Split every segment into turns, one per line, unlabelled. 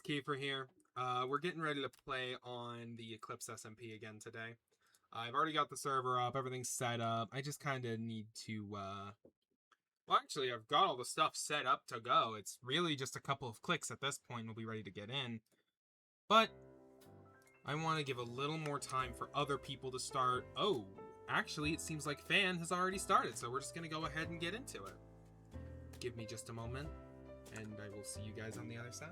Kiefer here. We're getting ready to play on the eclipseSMP again today. I've already got the server up, everything's set up. I just kind of need to, well, actually, I've got all the stuff set up to go. It's really just a couple of clicks at this point, and we'll be ready to get in. But I want to give a little more time for other people to start. Oh, actually, it seems like Fan has already started, so we're just going to go ahead and get into it. Give me just a moment, and I will see you guys on the other side.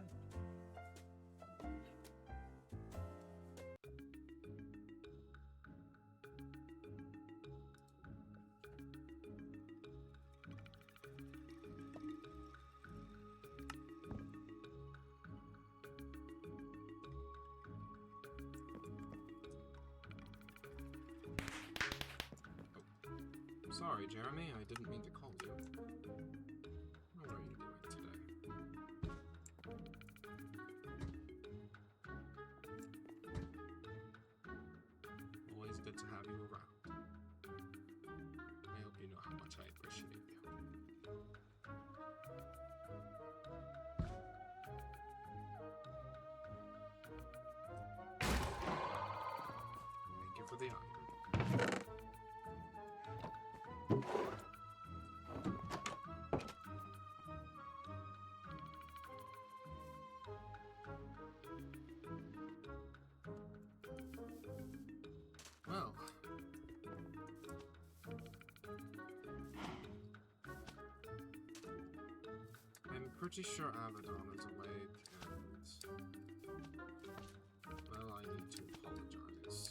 Sorry, Jeremy, I didn't mean to call you. What are you doing today? Always good to have you around. I hope you know how much I appreciate you. Thank you for the honor. Well, I'm pretty sure Abaddon is awake, and well, I need to apologize.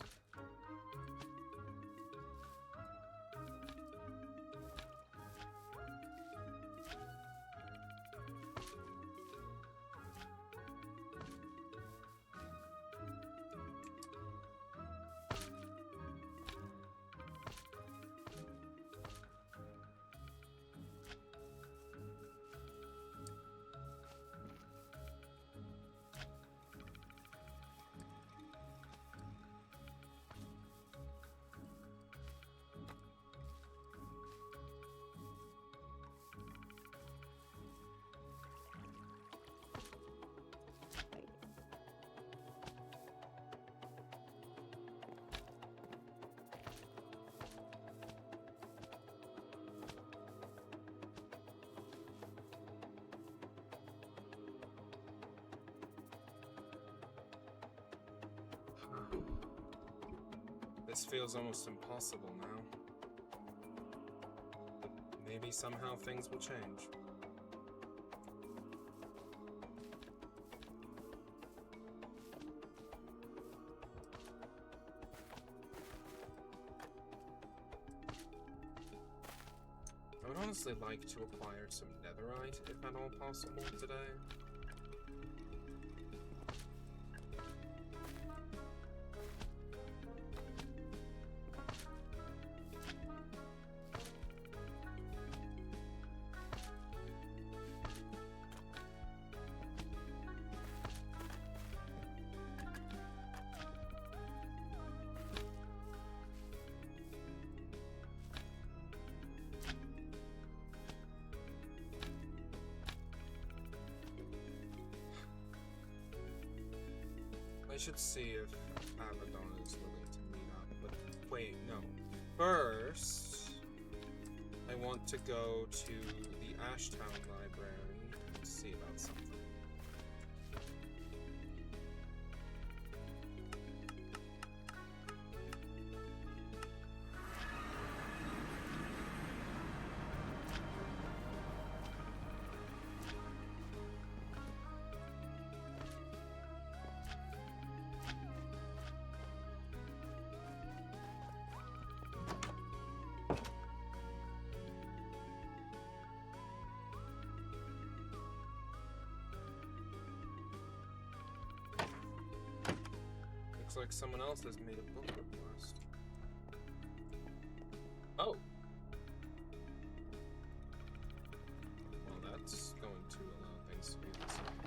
This feels almost impossible now. But maybe somehow things will change. I would honestly like to acquire some netherite, if at all possible, today. I should see if Abaddon is willing to meet up, but wait, no. First, I want to go to the Ashtown Library and see about something. Looks like someone else has made a book request. Oh! Well, that's going to allow things to be the same.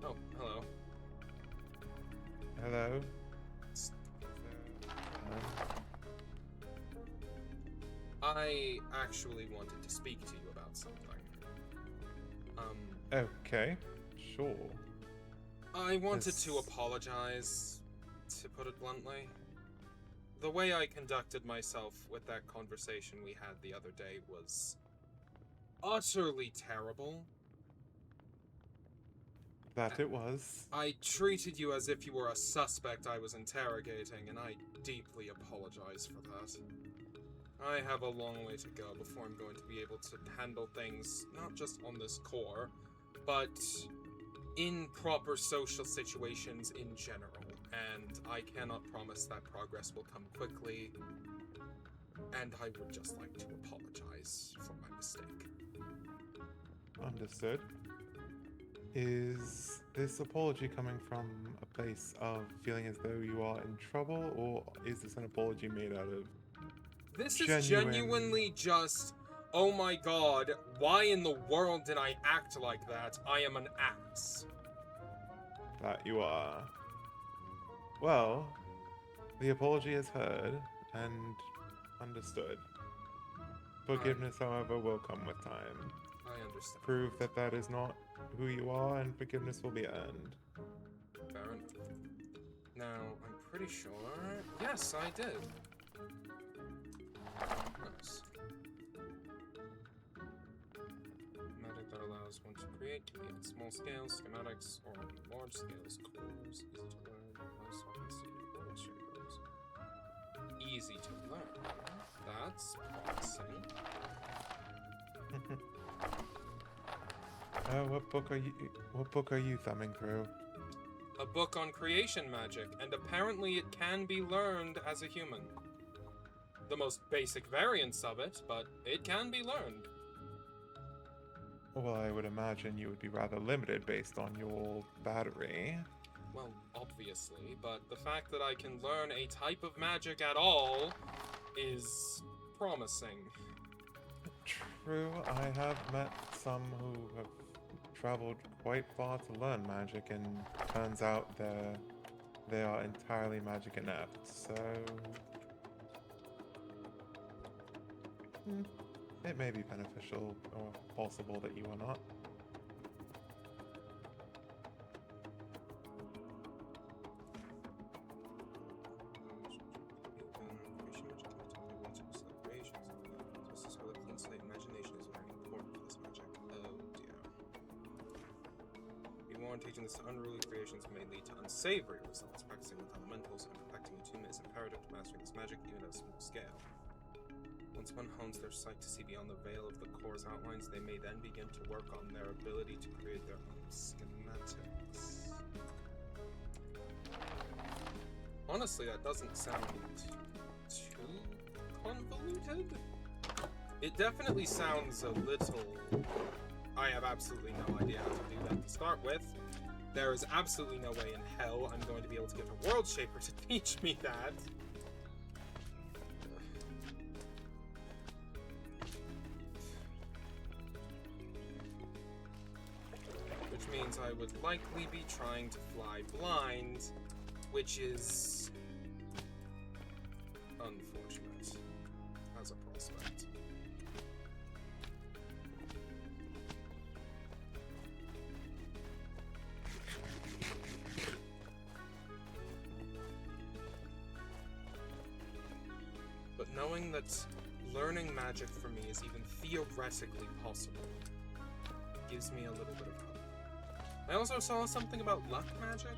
Oh, hello.
Hello.
I actually wanted to speak to you about something.
Okay, sure.
I wanted to
Yes.
apologize, to put it bluntly. The way I conducted myself with that conversation we had the other day was utterly terrible.
That it was.
I treated you as if you were a suspect I was interrogating, and I deeply apologize for that. I have a long way to go before I'm going to be able to handle things, not just on this core, but in proper social situations in general. And I cannot promise that progress will come quickly, and I would just like to apologize for my mistake.
Understood. Is this apology coming from a place of feeling as though you are in trouble, or is this an apology made out of
This is
genuine...
genuinely just, oh my god, why in the world did I act like that? I am an ass.
That you are. Well, the apology is heard and understood. Forgiveness, however, will come with time.
I understand.
Prove that that is not who you are, and forgiveness will be earned.
Fair enough. Now, I'm pretty sure... Yes, I did. Nice. Magic that allows one to create can be on small scales, schematics, or on large scales. Cores, easy to learn, no solvency, or shapers. Easy to learn. That's promising.
What book are you thumbing through?
A book on creation magic, and apparently it can be learned as a human. The most basic variants of it, but it can be learned.
Well, I would imagine you would be rather limited based on your battery.
Well, obviously, but the fact that I can learn a type of magic at all is promising.
True, I have met some who have traveled quite far to learn magic, and turns out they are entirely magic inept, so... it may be beneficial or possible that you are not.
Teaching this to unruly creations may lead to unsavory results. Practicing with elementals and perfecting attunement is imperative to mastering this magic, even at a small scale. Once one hones their sight to see beyond the veil of the core's outlines, they may then begin to work on their ability to create their own schematics. Honestly, that doesn't sound too convoluted. It definitely sounds a little... I have absolutely no idea how to do that to start with. There is absolutely no way in hell I'm going to be able to get a World Shaper to teach me that. Which means I would likely be trying to fly blind, which is unfortunate as a prospect. But knowing that learning magic for me is even theoretically possible gives me a little bit of hope. I also saw something about luck magic.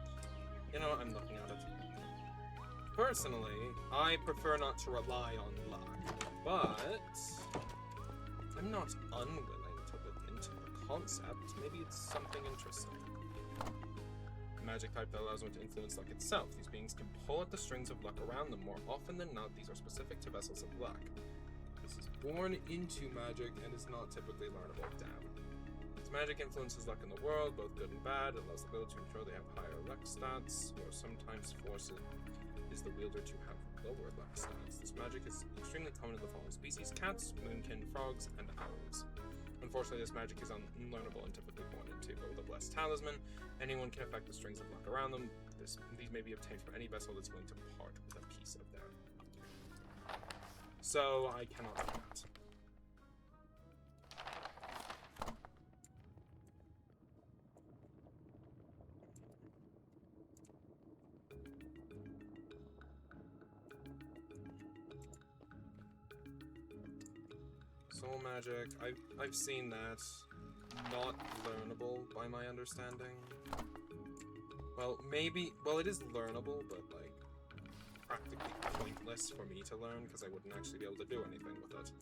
You know, I'm looking at it. Personally, I prefer not to rely on luck, but I'm not unwilling to look into the concept. Maybe it's something interesting. Magic type that allows one to influence luck itself. These beings can pull at the strings of luck around them. More often than not, these are specific to vessels of luck. This is born into magic and is not typically learnable down. This magic influences luck in the world, both good and bad. It allows the wielder to ensure they have higher luck stats, or sometimes forces the wielder to have lower luck stats. This magic is extremely common in the following species: cats, moonkin, frogs, and owls. Unfortunately, this magic is unlearnable and typically born into, but with a blessed talisman, anyone can affect the strings of luck around them. These may be obtained from any vessel that's willing to part with a piece of their luck. So, I cannot do that. Soul magic. I've seen that. Not learnable by my understanding. Well, maybe. Well, it is learnable, but like practically pointless for me to learn because I wouldn't actually be able to do anything with it.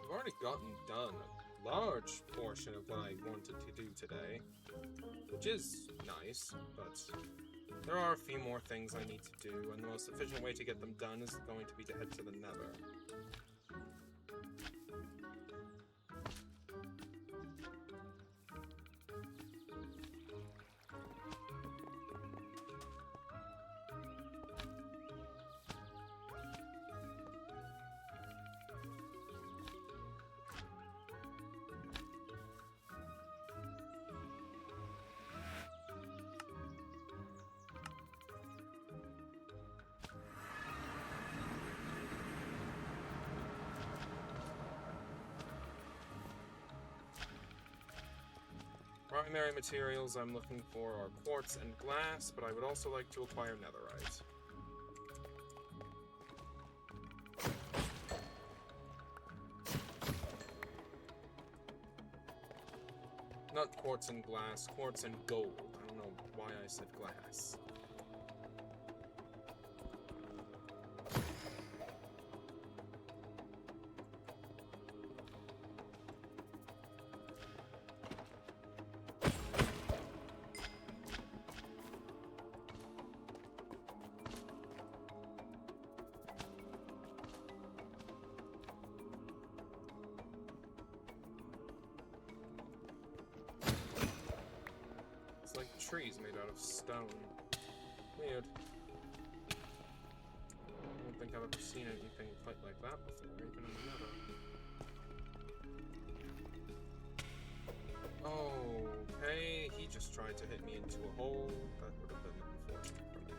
I've already gotten done a large portion of what I wanted to do today, which is nice, but there are a few more things I need to do, and the most efficient way to get them done is going to be to head to the Nether. Primary materials I'm looking for are quartz and glass, but I would also like to acquire netherite. Not quartz and glass, quartz and gold. I don't know why I said glass. It's like trees made out of stone. Weird. I don't think I've ever seen anything quite like that before, even in the Nether. Okay, he just tried to hit me into a hole. That would have been unfortunate for me.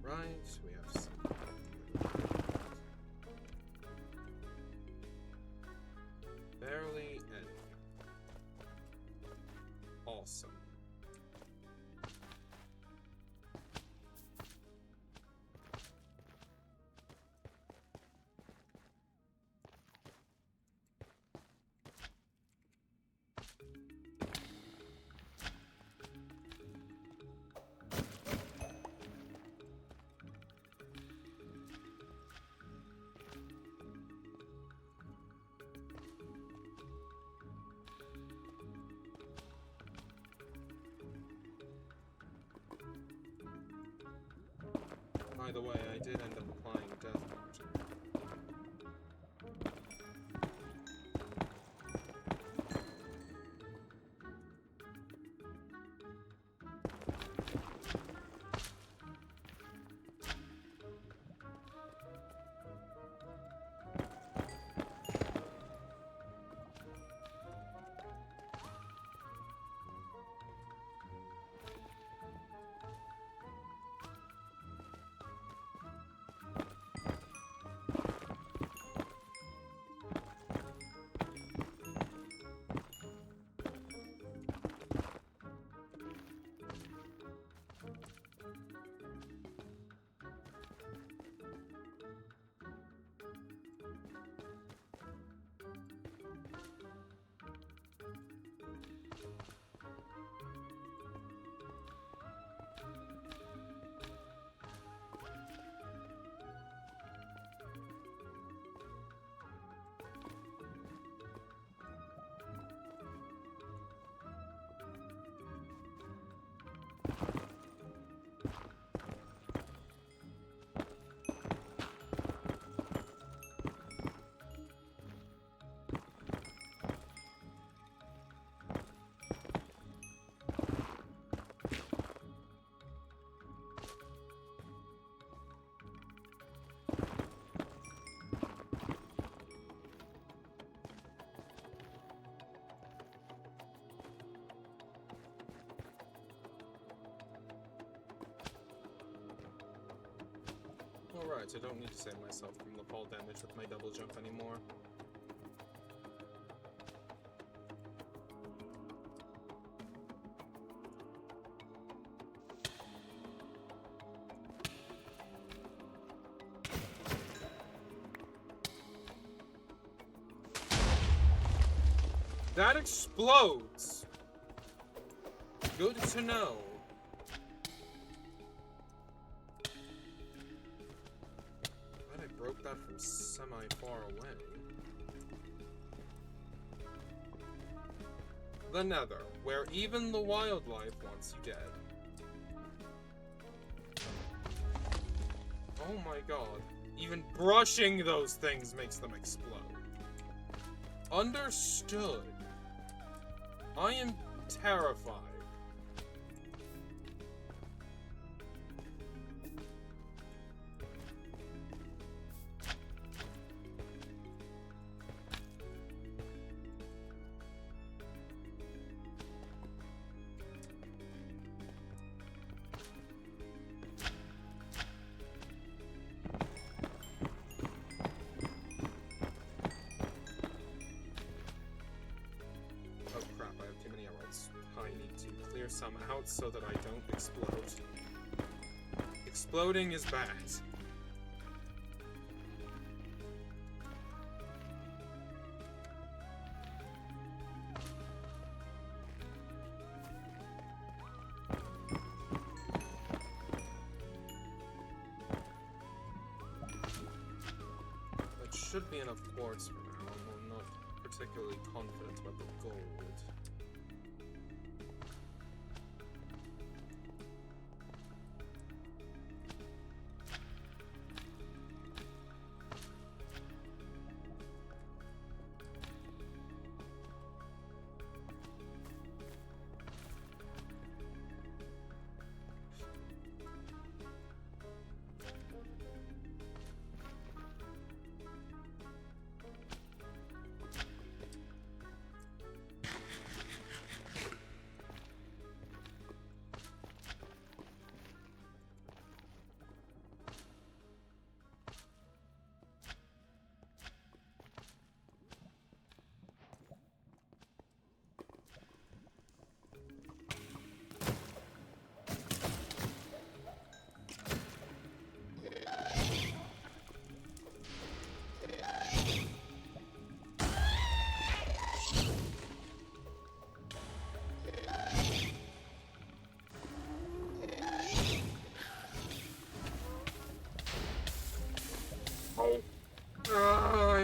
Right, we have some. Barely any. Awesome. the way, I did end up applying death magic. Alright, I don't need to save myself from the fall damage with my double jump anymore. That explodes! Good to know. Broke that from semi-far away. The Nether, where even the wildlife wants you dead. Oh my god. Even brushing those things makes them explode. Understood. I am terrified. Some out so that I don't explode. Exploding is bad. That should be enough quartz for now. I'm not particularly confident about the gold.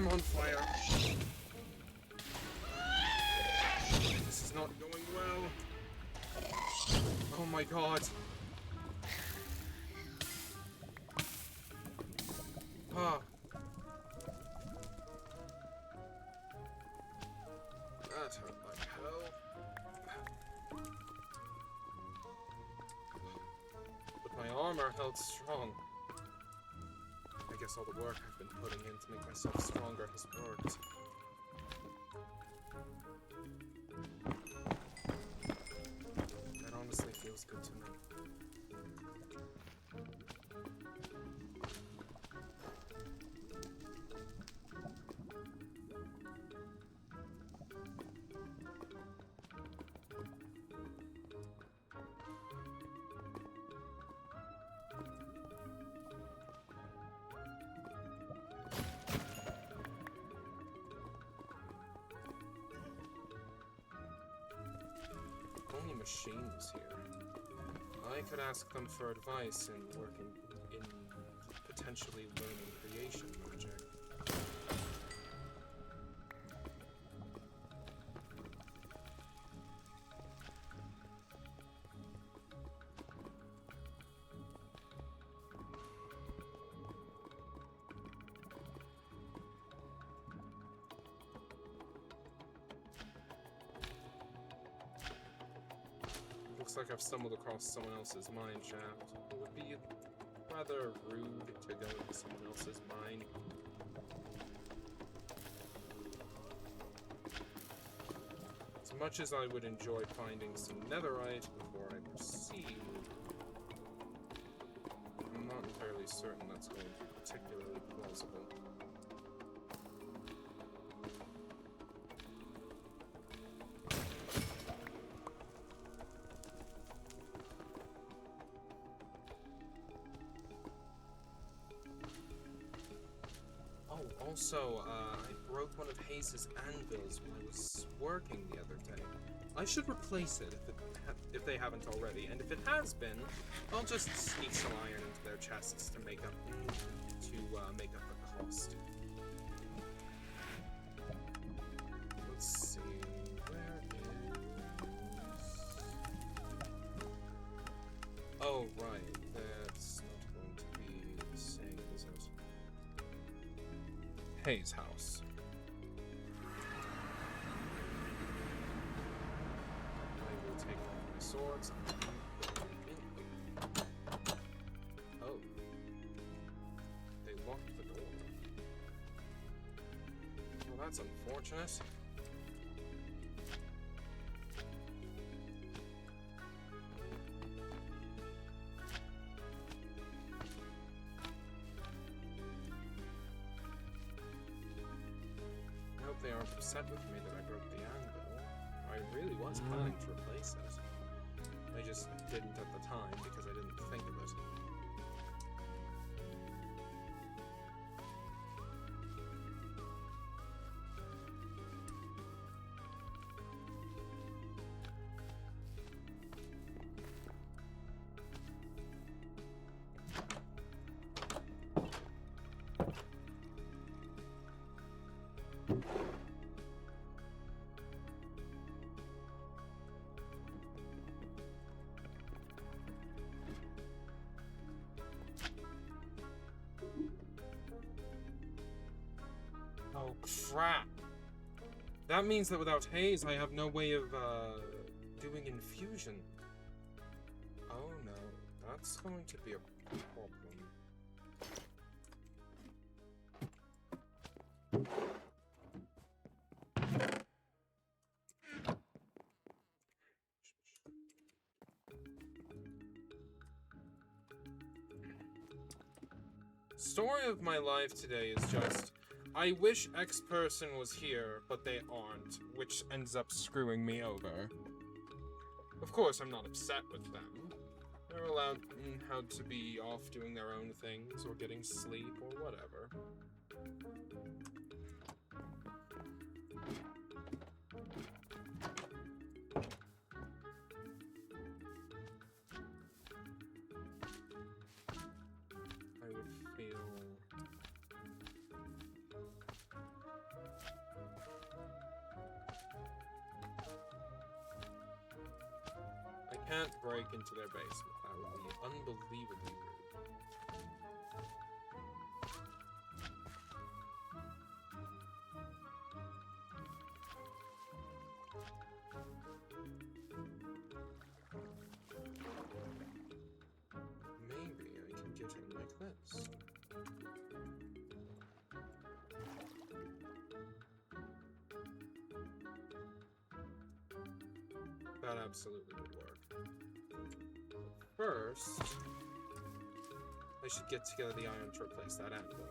I'm on fire. This is not going well. Oh my god. Ah. That hurt like hell. But my armor held strong. I guess all the work I've been putting in to make myself stronger has worked. That honestly feels good to me. Only machines here. I could ask them for advice in working in potentially learning creation magic. Looks like I've stumbled across someone else's mine shaft. It would be rather rude to go into someone else's mine. As much as I would enjoy finding some netherite before I proceed, I'm not entirely certain that's going to be particularly plausible. Also, I broke one of Hayes' anvils when I was working the other day. I should replace it if they haven't already, and if it has been, I'll just sneak some iron into their chests to make up the cost. Let's see, where is... Oh, right, that's not going to be the same, is it? Hayes' house. I will take my swords. Oh. They locked the door. Well, that's unfortunate. They aren't upset with me that I broke the anvil. I really was planning to replace it. I just didn't at the time because I didn't think of it. Oh, crap. That means that without Hayes, I have no way of, doing infusion. Oh, no. That's going to be a problem. Story of my life today is just, I wish X person was here, but they aren't, which ends up screwing me over. Of course, I'm not upset with them. They're allowed to be off doing their own things, or getting sleep, or whatever. I would feel... I can't break into their basement. That would be unbelievably rude. this? That absolutely would work. First, I should get together the iron to replace that anvil.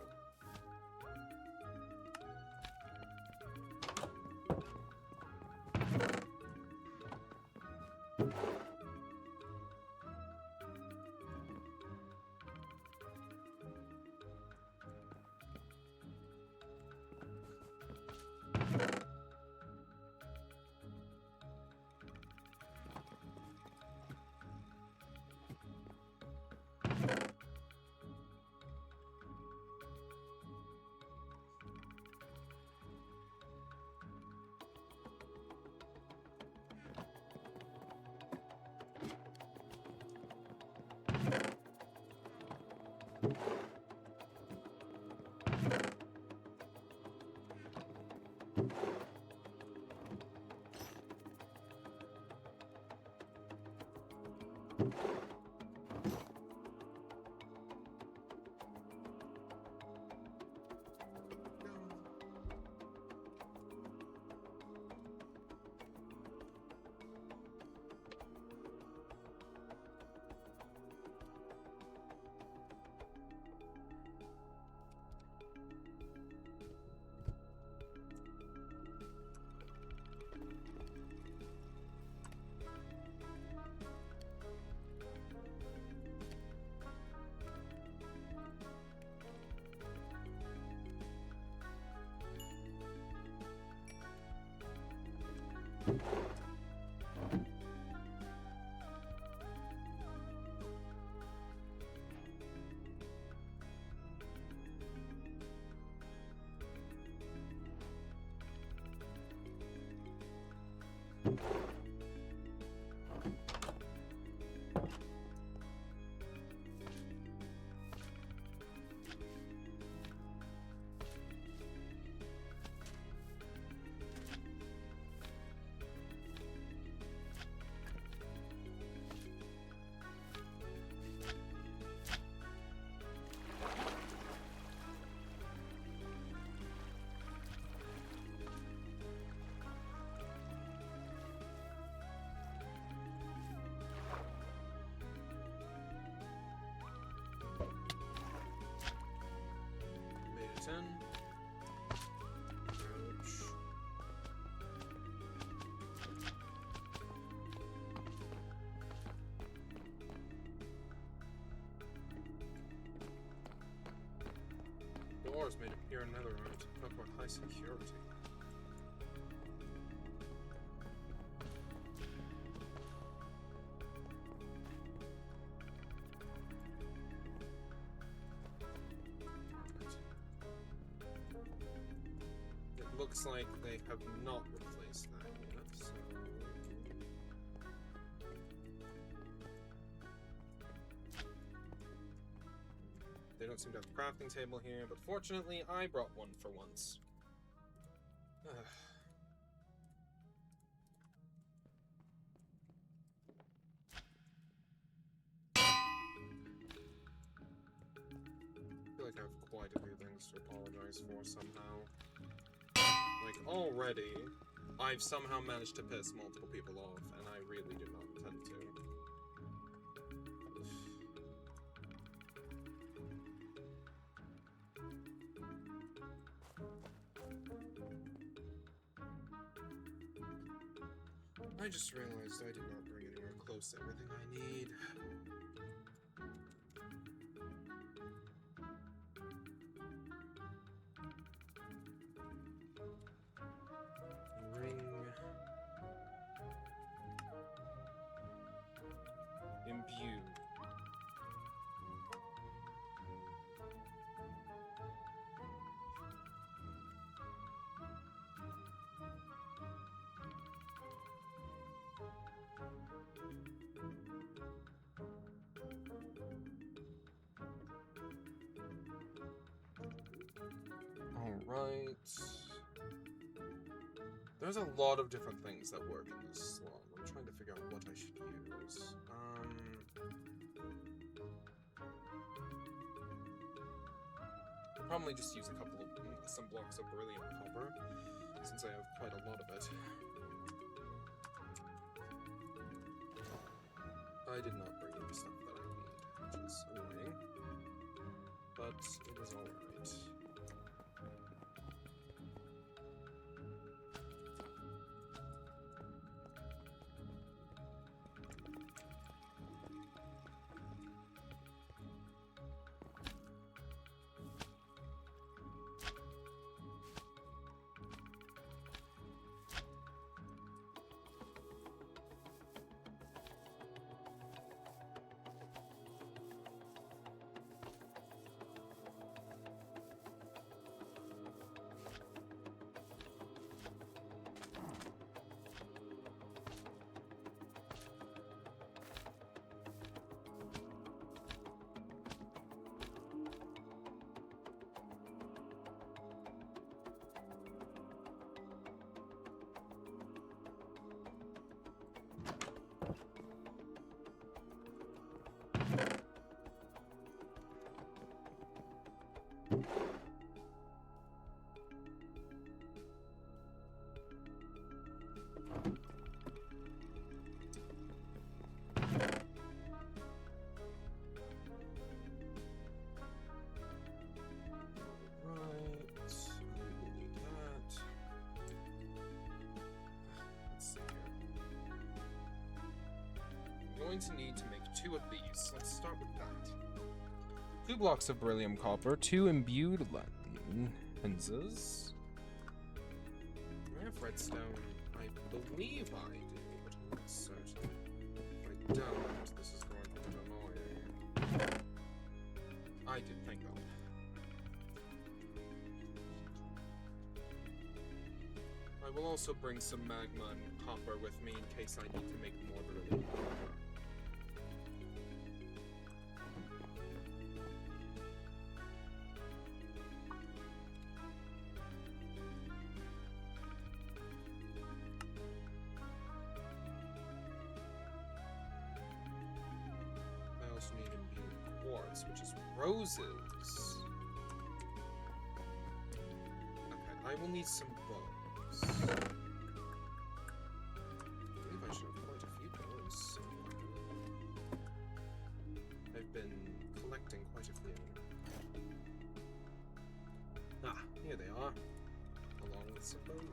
Ouch. Doors made appear in netherite to put for high security. Looks like they have not replaced that yet, so... They don't seem to have a crafting table here, but fortunately I brought one for once. I feel like I have quite a few things to apologize for somehow. Like, already, I've somehow managed to piss multiple people off, and I really did not intend to. I just realized I did not bring anywhere close to everything I need. Imbue. Alright. There's a lot of different things that work in this slot. I'm trying to figure out what I should use. probably just use some blocks of beryllium copper, since I have quite a lot of it. I did not bring any stuff that I need, which is annoying, but it is alright. Going to need to make 2 of these. Let's start with that. 2 blocks of beryllium copper, 2 imbued lenses. I have redstone. I believe I do, but I'm not certain. If I don't, this is going to be annoying. I did, thank God. I will also bring some magma and copper with me in case I need to make more beryllium copper. Need imbued quartz, which is roses. Okay, I will need some bows. I believe I should have quite a few bows. I've been collecting quite a few. Ah, here they are, along with some bow meat.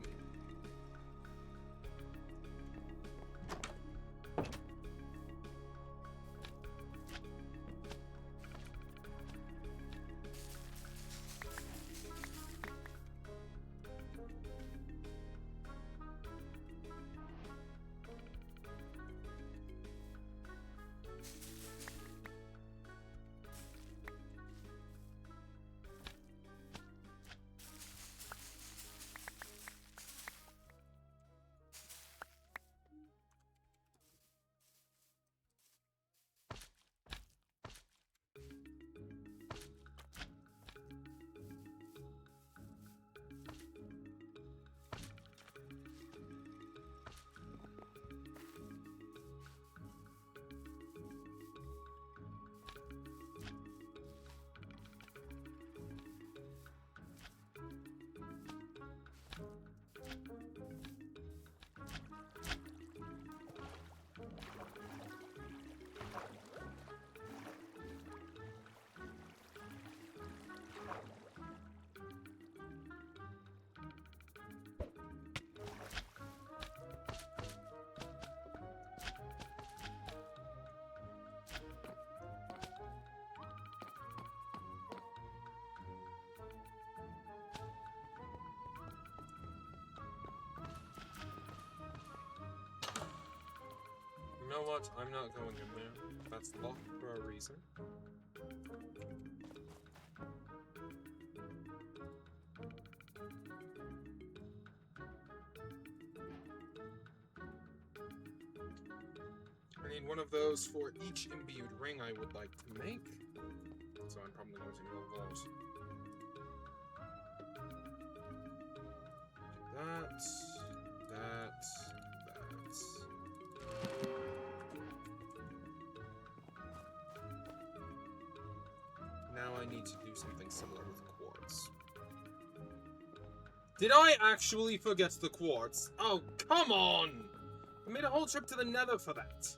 You know what? I'm not going in there. That's locked for a reason. I need one of those for each imbued ring I would like to make. So I'm probably going to mill those. That. Now I need to do something similar with quartz. Did I actually forget the quartz? Oh, come on! I made a whole trip to the nether for that.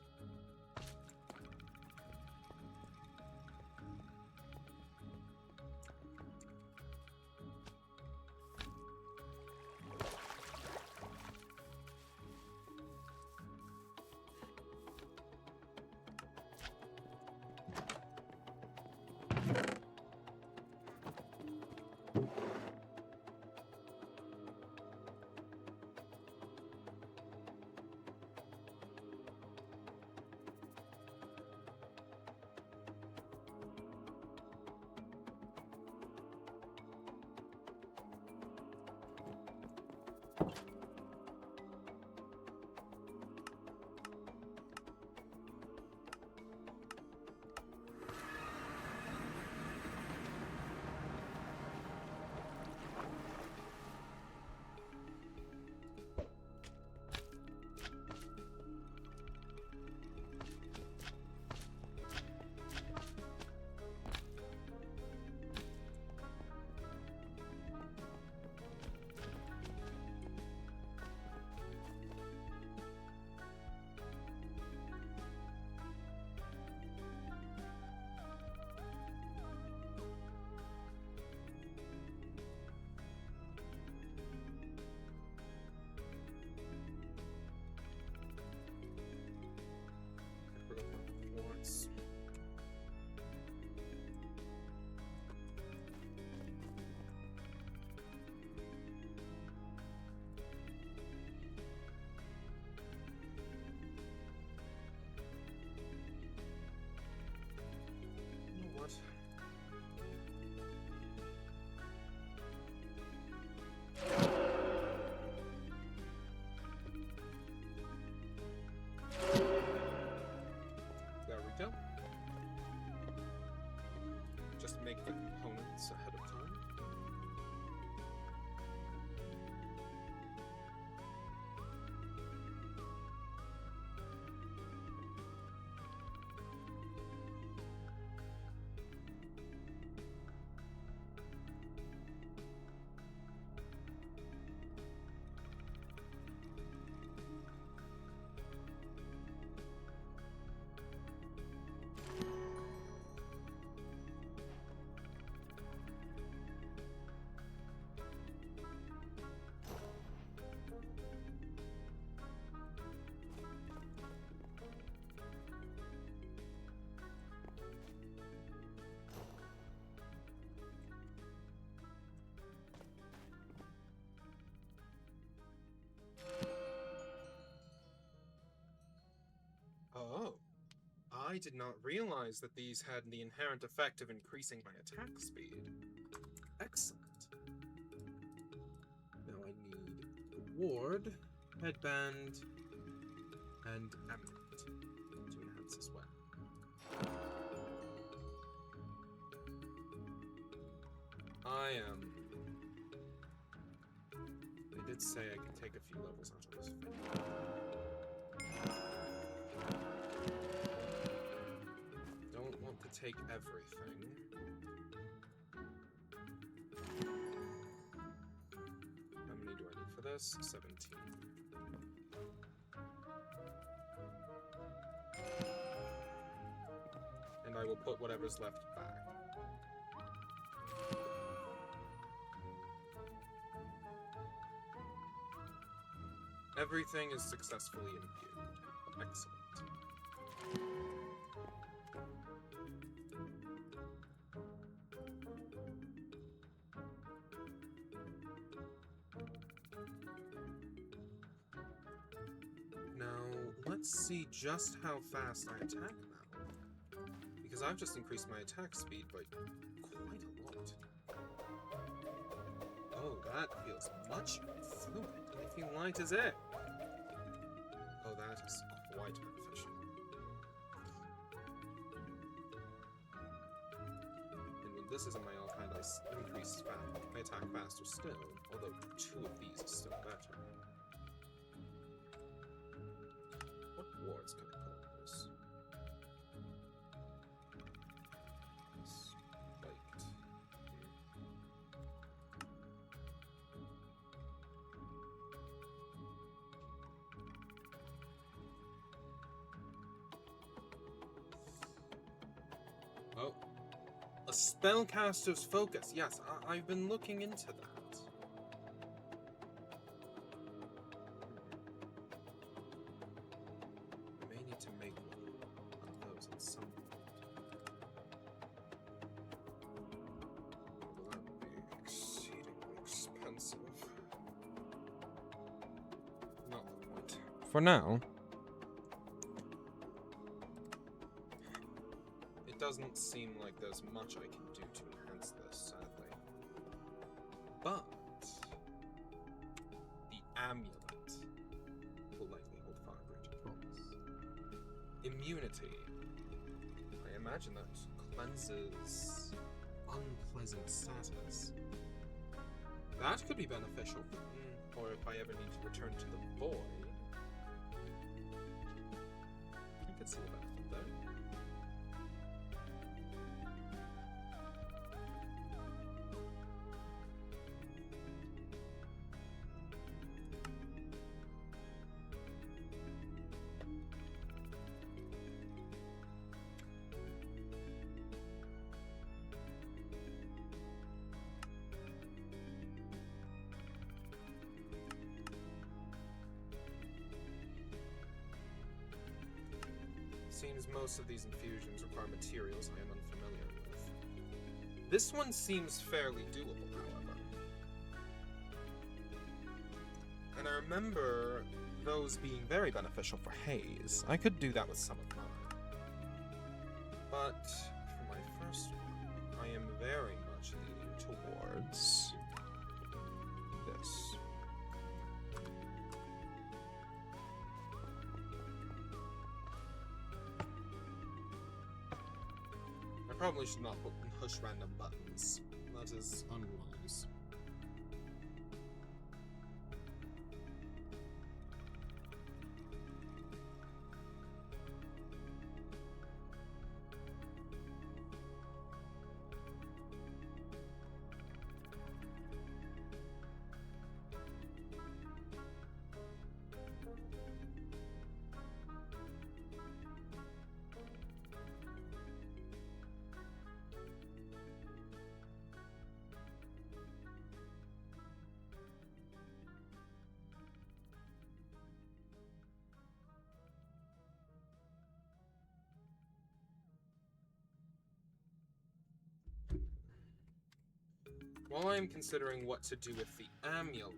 Quartz. You know what? There we go. Just make the components ahead of time. Oh, I did not realize that these had the inherent effect of increasing my attack speed. Excellent. Now I need a ward, headband, and amulet to enhance as well. They did say I can take a few levels out of this thing. Don't want to take everything. How many do I need for this? 17. And I will put whatever's left back. Everything is successfully imbued. Excellent. Now, let's see just how fast I attack now. Because I've just increased my attack speed by quite a lot. Oh, that feels much more fluid. I feel light as air. Oh, that is quite beneficial. And when this is in my elf hand, I increase my attack faster still, although 2 of these is still better. What wards can I put on this? Spiked. A spellcaster's focus. Yes, I've been looking into that. I may need to make one of those at some point. Although that would be exceedingly expensive. Not the point. For now, it doesn't seem like there's much I can do to enhance this, sadly. But the amulet will likely hold far greater promise. Immunity. I imagine that cleanses unpleasant status. That could be beneficial. Or if I ever need to return to the void. I could see the benefit there. Seems most of these infusions require materials I am unfamiliar with. This one seems fairly doable, however. And I remember those being very beneficial for haze. I could do that with some of mine. But for my first one, I am very much leaning towards this. I probably should not push random buttons. That is unwise. While I am considering what to do with the amulet,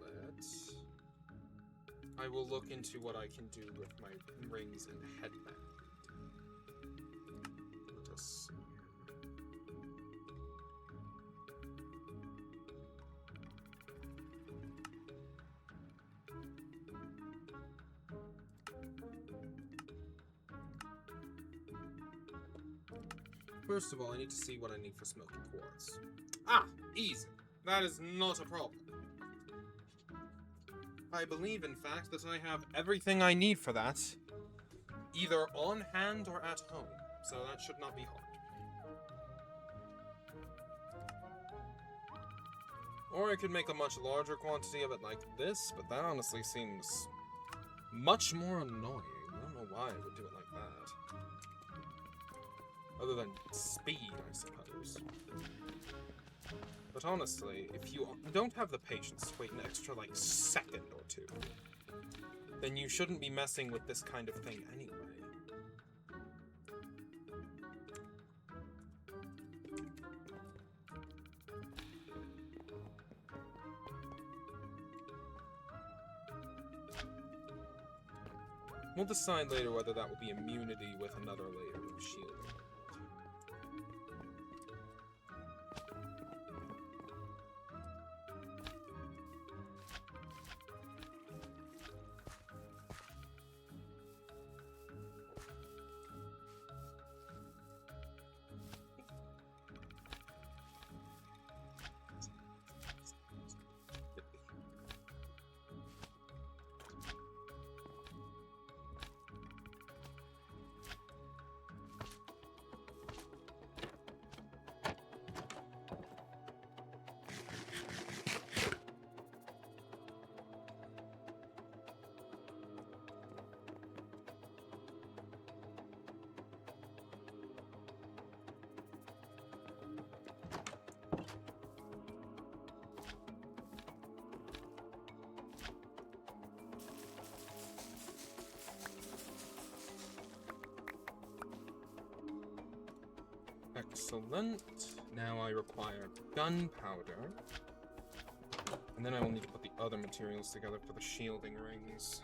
I will look into what I can do with my rings and headband. Let us see. First of all, I need to see what I need for smoking quartz. Ah, easy. That is not a problem. I believe, in fact, that I have everything I need for that, either on hand or at home, so that should not be hard. Or I could make a much larger quantity of it like this, but that honestly seems much more annoying. I don't know why I would do it like that. Other than speed, I suppose. But honestly, if you don't have the patience to wait an extra, like, second or two, then you shouldn't be messing with this kind of thing anyway. We'll decide later whether that will be immunity with another layer of shielding. Excellent. Now I require gunpowder. And then I will need to put the other materials together for the shielding rings.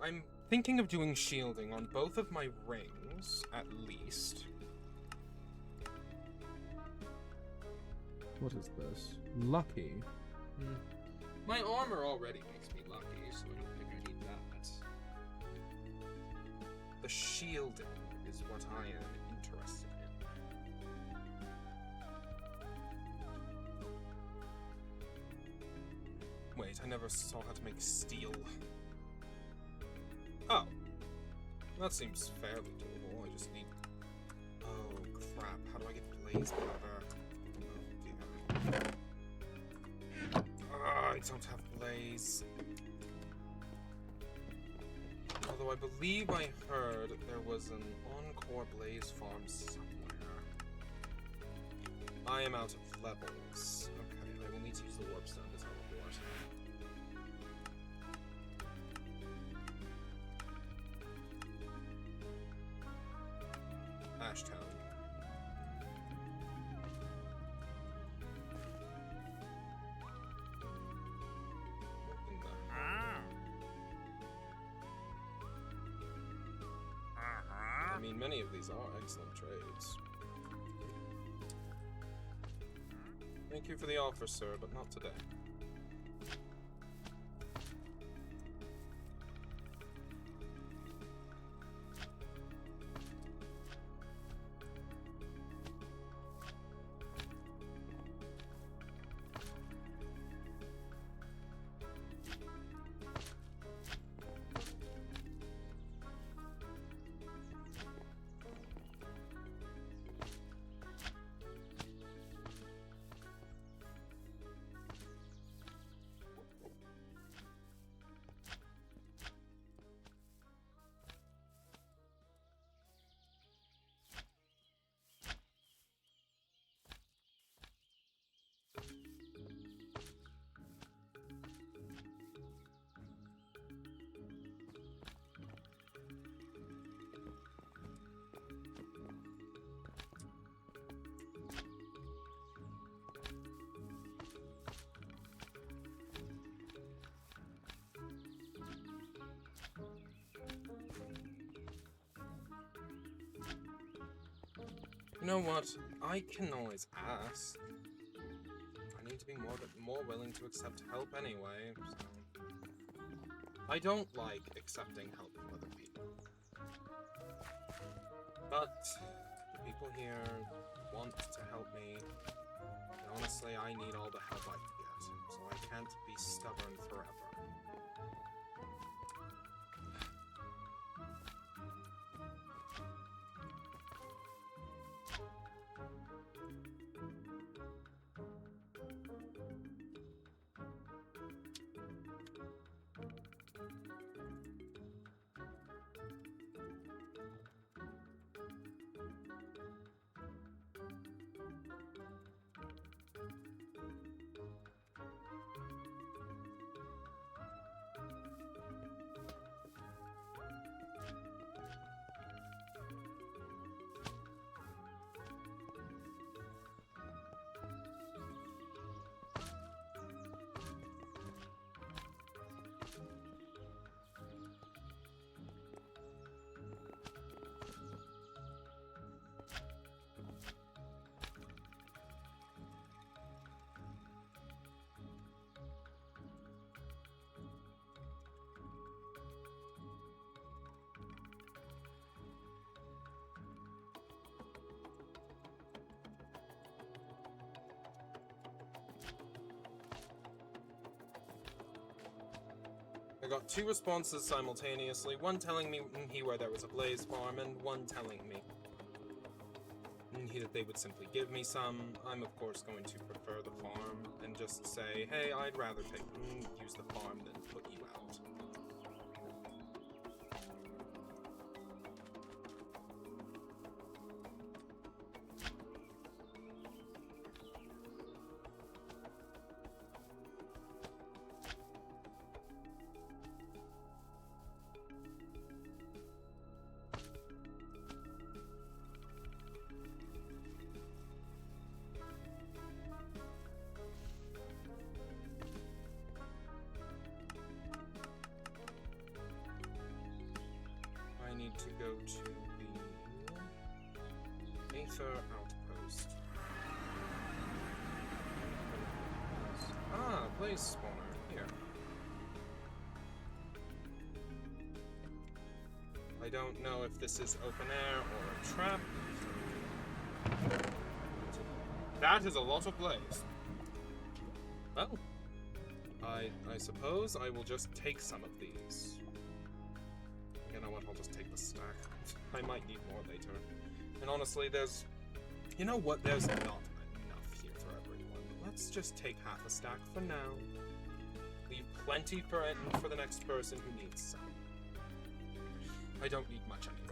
I'm thinking of doing shielding on both of my rings, at least.
What is this? Lucky.
My armor already makes me lucky, so I don't think I need that. The shielding is what I am interested in. Wait, I never saw how to make steel. Oh. That seems fairly doable. I just need... Oh, crap. How do I get blaze powder? Oh, dear. I don't have blaze. Although I believe I heard there was an encore blaze farm somewhere. I am out of levels. Okay, I will need to use the warp stone to teleport. Ashtown. I mean, many of these are excellent trades. Thank you for the offer, sir, but not today. You know what? I can always ask. I need to be more willing to accept help anyway, so... I don't like accepting help from other people. But the people here want to help me, and honestly, I need all the help I can get, so I can't be stubborn forever. I got 2 responses simultaneously, one telling me where there was a blaze farm, and one telling me that they would simply give me some. I'm of course going to prefer the farm, and just say, hey, I'd rather use the farm than put you out. to the Aether Outpost. Ah, place spawner. Here. I don't know if this is open air or a trap. That is a lot of blaze. Well, I suppose I will just take some of these. You know what, I'll just take the stack. I might need more later. And honestly, there's... You know what, there's not enough here for everyone. Let's just take half a stack for now. Leave plenty for the next person who needs some. I don't need much anyway.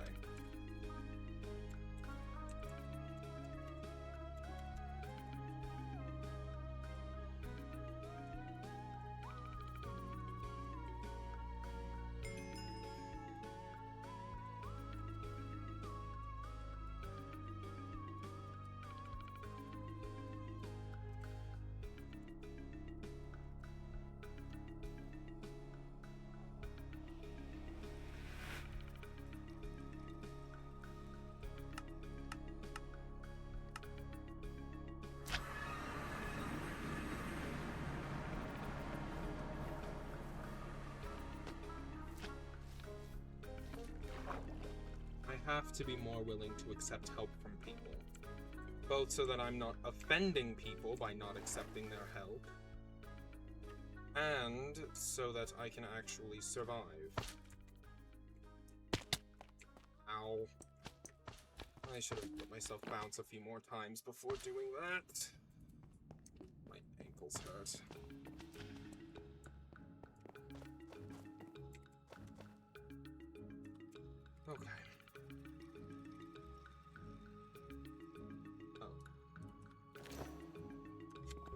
I have to be more willing to accept help from people. Both so that I'm not offending people by not accepting their help, and so that I can actually survive. Ow. I should have let myself bounce a few more times before doing that. My ankles hurt. Okay.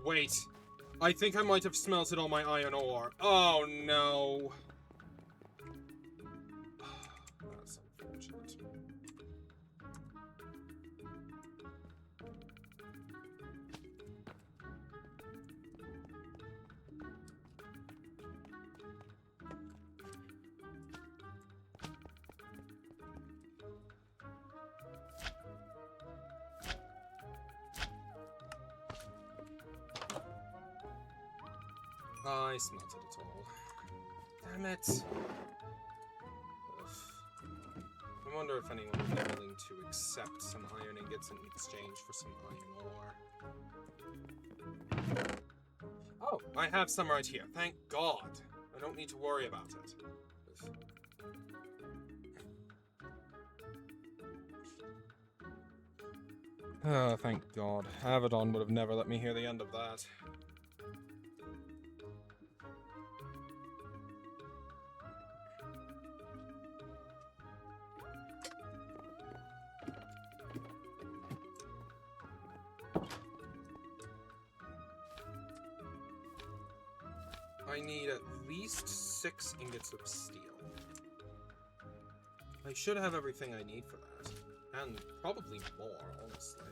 Wait, I think I might have smelted all my iron ore. Oh no. That's unfortunate. I smelted it all. Damn it. Ugh. I wonder if anyone would be willing to accept some iron ingots in exchange for some iron ore. Oh, I have some right here. Thank God. I don't need to worry about it. Oh, thank God. Avedon would have never let me hear the end of that. I need at least 6 ingots of steel. I should have everything I need for that. And probably more, honestly.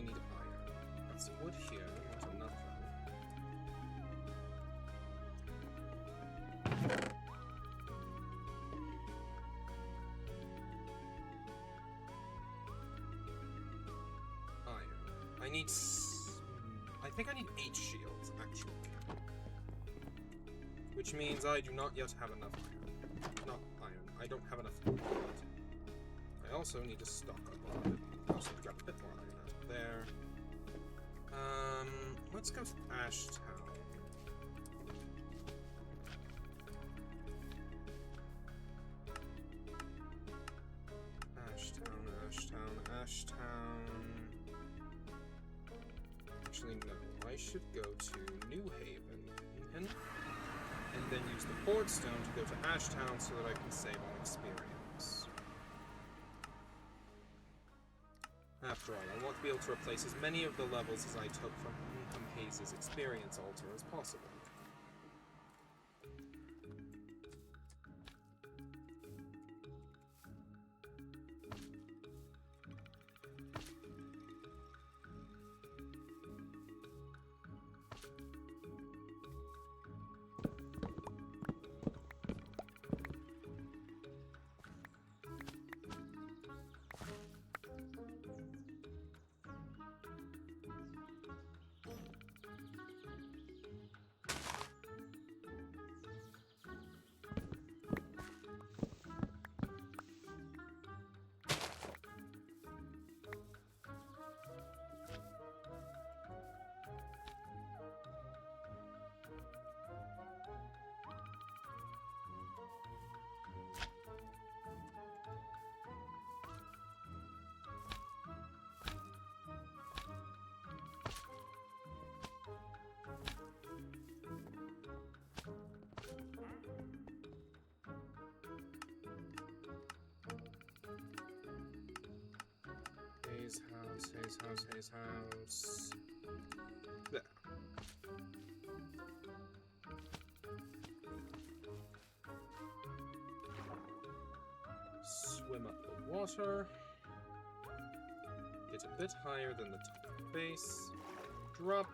need iron. Got some wood here, not enough though. Iron. I need... I think I need 8 shields, actually. Which means I do not yet have enough iron. Not iron. I don't have enough wood. I also need to stock up on it. I also got a bit more iron out of there. Let's go to Ashtown. Ashtown. Actually, no. I should go to New Haven. And then use the Port Stone to go to Ashtown so that I can save on experience. After all, I want to be able to replace as many of the levels as I took from Hayes' experience altar as possible. Hayes house. There. Swim up the water. Get a bit higher than the top of the base. Drop.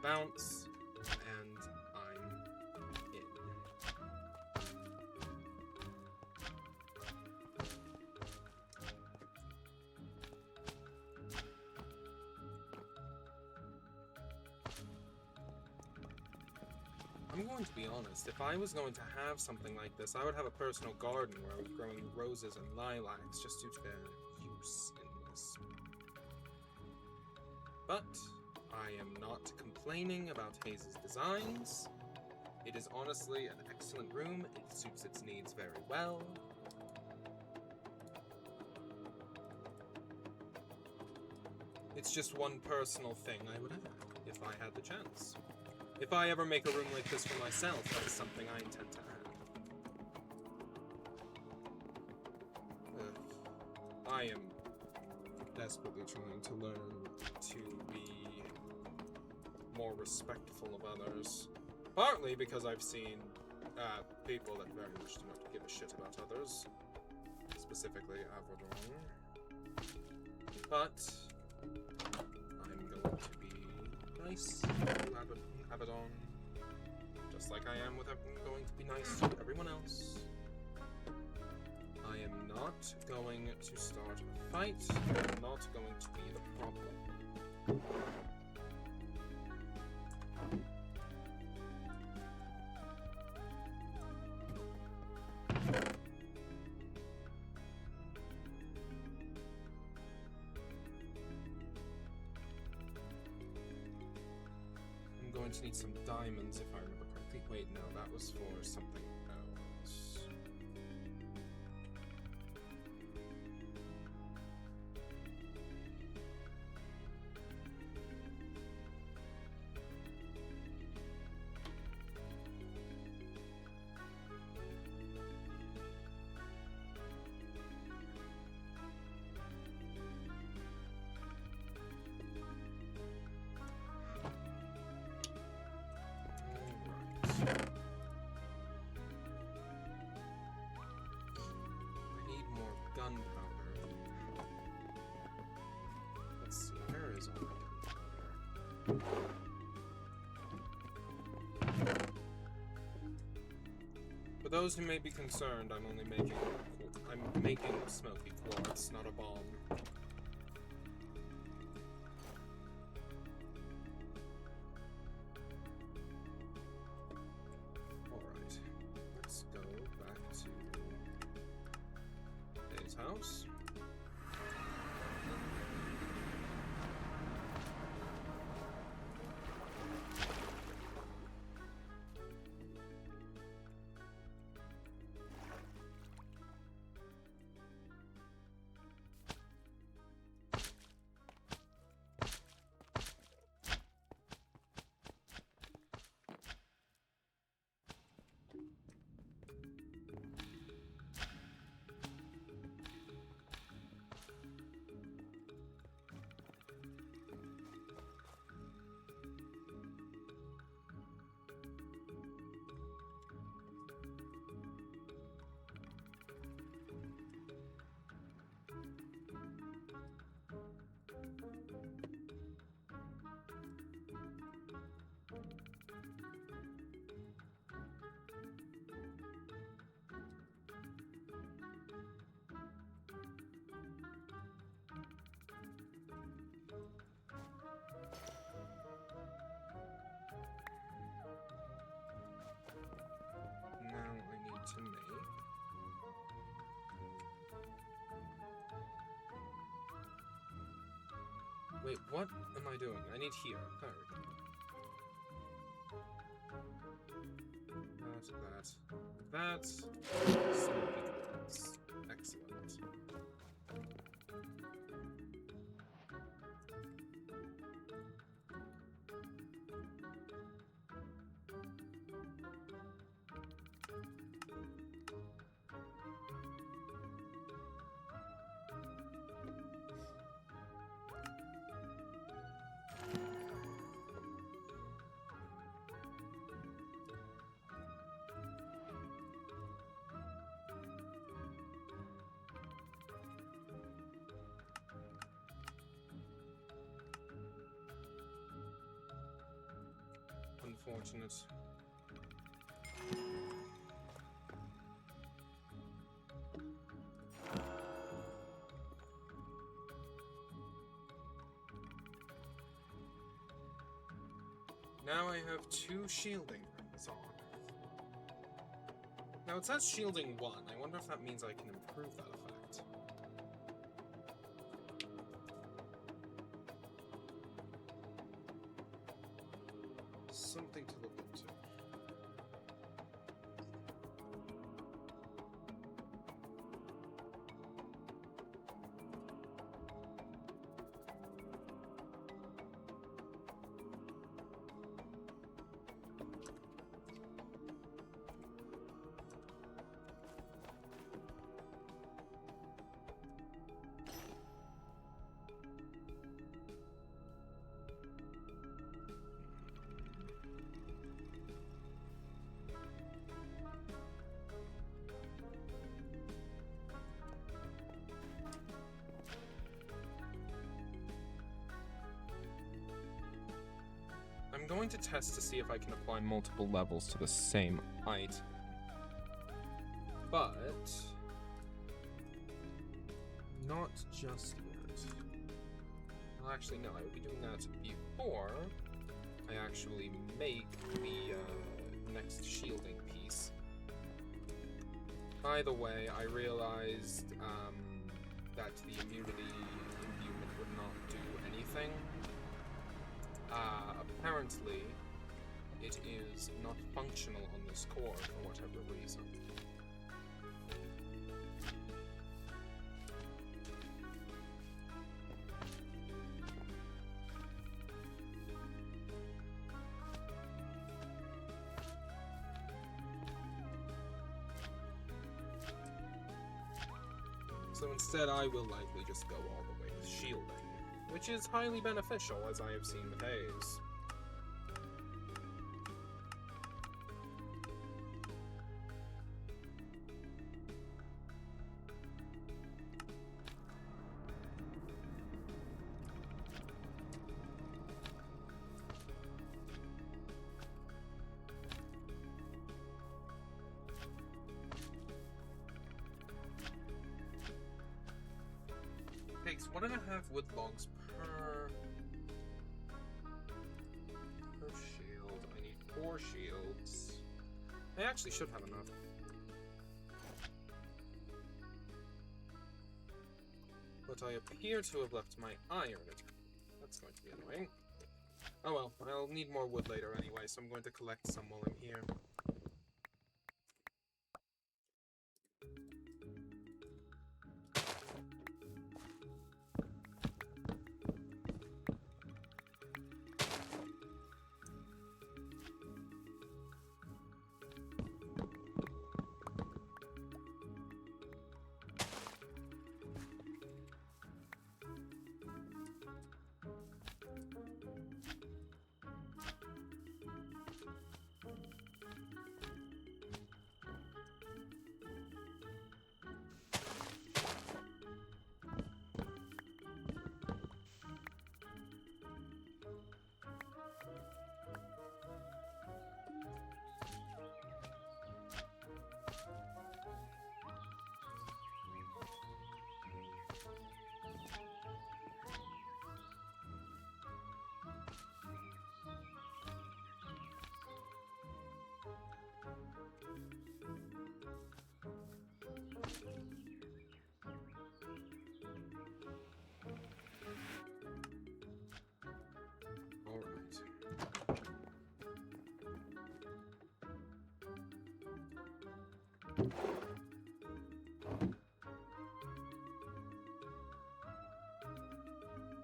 Bounce. And I'm in. I'm going to be honest, if I was going to have something like this, I would have a personal garden where I was growing roses and lilacs just due to their use in this. But I am not complaining about Hayes' designs. It is honestly an excellent room, it suits its needs very well. It's just one personal thing I would add, if I had the chance. If I ever make a room like this for myself, that is something I intend to add. I am desperately trying to learn to be more respectful of others. Partly because I've seen people that very much do not give a shit about others. Specifically Avrodon. But I'm going to be nice to Abaddon, just like I am with going to be nice to everyone else. I am not going to start a fight. I'm not going to be the problem. I'm going to need some diamonds if I remember correctly. Wait, no, that was for something else. I need more gunpowder. Let's see, where is all For those who may be concerned, I'm making smoky quartz, not a bomb. Alright, let's go back to Dave's house. Now I need to make... Wait, what am I doing? I need here. There we go. That. Smoky quartz. Excellent. Unfortunate. Now I have 2 shielding rings on. Now it says shielding 1. I wonder if that means I can improve that effect. Something to look into. I'm going to test to see if I can apply multiple levels to the same item. But not just yet. Well, actually, no, I would be doing that before I actually make the next shielding piece. By the way, I realized that the immunity imbuement would not do anything. Apparently, it is not functional on this core for whatever reason. So instead, I will likely just go all the way with shielding, which is highly beneficial, as I have seen with Haze. 1.5 wood logs per shield. I need 4 shields. I actually should have enough. But I appear to have left my iron. That's going to be annoying. Oh well, I'll need more wood later anyway, so I'm going to collect some while I'm here.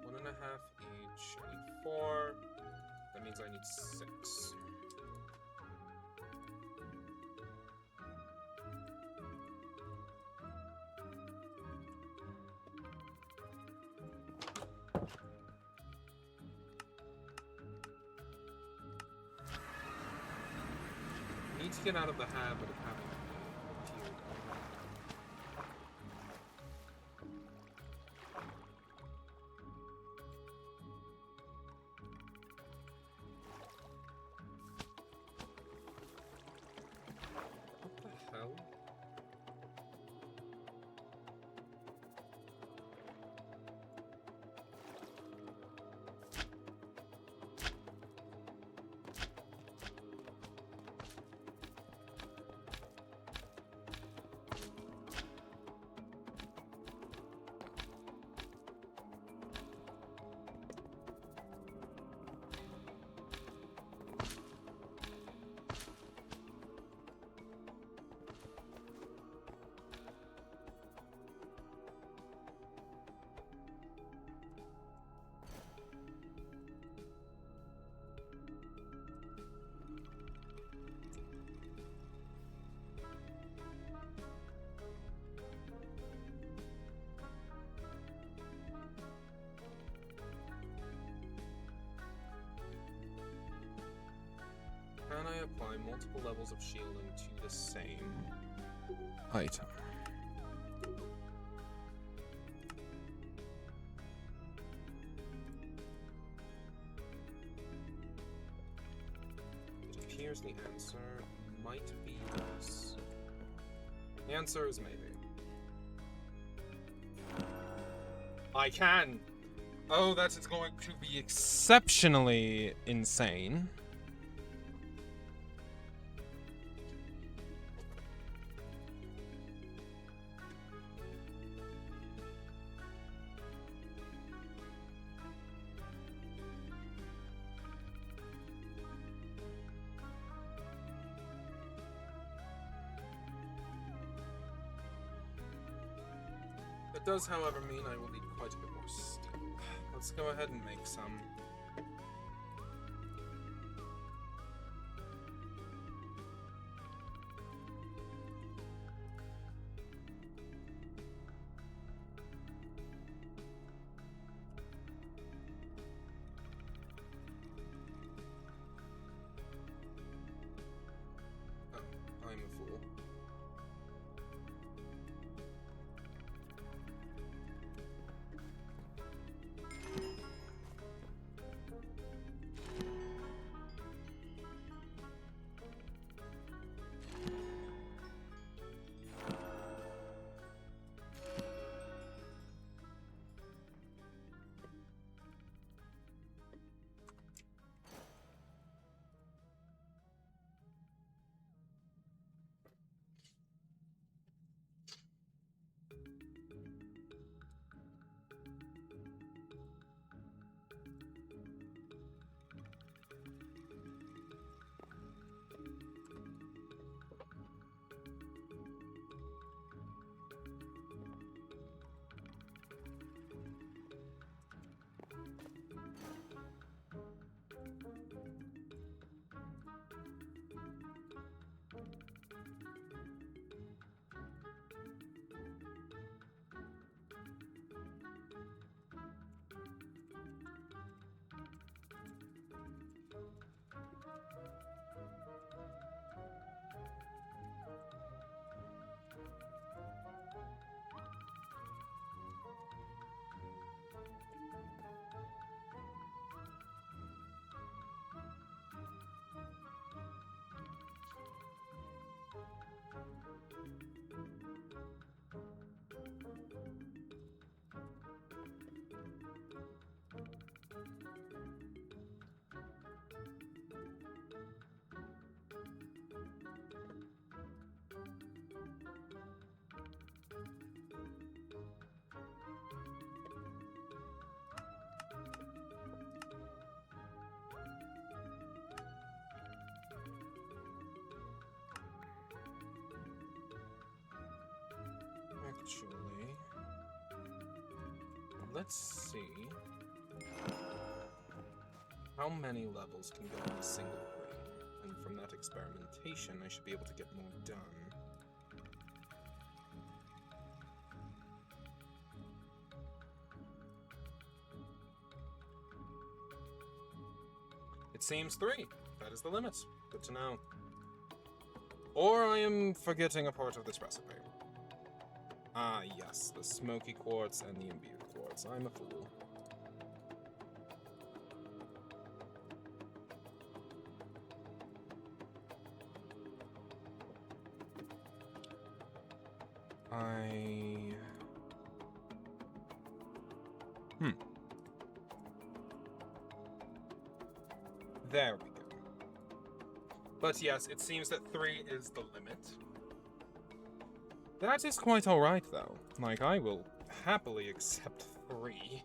One and a half each. I need 4. That means I need 6. I need to get out of the habit of having a few. What the hell? Can I apply multiple levels of shielding to the same item? It appears the answer might be yes. The answer is maybe. I can! Oh, that is going to be exceptionally insane. It does, however, mean I will need quite a bit more steel. Let's go ahead and make some. Oh, I'm a fool. let's see. How many levels can go in a single ring? And from that experimentation, I should be able to get more done. It seems 3. That is the limit. Good to know. Or I am forgetting a part of this recipe. Ah, yes, the smoky quartz and the imbued quartz. I'm a fool. There we go. But yes, it seems that 3 is the limit. That is quite alright, though. Like, I will happily accept 3.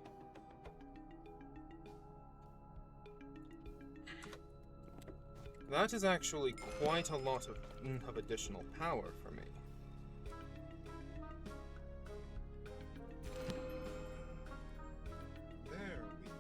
That is actually quite a lot of additional power for me. There we go.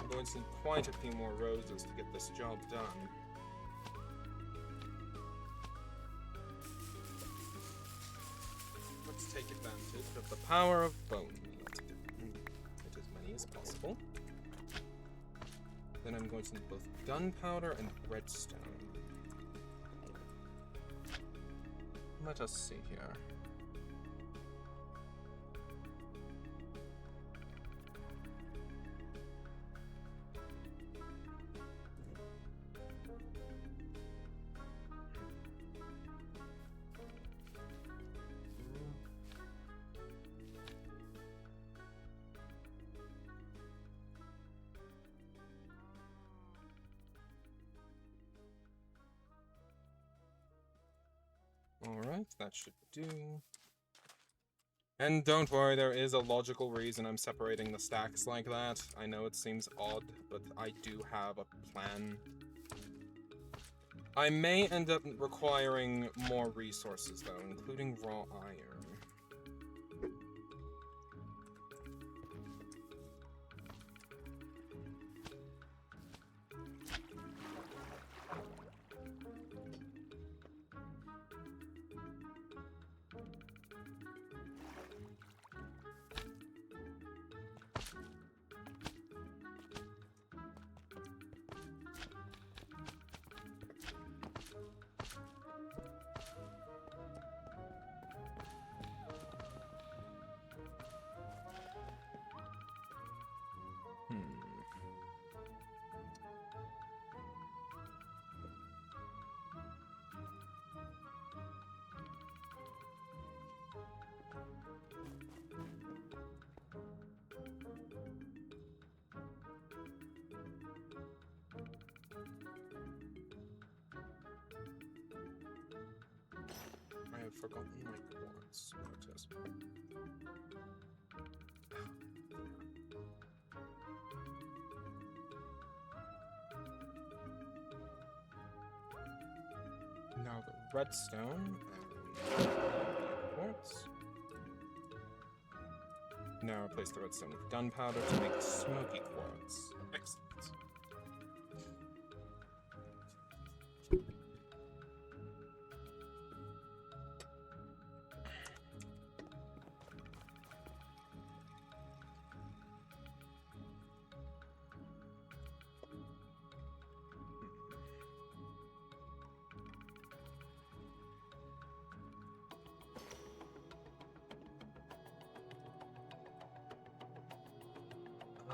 I'm going to need quite a few more roses to get this job done. Let's take advantage of the power of bone meal to get as many as possible. Then I'm going to need both gunpowder and redstone. Let us see here. Alright, that should do. And don't worry, there is a logical reason I'm separating the stacks like that. I know it seems odd, but I do have a plan. I may end up requiring more resources, though, including raw iron. I have forgotten my quartz. Now the redstone and quartz. Now replace the redstone with gunpowder to make smoky quartz. Excellent.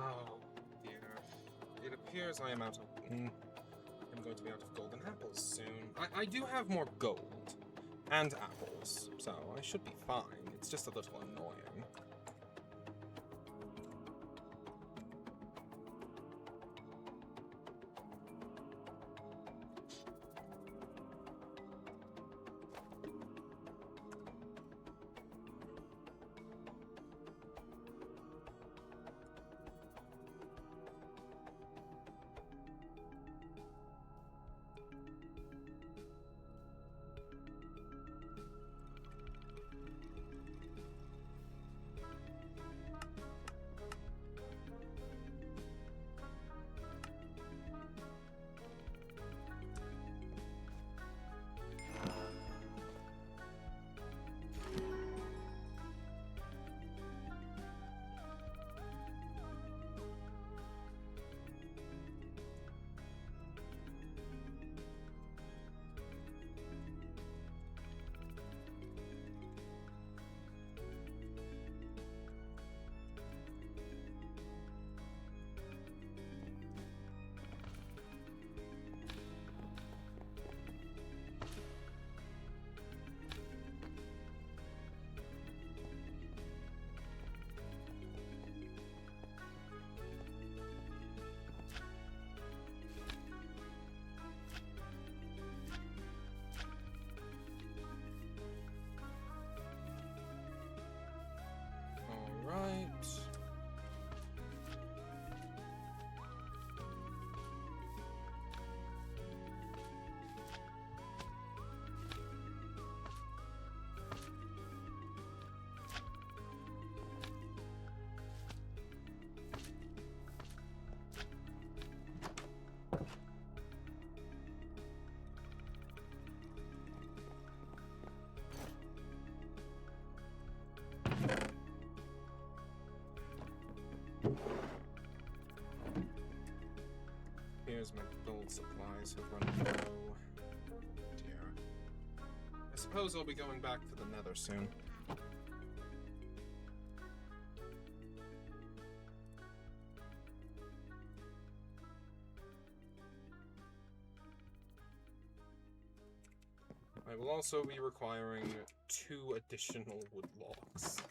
Oh, dear. It appears I am out of... I'm going to be out of golden apples soon. I do have more gold and apples, so I should be fine. It's just a little annoying. Alright. Here's my gold supplies have run low. Dear. I suppose I'll be going back to the nether soon. I will also be requiring 2 additional wood logs.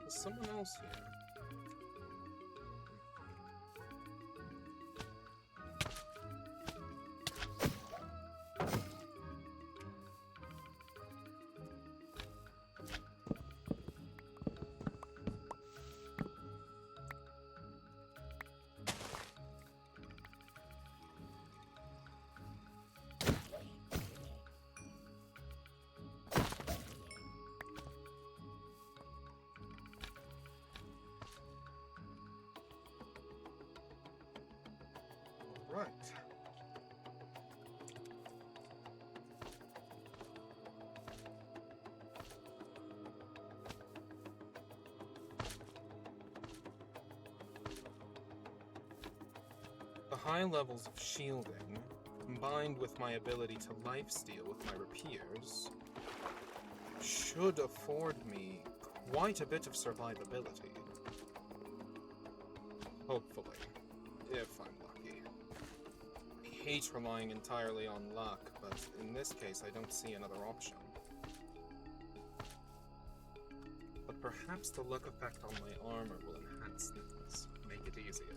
There's someone else here. Right. The high levels of shielding combined with my ability to lifesteal with my rapiers, should afford me quite a bit of survivability. Hopefully, if I'm lucky. I hate relying entirely on luck, but in this case I don't see another option. But perhaps the luck effect on my armor will enhance things, make it easier.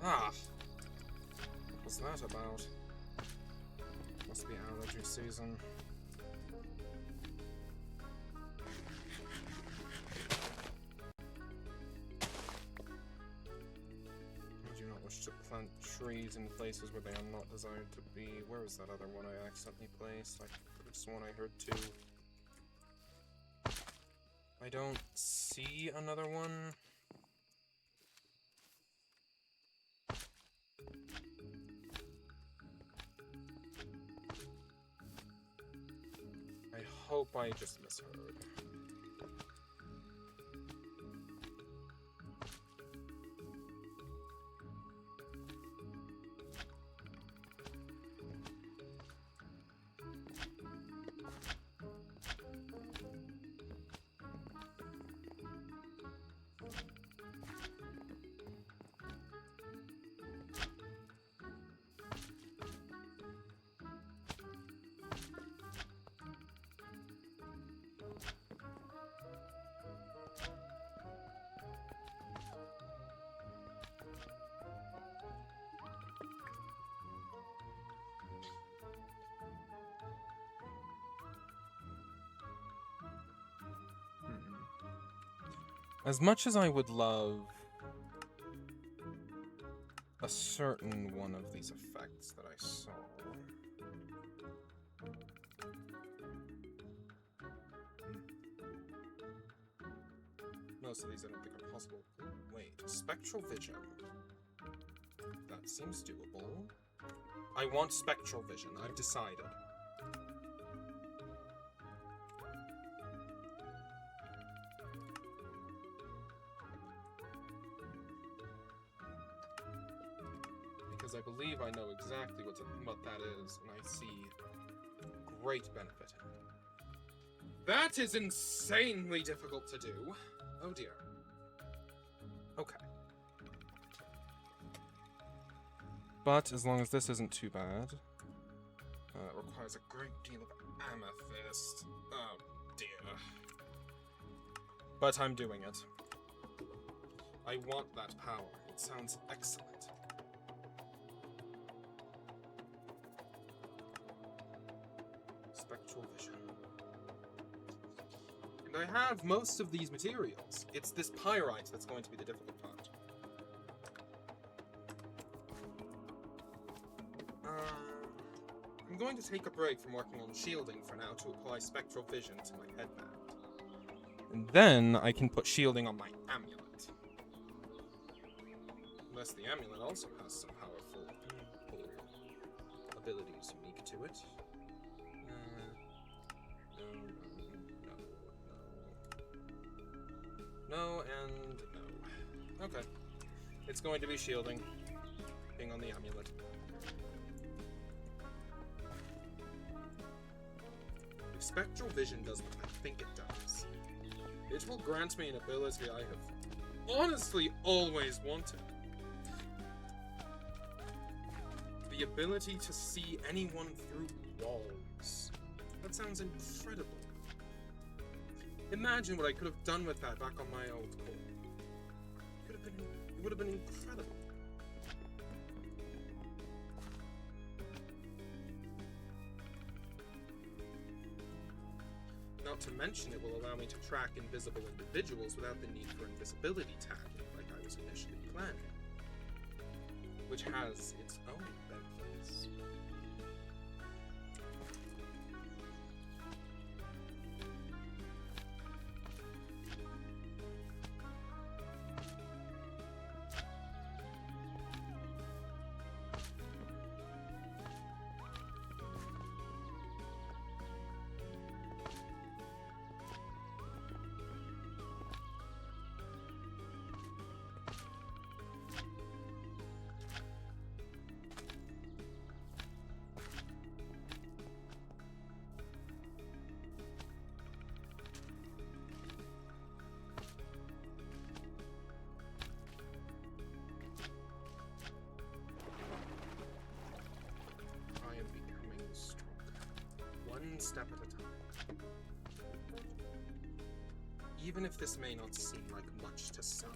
Ah, what was that about? Must be allergy season. I do not wish to plant trees in places where they are not desired to be. Where was that other one I accidentally placed? I could have sworn I heard two. I don't see another one. I hope I just misheard. As much as I would love a certain one of these effects that I saw, most of these I don't think are possible. Wait, spectral vision. That seems doable. I want spectral vision, I've decided. Because I believe I know exactly what that is, and I see great benefit in it. That is insanely difficult to do. Oh dear. Okay. But as long as this isn't too bad, it requires a great deal of amethyst. Oh dear. But I'm doing it. I want that power. It sounds excellent. Spectral vision. And I have most of these materials. It's this pyrite that's going to be the difficult part. I'm going to take a break from working on shielding for now to apply spectral vision to my headband. And then I can put shielding on my amulet. Unless the amulet also has some powerful abilities unique to it. No, and no. Okay. It's going to be shielding. Being on the amulet. If Spectral Vision does what I think it does, it will grant me an ability I have honestly always wanted. The ability to see anyone through walls. That sounds incredible. Imagine what I could have done with that back on my old core. It would have been incredible. Not to mention, it will allow me to track invisible individuals without the need for invisibility tagging like I was initially planning. Which has its own benefits. One step at a time. Even if this may not seem like much to some,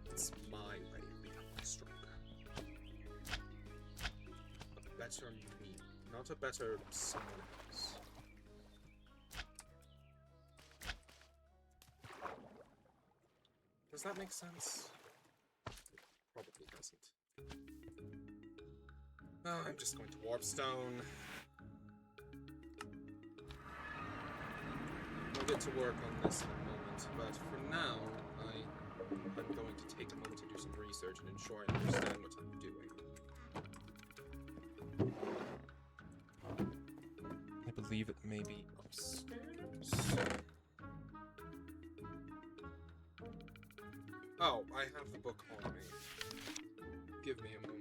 it's my way of becoming stronger. A better me, not a better someone else. Does that make sense? It probably doesn't. Oh, I'm just going to Warp Stone. We'll get to work on this in a moment, but for now, I'm going to take a moment to do some research and ensure I understand what I'm doing. I believe it may be upstairs. Oh, I have the book on me. Give me a moment.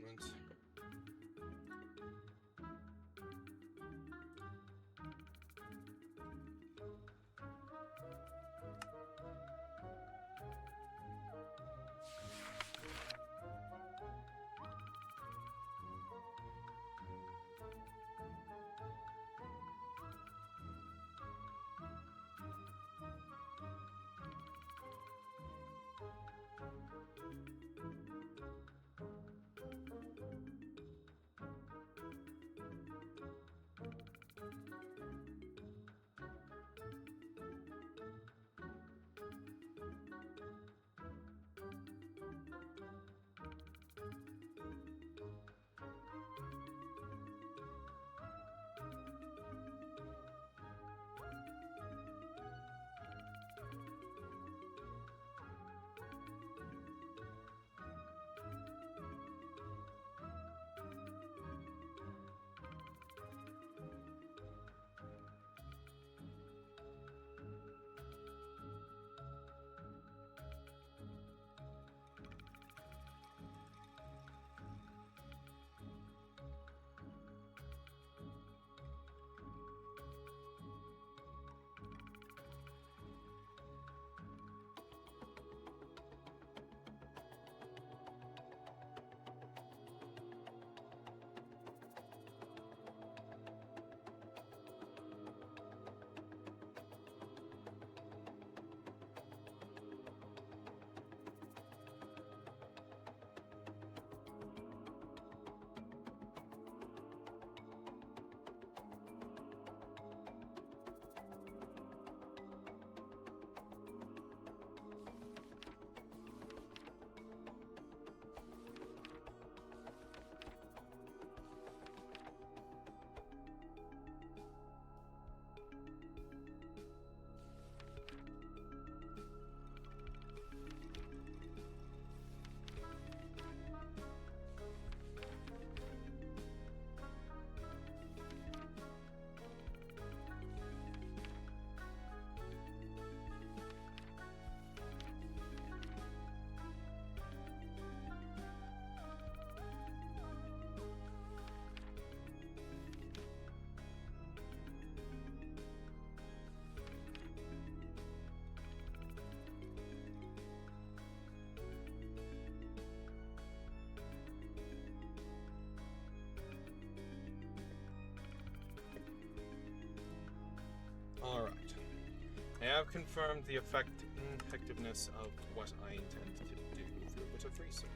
have confirmed the effectiveness of what I intend to do through a bit of research.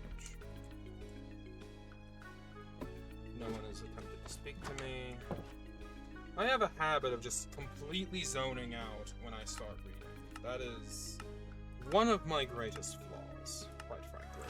No one has attempted to speak to me. I have a habit of just completely zoning out when I start reading. That is one of my greatest flaws, quite frankly.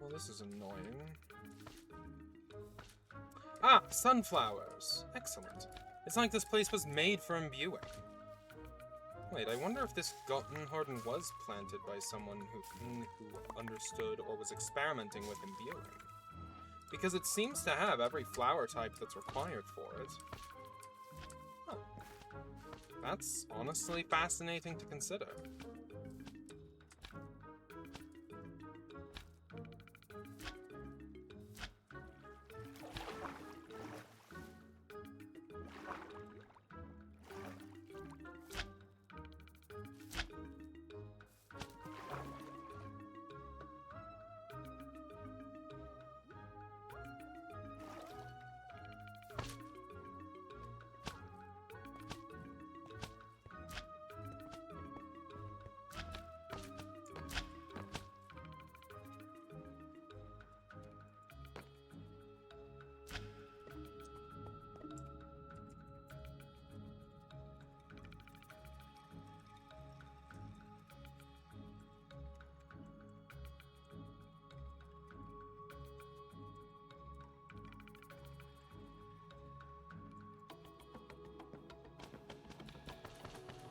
Well, this is annoying. Ah, sunflowers! Excellent. It's like this place was made for imbuing. Wait, I wonder if this garden was planted by someone who understood or was experimenting with imbuing. Because it seems to have every flower type that's required for it. Huh. That's honestly fascinating to consider.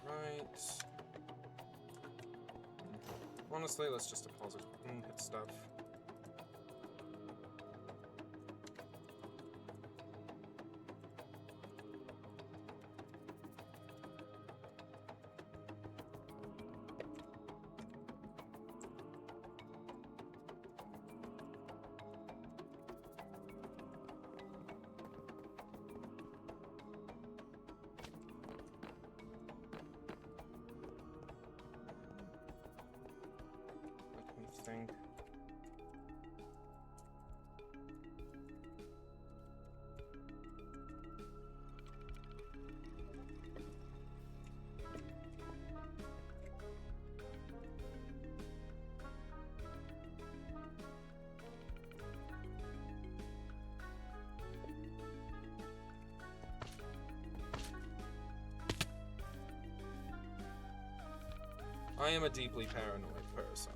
Right. Honestly, let's just deposit hit stuff. Think. I am a deeply paranoid person.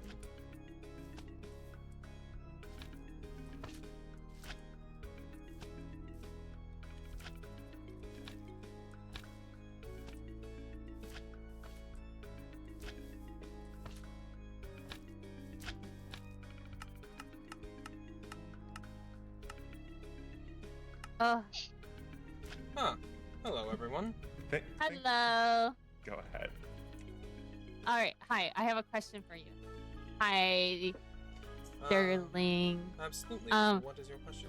Oh,
Huh. Hello, everyone.
hello.
Go ahead.
All right. Hi. I have a question for you. Hi, Sterling.
Absolutely.
Um,
What is your question?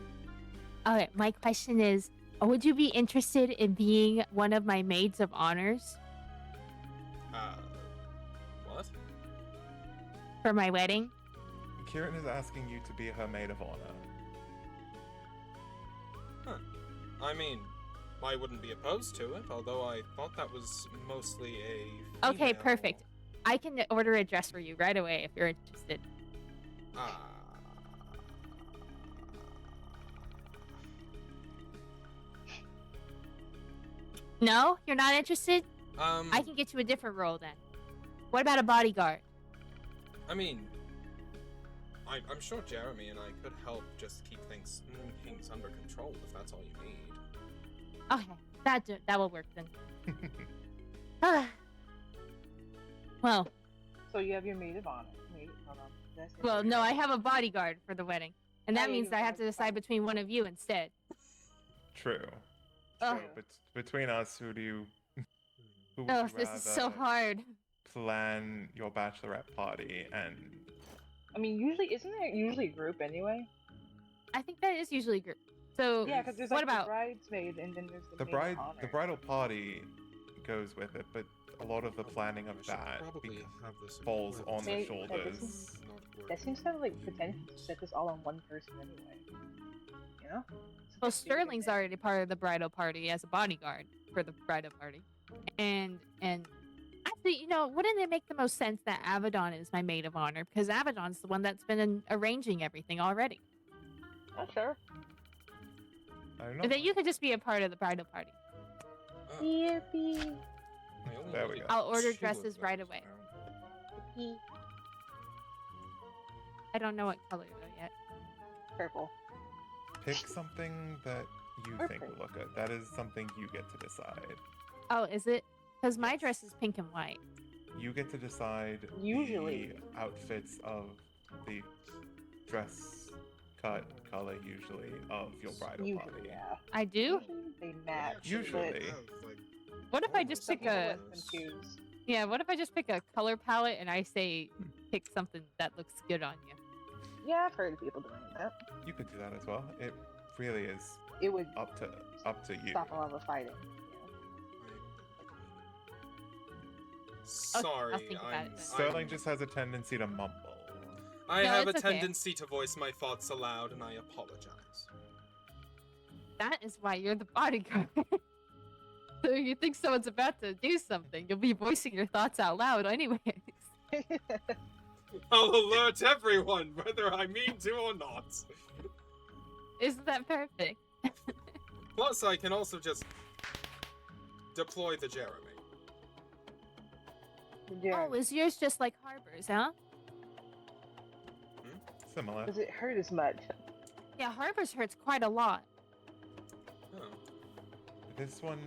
Okay, my question is, would you be interested in being one of my maids of honors
What?
for my wedding?
Kieran is asking you to be her maid of honor.
Huh. I mean, I wouldn't be opposed to it, although I thought that was mostly a
Okay,
female-
perfect. I can order a dress for you right away if you're interested. No? You're not interested? I can get you a different role then. What about a bodyguard?
I mean, I'm sure Jeremy and I could help just keep things under control if that's all you need.
Okay, that will work then. Well,
So you have your maid of honor. Hold on. Did I say
well,
that?
no, I have a bodyguard for the wedding, and that
Oh, yeah,
means
you
I
have
have to
a
decide
bodyguard.
between one of you instead.
True.
Ugh.
So between us, who do you? Who would
Oh,
you
this is so
rather
hard.
plan your bachelorette party and?
I mean, isn't there usually a group anyway?
I think that is usually group. So
Yeah, because there's
what
like
about
the bridesmaid and then there's
The
maid of honor.
the bridal party goes with it, but a lot of the planning of
I should
that
probably have this
falls
equipped.
on the
Hey,
shoulders.
That seems kind of like potential to set this all on one person anyway. You know? It's
well,
a big
Sterling's
thing.
already part of the bridal party as a bodyguard for the bridal party, and actually, wouldn't it make the most sense that Avedon is my maid of honor because Avedon's the one that's been arranging everything already,
Oh, sure.
I don't know.
and then you could just be a part of the bridal party.
Yippee.
There we go.
I'll order dresses right away.
Yippee.
I don't know what color though yet.
Purple.
Pick something that you
Or
think will
pink.
look good. That is something you get to decide.
Oh, is it? Because my dress is pink and white.
You get to decide
Usually.
the outfits of the dress cut color usually of your bridal
Usually,
party.
yeah.
I do.
Usually they match.
Usually.
What if I just
Some
pick
people
a?
let them choose.
Yeah. What if I just pick a color palette and I say pick something that looks good on you?
Yeah, I've heard of people doing that.
You could do that as well. It really is
It would
up to you.
stop a lot of fighting.
Sorry,
I'll think about it then.
Sterling just has a tendency to mumble.
I
No,
have a
it's okay.
tendency to voice my thoughts aloud, and I apologize.
That is why you're the bodyguard. So you think someone's about to do something, you'll be voicing your thoughts out loud anyways.
I'll alert everyone, whether I mean to or not.
Isn't that perfect?
Plus, I can also just deploy the Jeremy.
Yeah.
Oh, is yours just like Harbor's, huh?
Similar.
Does it hurt as much?
Yeah, Harbor's hurts quite a lot.
Oh.
This one,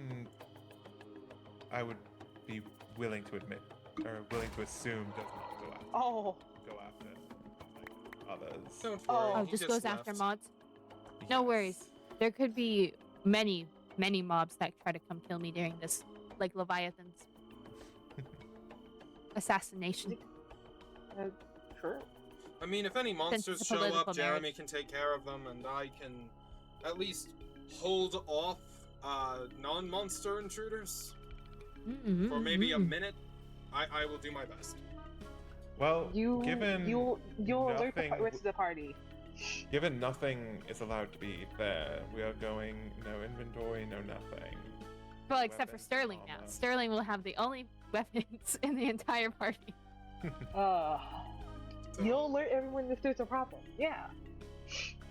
I would be willing to admit, or willing to assume, does not
Oh,
go after like others.
Don't
Oh.
worry.
Oh,
he
just goes after
left.
mods? No worries. There could be many mobs that try to come kill me during this, like Leviathan's assassination.
sure.
I mean, if any monsters
it's a
show up,
political
Jeremy
marriage.
can take care of them, and I can at least hold off non-monster intruders for maybe a minute. I will do my best.
Well,
You'll
given
alert the
nothing-
rest of the party.
given nothing is allowed to be there, we are going no inventory, no nothing.
Well, except for
Weapons,
Sterling now.
armor.
Sterling will have the only weapons in the entire party.
You'll alert everyone if there's a problem. Yeah.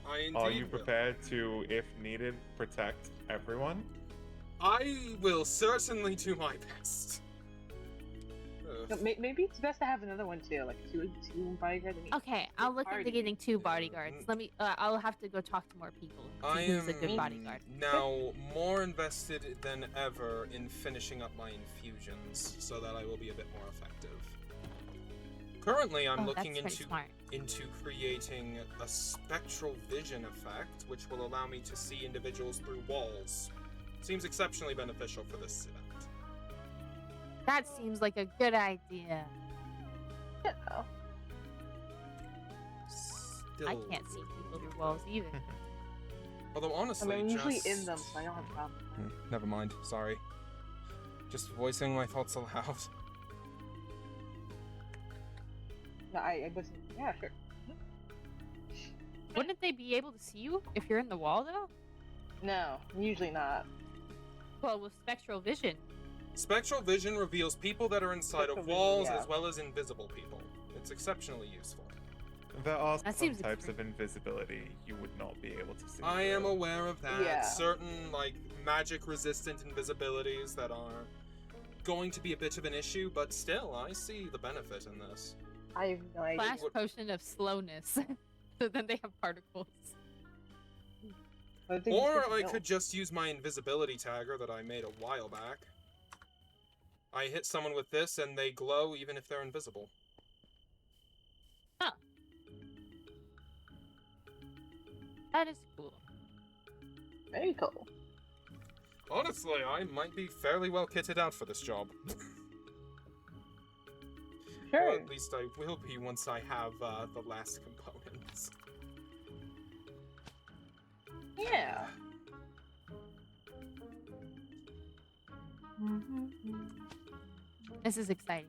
I indeed
Are you
will.
prepared to, if needed, protect everyone?
I will certainly do my best.
So maybe it's best to have another one too, like two bodyguards. I mean,
Okay, I'll look into
Party.
getting 2 bodyguards. Let me. I'll have to go talk to more people.
I
See who's a
am
good bodyguard.
now more invested than ever in finishing up my infusions so that I will be a bit more effective. Currently, I'm
Oh,
looking
that's pretty smart.
into creating a spectral vision effect, which will allow me to see individuals through walls. Seems exceptionally beneficial for this event.
That seems like a good idea.
yeah.
Still,
I can't see people through walls either.
Although
I
honestly,
mean, I'm usually
just...
in them, so I don't have a problem.
Never mind. Sorry. Just voicing my thoughts aloud.
No, I wasn't. Yeah, sure.
Wouldn't they be able to see you if you're in the wall, though?
No, usually not.
Well, with spectral vision.
Spectral vision reveals people that are inside
Spectral
of
vision,
walls
yeah.
as well as invisible people. It's exceptionally useful.
There are
That
some
seems
types
extreme.
of invisibility you would not be able to see.
I am
through.
aware of that.
Yeah.
Certain, like, magic-resistant invisibilities that are going to be a bit of an issue, but still, I see the benefit in this.
I have no idea.
Flash potion of slowness. So then they have particles.
I think
Or
it's good
I
to
could just use my invisibility tagger that I made a while back. I hit someone with this and they glow even if they're invisible.
Huh. That is cool.
know. Very cool.
Honestly, I might be fairly well kitted out for this job. Or
Sure.
at least I will be once I have the last components.
Yeah.
This is exciting.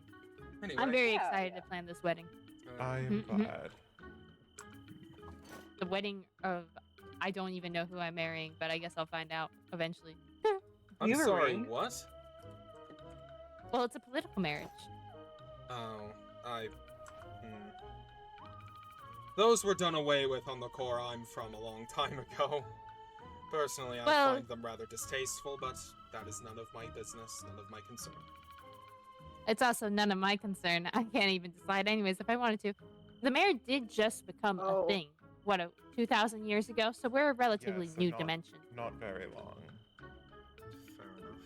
Anyway,
I'm very
Yeah,
excited
yeah.
to plan this wedding.
I am
Mhm.
glad.
The wedding of I don't even know who I'm marrying, but I guess I'll find out eventually.
I'm
You were
sorry,
right.
what?
Well, it's a political marriage.
Oh, Those were done away with on the core I'm from a long time ago. Personally, I
Well-
find them rather distasteful, but that is none of my business, none of my concern.
It's also none of my concern. I can't even decide anyways if I wanted to. The mayor did just become
Oh.
a thing. What, 2,000 years ago? So we're a relatively
so
new
not-
dimension.
Not very long.
Fair enough.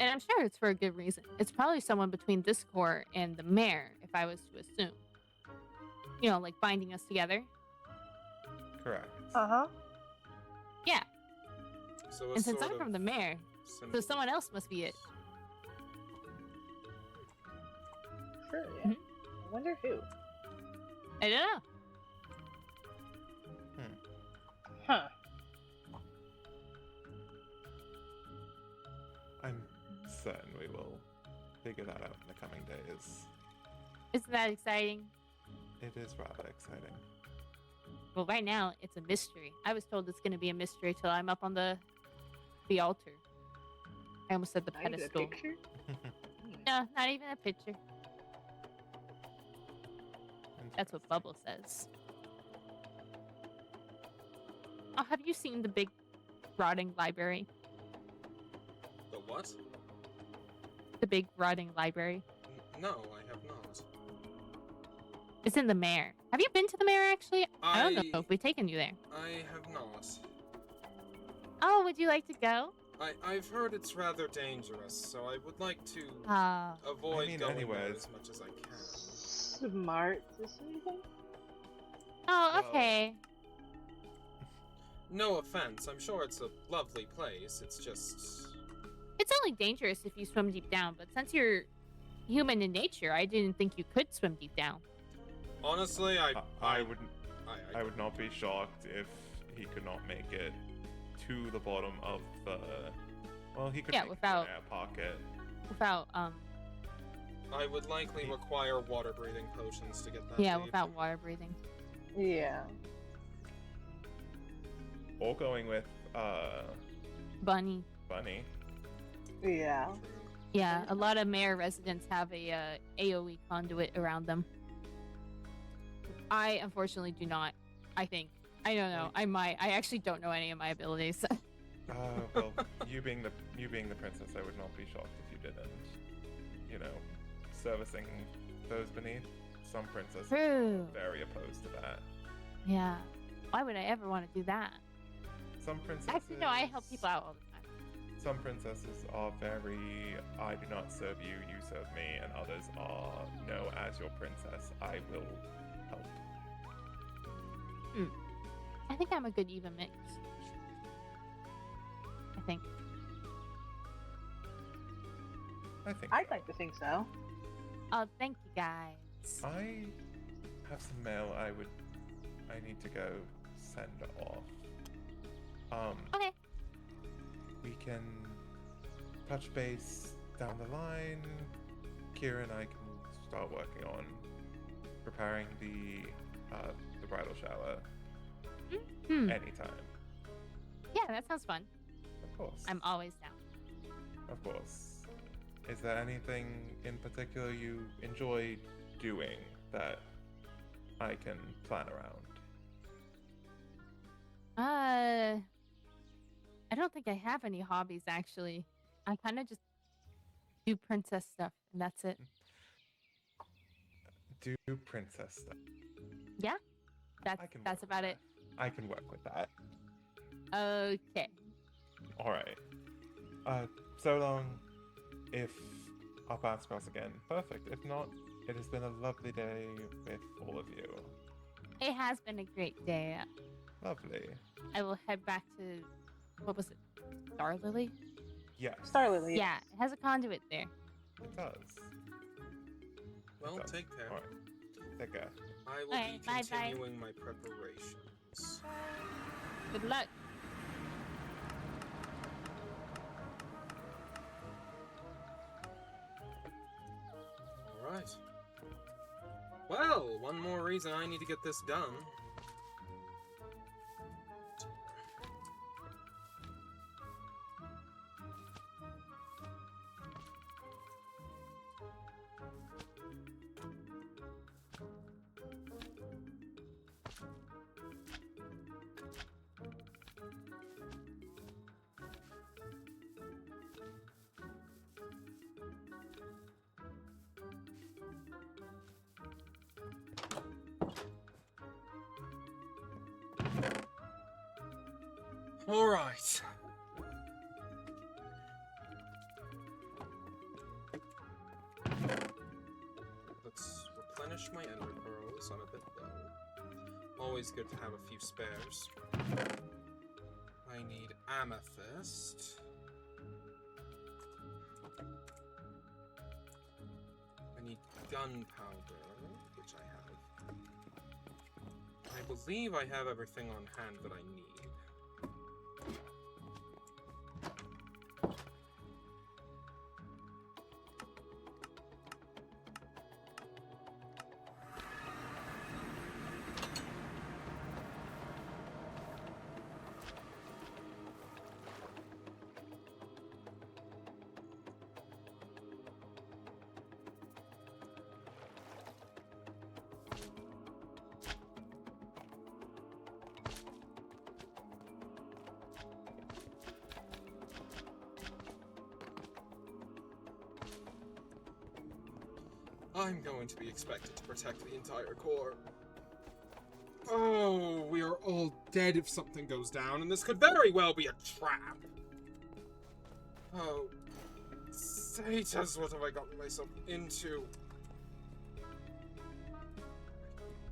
And I'm sure it's for a good reason. It's probably someone between this core and the mayor, if I was to assume. You know, like binding us together.
Correct.
Uh-huh.
Yeah.
So a
And since
sort
I'm from
of
the mayor, so
symbol.
someone else must be it.
Sure, yeah.
Mhm.
I wonder who.
I don't know.
Huh.
I'm certain we will figure that out in the coming days.
Isn't that exciting?
It is rather exciting.
Well, right now it's a mystery. I was told it's going to be a mystery till I'm up on the altar. I almost said the
Can I get a
pedestal.
picture?
No, not even a picture. That's what Bubble says. Oh, have you seen the big rotting library?
The what?
The big rotting library.
No, I have not.
It's in the mayor. Have you been to the mayor actually? I don't know
I-
if we've taken you there.
I have not.
Oh, would you like to go?
I've heard it's rather dangerous, so I would like to
Ah.
avoid
I mean,
going there
anyways.
as much as I can.
Smart decision?
Oh,
Well-
okay.
No offense, I'm sure it's a lovely place. It's just...
It's only dangerous if you swim deep down, but since you're human in nature, I didn't think you could swim deep down.
Honestly,
I wouldn't.
I
I would not be shocked if he could not make it to the bottom of the. Well, he could
Yeah,
make
without-
it to an air pocket.
Without,
I would likely require water breathing potions to get that.
yeah,
deep.
without water breathing.
Yeah.
Or going with
Bunny.
Bunny.
Yeah.
Yeah, a lot of mayor residents have a AoE conduit around them. I unfortunately do not. I think. I don't know. I might. I actually don't know any of my abilities.
Well, you being the princess, I would not be shocked if you didn't. You know, servicing those beneath. Some princesses
True.
are very opposed to that.
Yeah. Why would I ever want to do that?
Some princesses.
Actually, no. I help people out all the time.
Some princesses are very, I do not serve you, you serve me, and others are, no, as your princess, I will help.
I think I'm a good even mix. I think.
I think
I'd like to think so.
Oh, thank you guys.
I have some mail I need to go send off.
Okay.
We can touch base down the line. Kira and I can start working on preparing the bridal shower anytime.
Yeah, that sounds fun.
Of course.
I'm always down.
Of course. Is there anything in particular you enjoy doing that I can plan around?
I don't think I have any hobbies actually. I kind of just do princess stuff, and that's it.
Do princess stuff.
Yeah,
I can
that's
work
about
with
it.
that. I can work with that.
Okay.
All right. So long. If our paths cross again, perfect. If not, it has been a lovely day with all of you.
It has been a great day.
Lovely.
I will head back to, what was it? Star Lily?
Yes.
Star Lily.
Yeah, it has a conduit there.
It does.
Well,
It does.
take care.
All right. Take care.
I will
Alright,
be
bye-bye.
continuing my preparations.
Good luck.
Alright. Well, one more reason I need to get this done. Alright. Let's replenish my ender pearls. I'm a bit low. Always good to have a few spares. I need amethyst. I need gunpowder, which I have. I believe I have everything on hand that I need. I'm going to be expected to protect the entire core. Oh, we are all dead if something goes down, and this could very well be a trap. Oh, Satas, what have I gotten myself into? I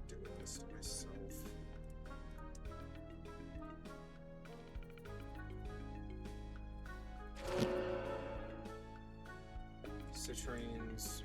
keep doing this to myself. Citrines.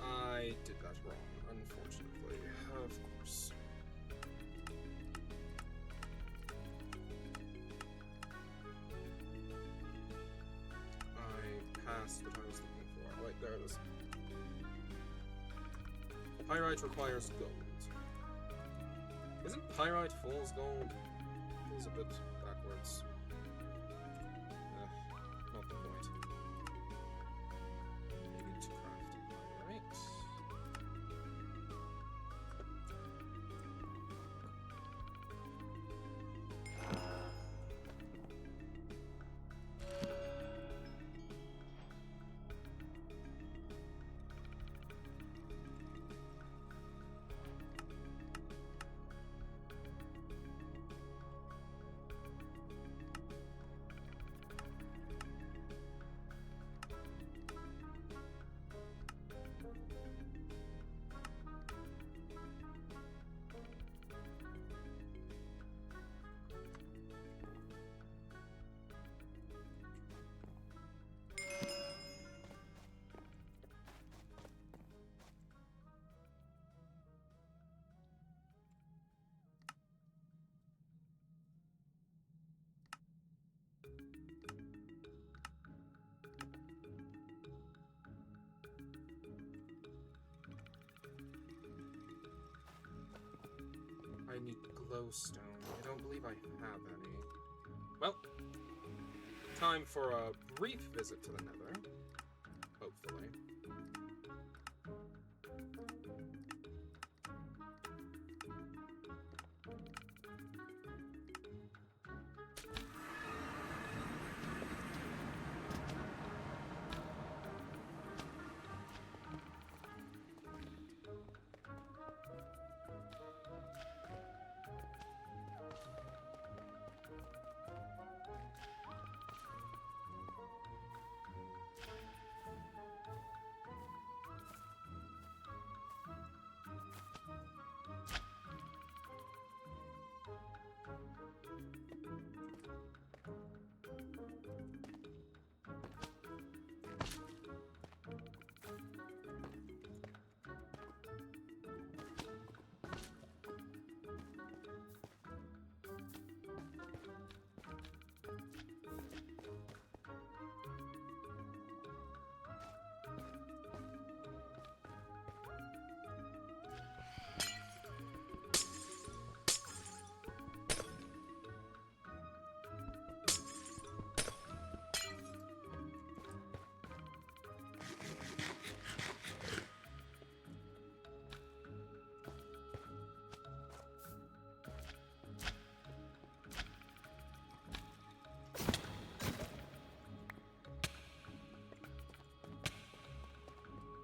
I did that wrong, unfortunately. Of course. I passed what I was looking for. Wait, there it is. Pyrite requires gold. Isn't pyrite fool's gold? Feels a bit backwards. Not the point. I need to craft pyrite. glowstone. I don't believe I have any. Well, time for a brief visit to the Nether. Hopefully.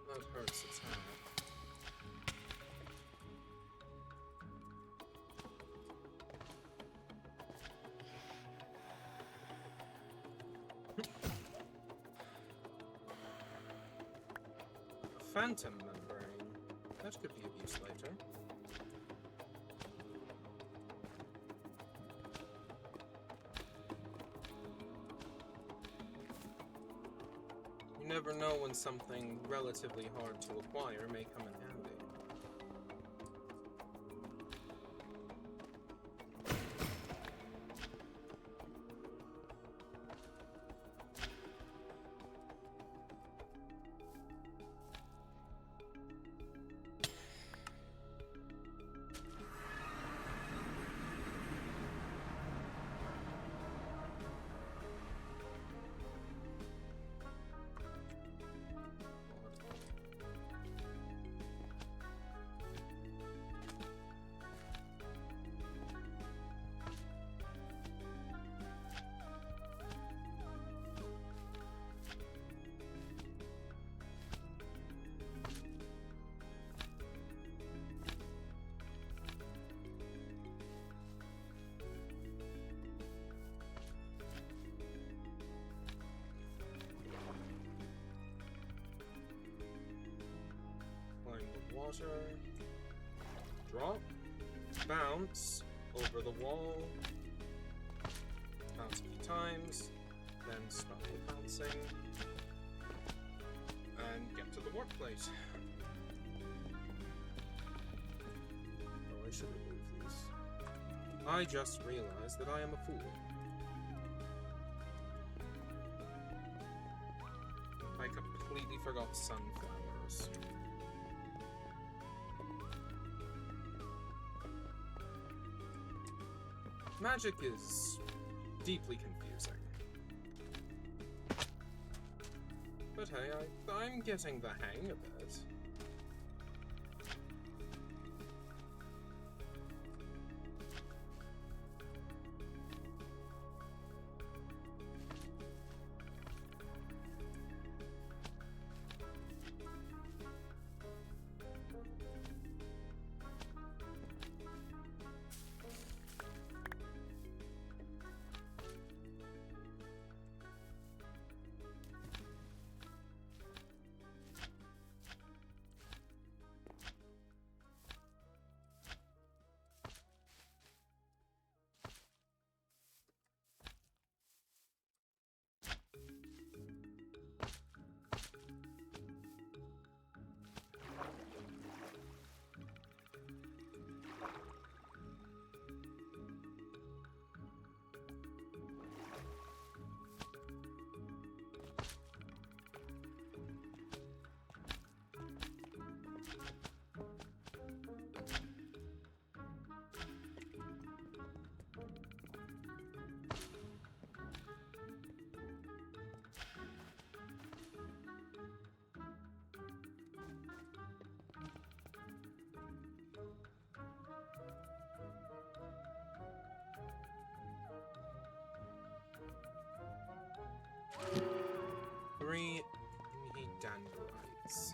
That hurts its hand. A phantom membrane. That could be of use later. You never know when something relatively hard to acquire may come in handy. Water, drop, bounce, over the wall, bounce a few times, then stop the bouncing, and get to the warp plate. Oh, I should remove these. I just realized that I am a fool. I completely forgot sunflowers. Magic is deeply confusing. But hey, I'm getting the hang of it. 3 dendrites.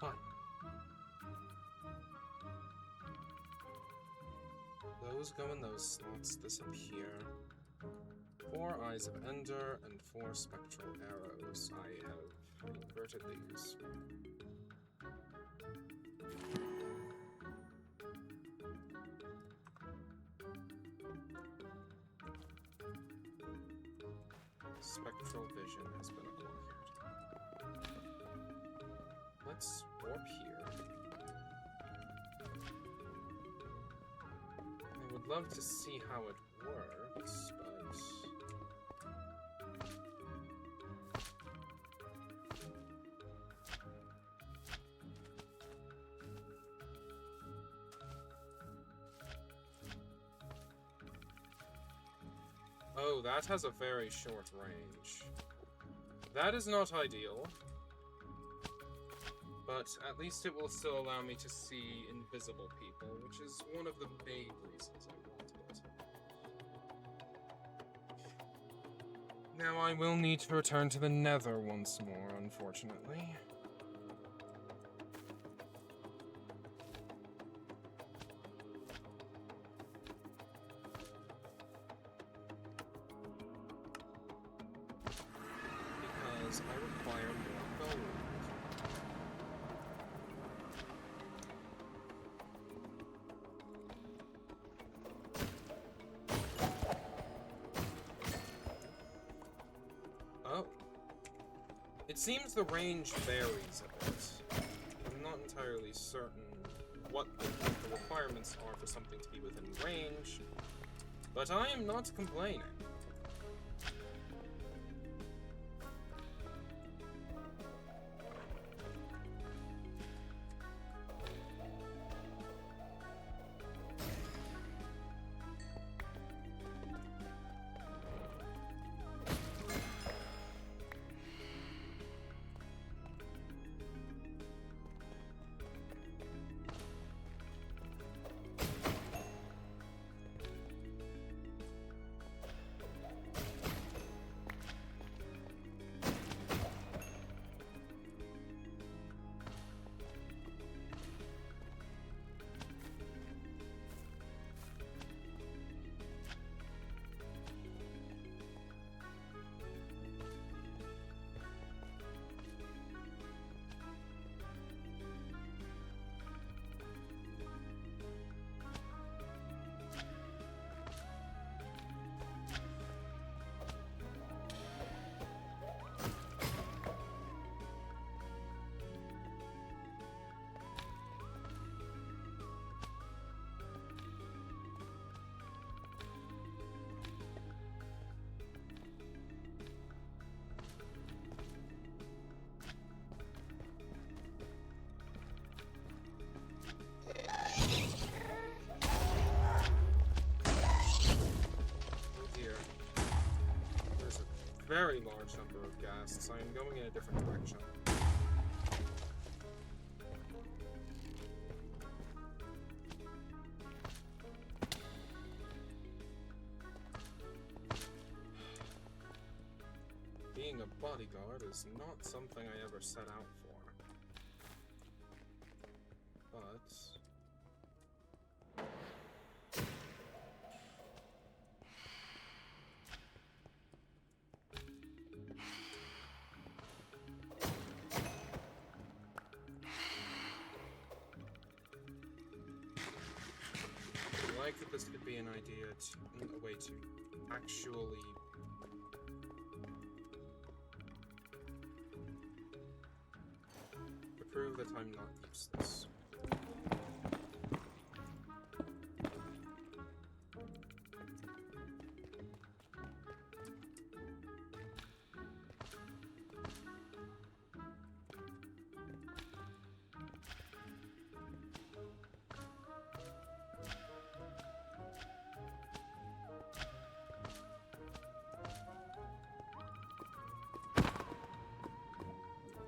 Fine. Those go in those slots, disappear. 4 Eyes of Ender and 4 Spectral Arrows. I have inverted these. Spectral Vision has been acquired. Let's warp here. I would love to see how it works, but... Oh, that has a very short range. That is not ideal. But at least it will still allow me to see invisible people, which is one of the main reasons I wanted it. Now I will need to return to the Nether once more, unfortunately. Because I require more gold. Oh. It seems the range varies a bit. I'm not entirely certain what the requirements are for something to be within range, but I am not complaining. Very large number of ghasts. I am going in a different direction. Being a bodyguard is not something I ever set out for. But... I like that this could be an idea, a way to actually prove that I'm not useless.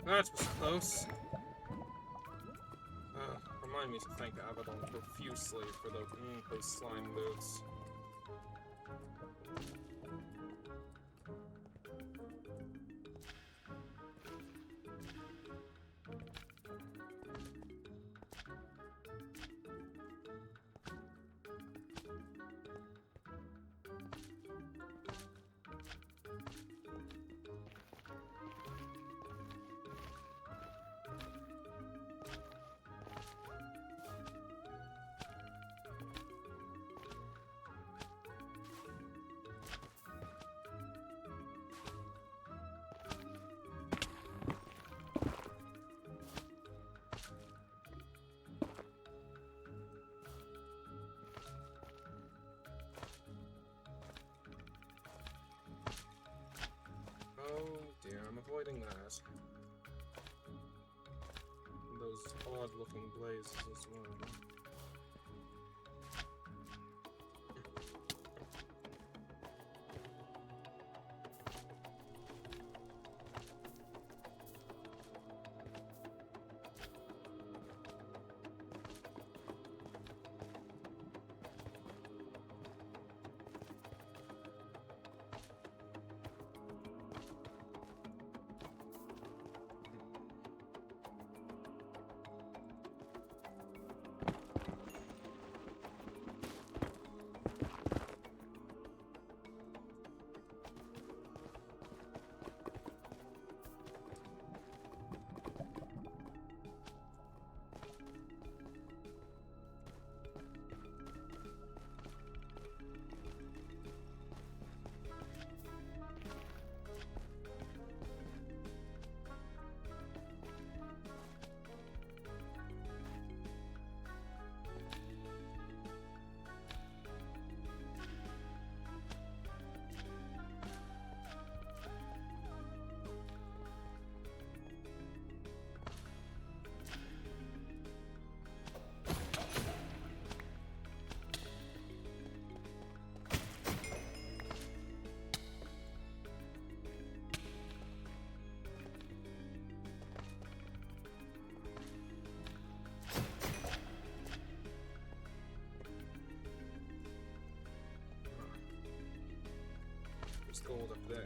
That was close. Remind me to thank Abaddon profusely for those slime boots. avoiding that. And those odd-looking blazes as well. There's gold up there.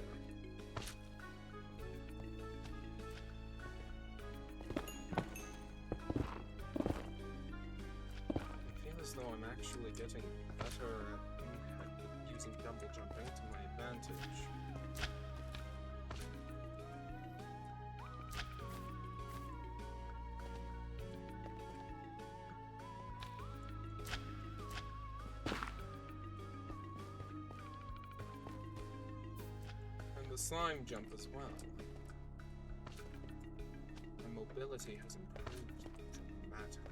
I feel as though I'm actually getting better at using double jumping to my advantage. The slime jump as well. My mobility has improved dramatically.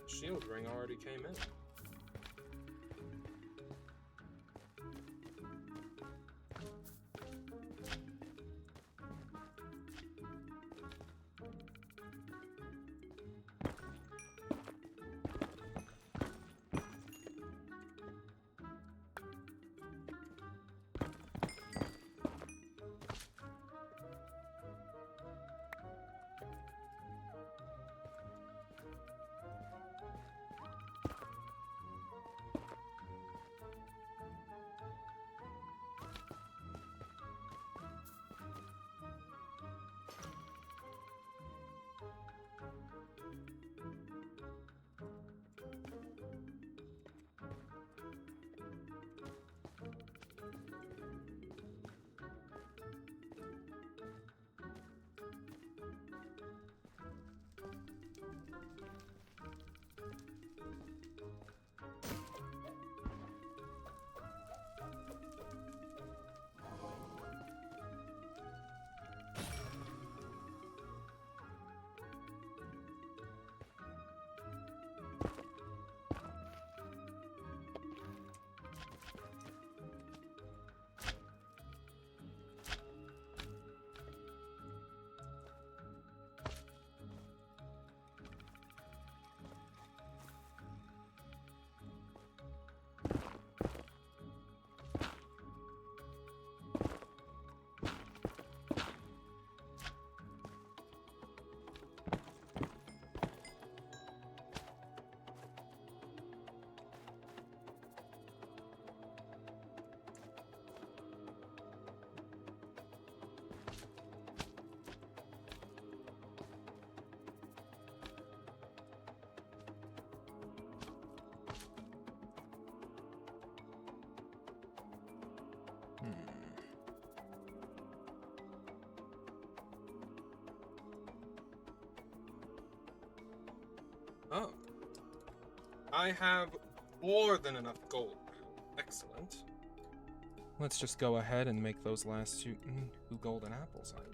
Shield ring already came in. Oh. I have more than enough gold. Excellent. Let's just go ahead and make those last two golden apples I need.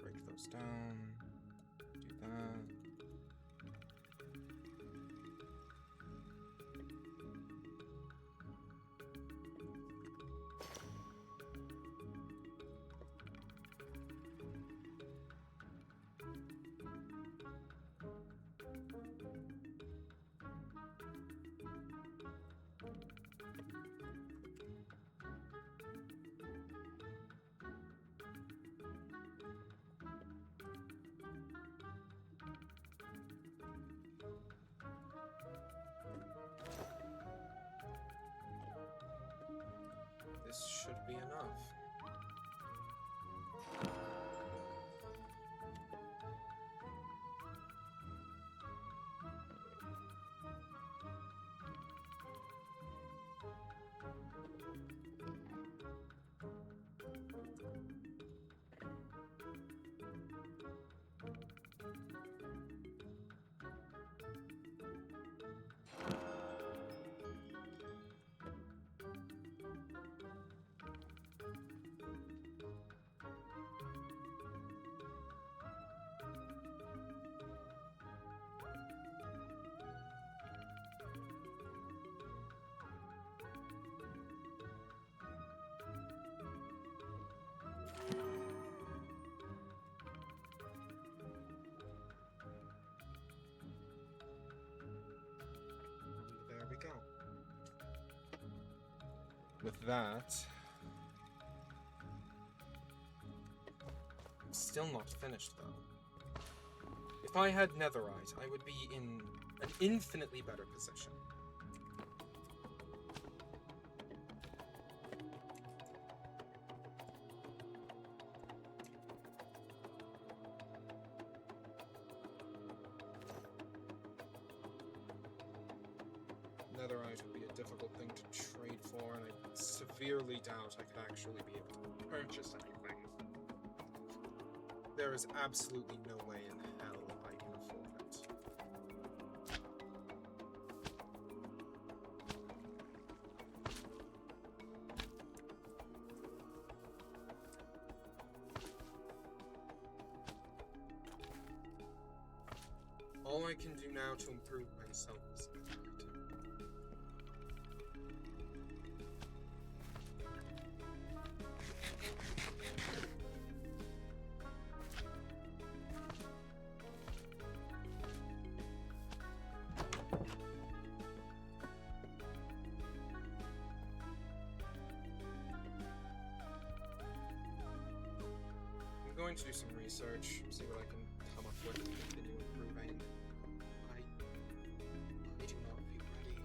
Break those down. Do that. This should be enough. There we go. With that, I'm still not finished though. If I had netherite, I would be in an infinitely better position. Netherite would be a difficult thing to trade for, and I severely doubt I could actually be able to purchase anything. There is absolutely no way in hell I can afford it. All I can do now to improve myself is netherite. going to do some research, see what I can come up with and continue improving. I do not feel ready.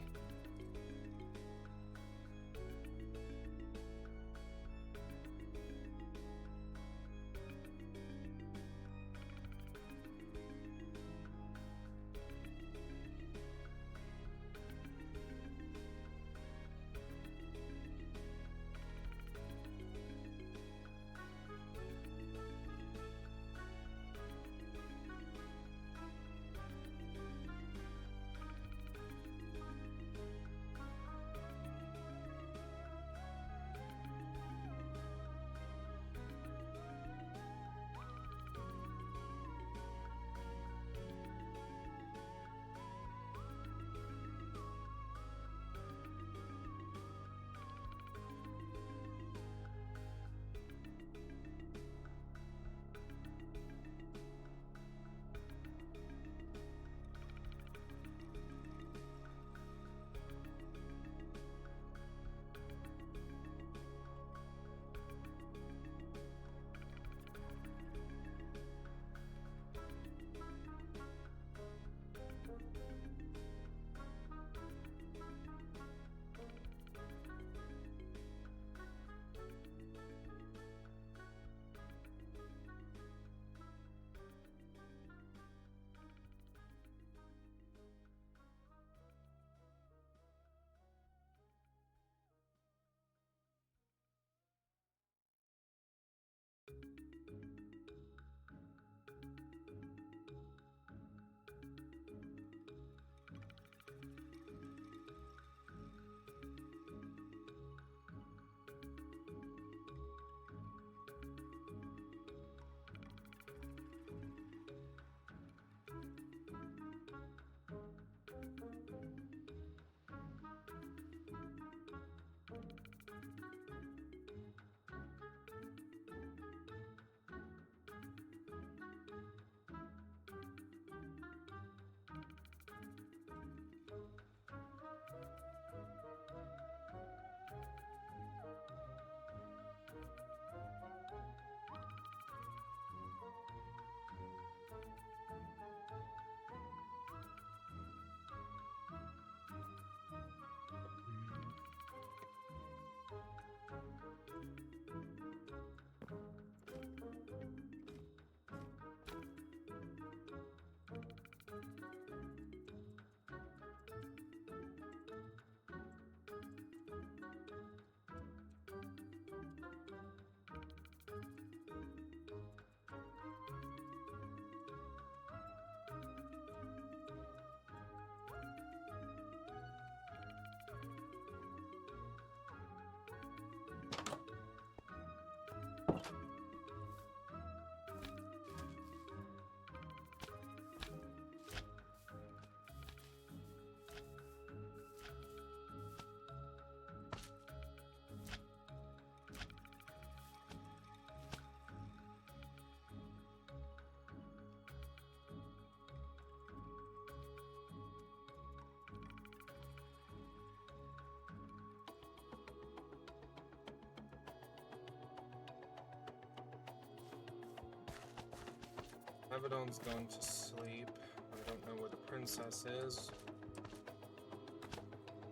Abaddon's gone to sleep. I don't know where the princess is.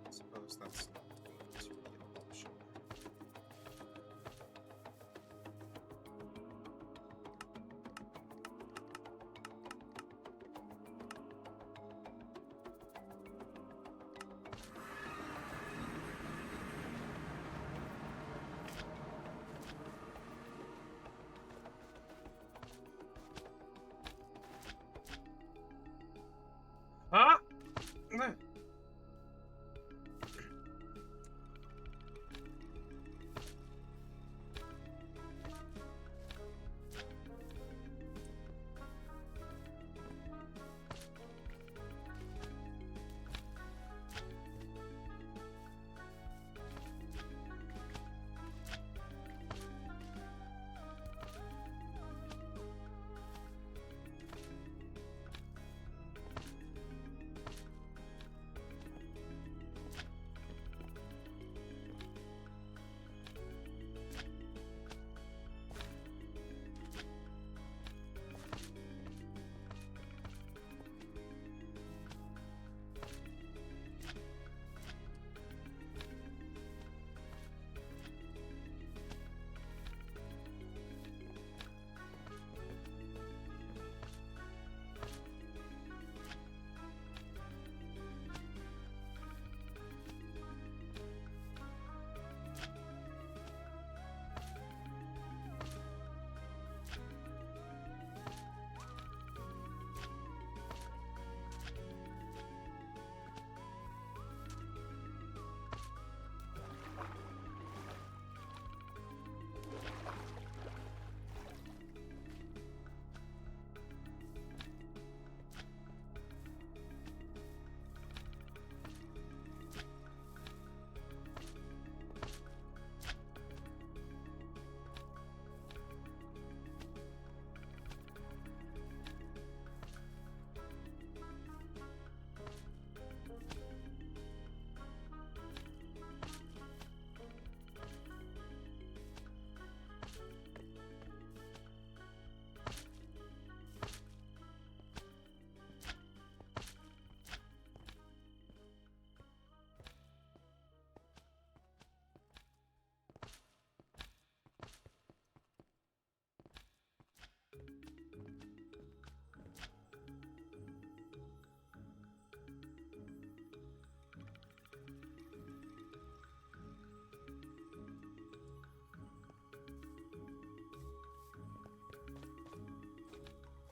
I suppose that's not going to be an option. Huh?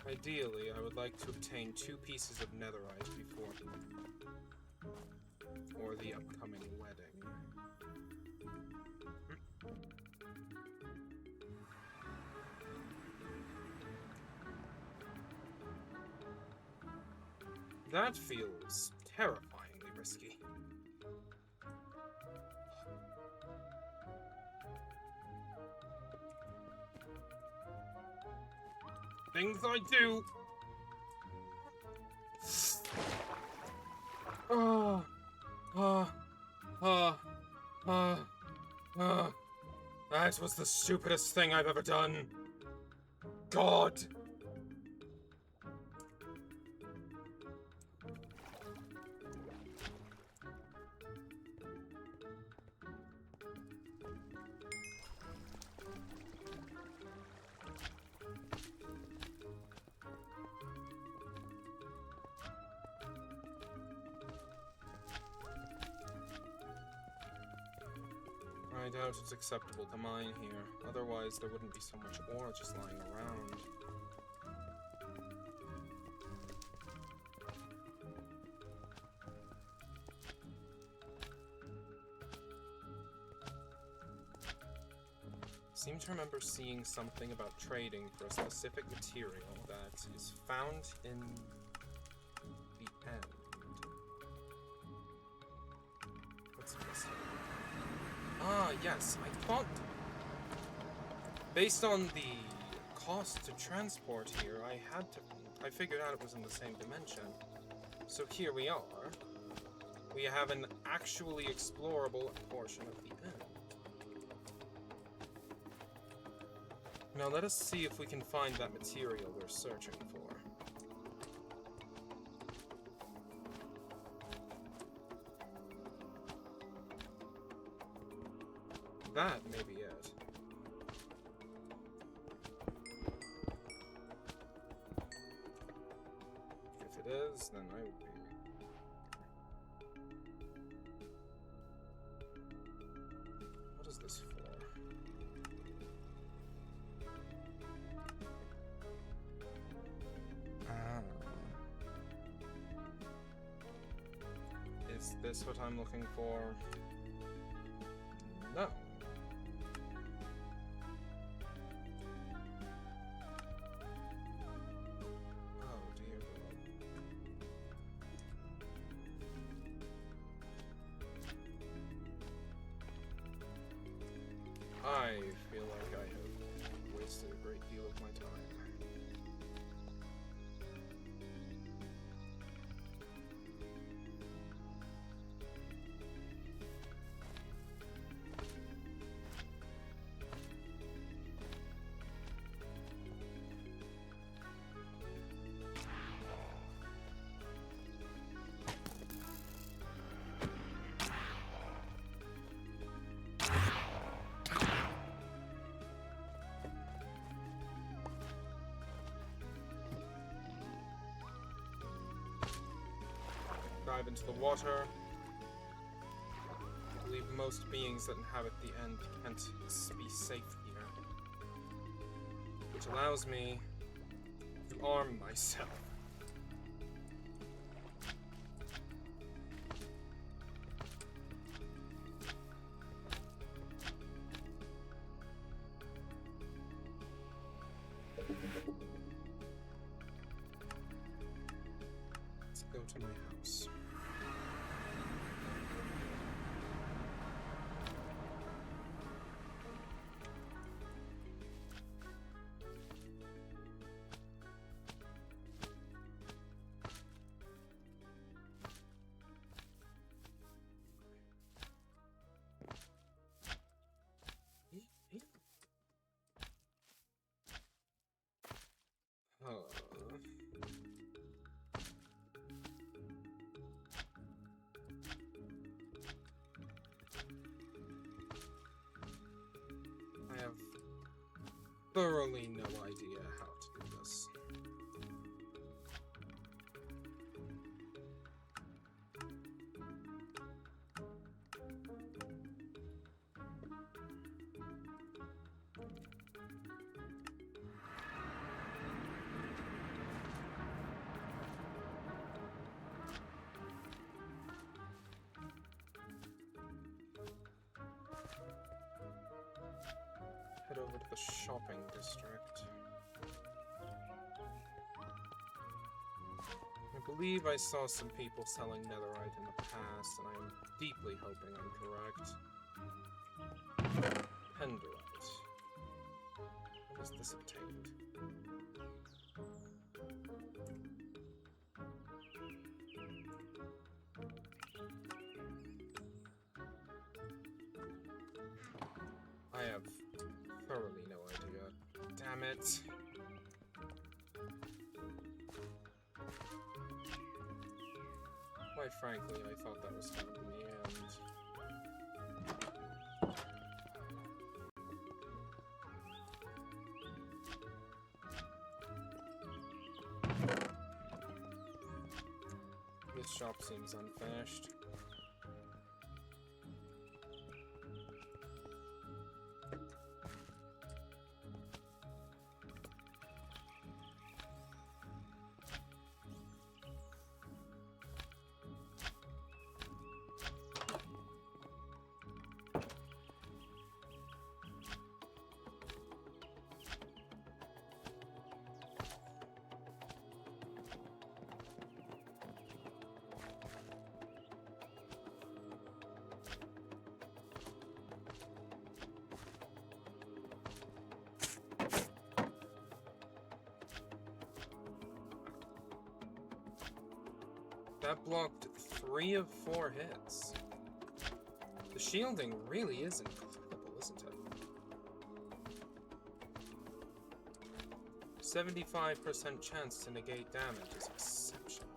Ideally, I would like to obtain 2 pieces of netherite before or the upcoming wedding. That feels terrifyingly risky. Things I do. Oh, that was the stupidest thing I've ever done. God. I doubt it's acceptable to mine here. Otherwise, there wouldn't be so much ore just lying around. I seem to remember seeing something about trading for a specific material that is found in the end. What's this here? Ah, yes, I thought... Based on the cost to transport here, I figured out it was in the same dimension. So here we are. We have an actually explorable portion of the end. Now let us see if we can find that material we're searching for. That may be it. If it is, then I would be... What is this for? Is this what I'm looking for? No. Oh dear God. I feel like I have wasted a great deal of my time. Dive into the water. I believe most beings that inhabit the end can't be safe here. Which allows me to arm myself. Let's go to my house. I have thoroughly no idea how to do this. head over to the shopping district. I believe I saw some people selling netherite in the past, and I'm deeply hoping I'm correct. Pendorite. When is this obtained? I have thoroughly no idea. Damn it. Quite frankly, I thought that was found in the end. This shop seems unfinished. That blocked 3 of 4 hits. The shielding really is incredible, isn't it? 75% chance to negate damage is exceptional.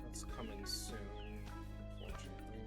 That's coming soon, unfortunately.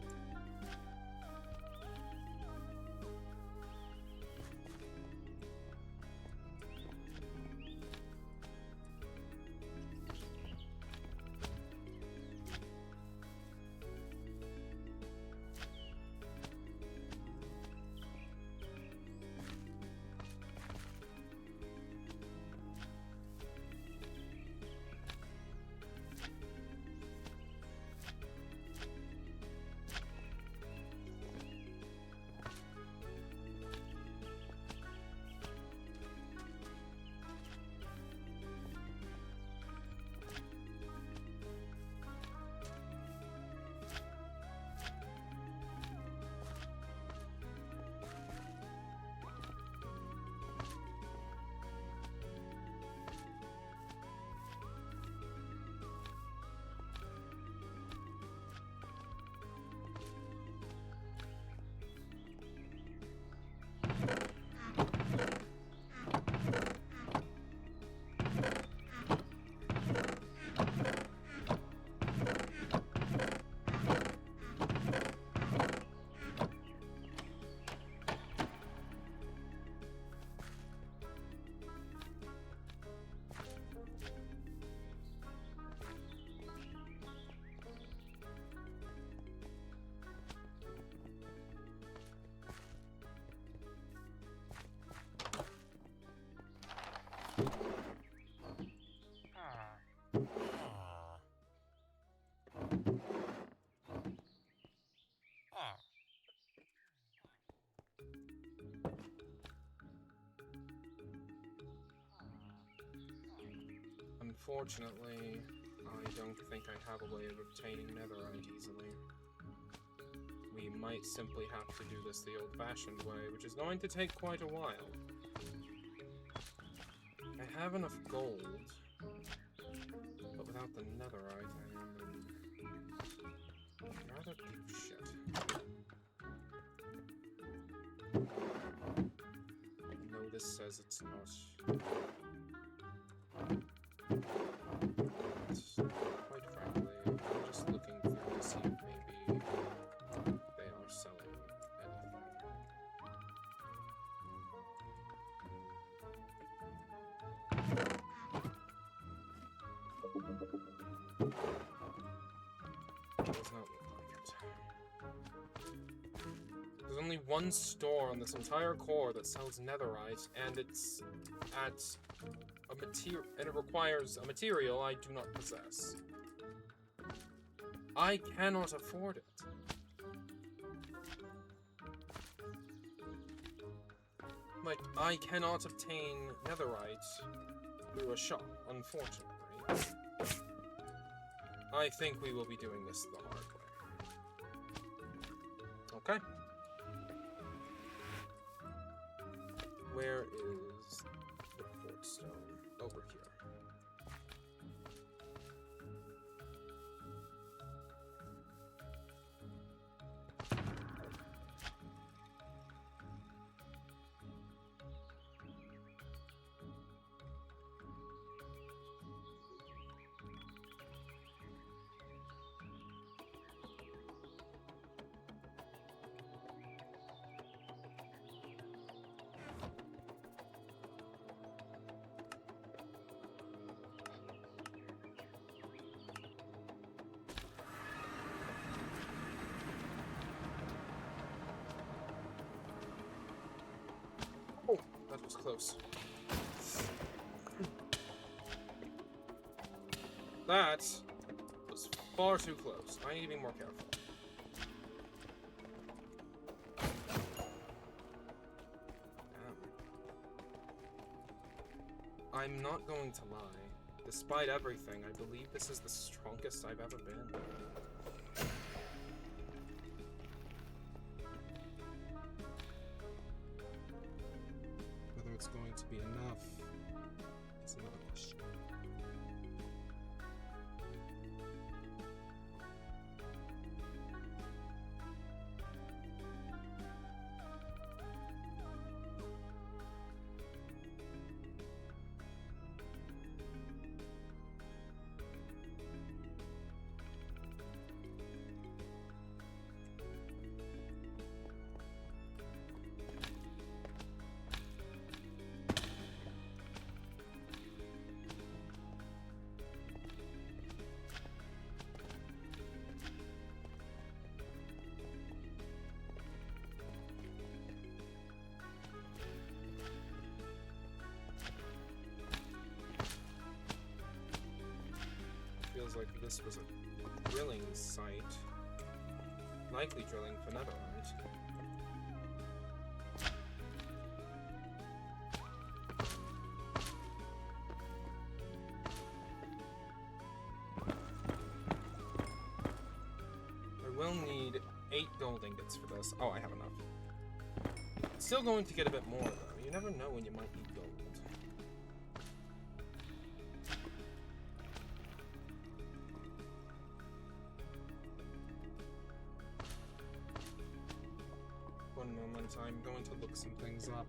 Unfortunately, I don't think I have a way of obtaining netherite easily. We might simply have to do this the old-fashioned way, which is going to take quite a while. I have enough gold, but without the netherite, I am in rather deep shit. No, this says it's not. Quite frankly, I'm just looking through to see if maybe they are selling anything. does not look like it. There's only one store on this entire core that sells netherite, and it's at a material, and it requires a material I do not possess. I cannot afford it. Like, I cannot obtain netherite through a shop, unfortunately. I think we will be doing this the hard way. Okay. Where is the port stone? Over here. Oh, that was close. That was far too close. I need to be more careful. Damn. I'm not going to lie. Despite everything, I believe this is the strongest I've ever been. Whether it's going to be enough is another question. Feels like this was a drilling site. Likely drilling for netherite. I will need 8 gold ingots for this. Oh, I have enough. Still going to get a bit more though. You never know when you might need gold. One moment, I'm going to look some things up.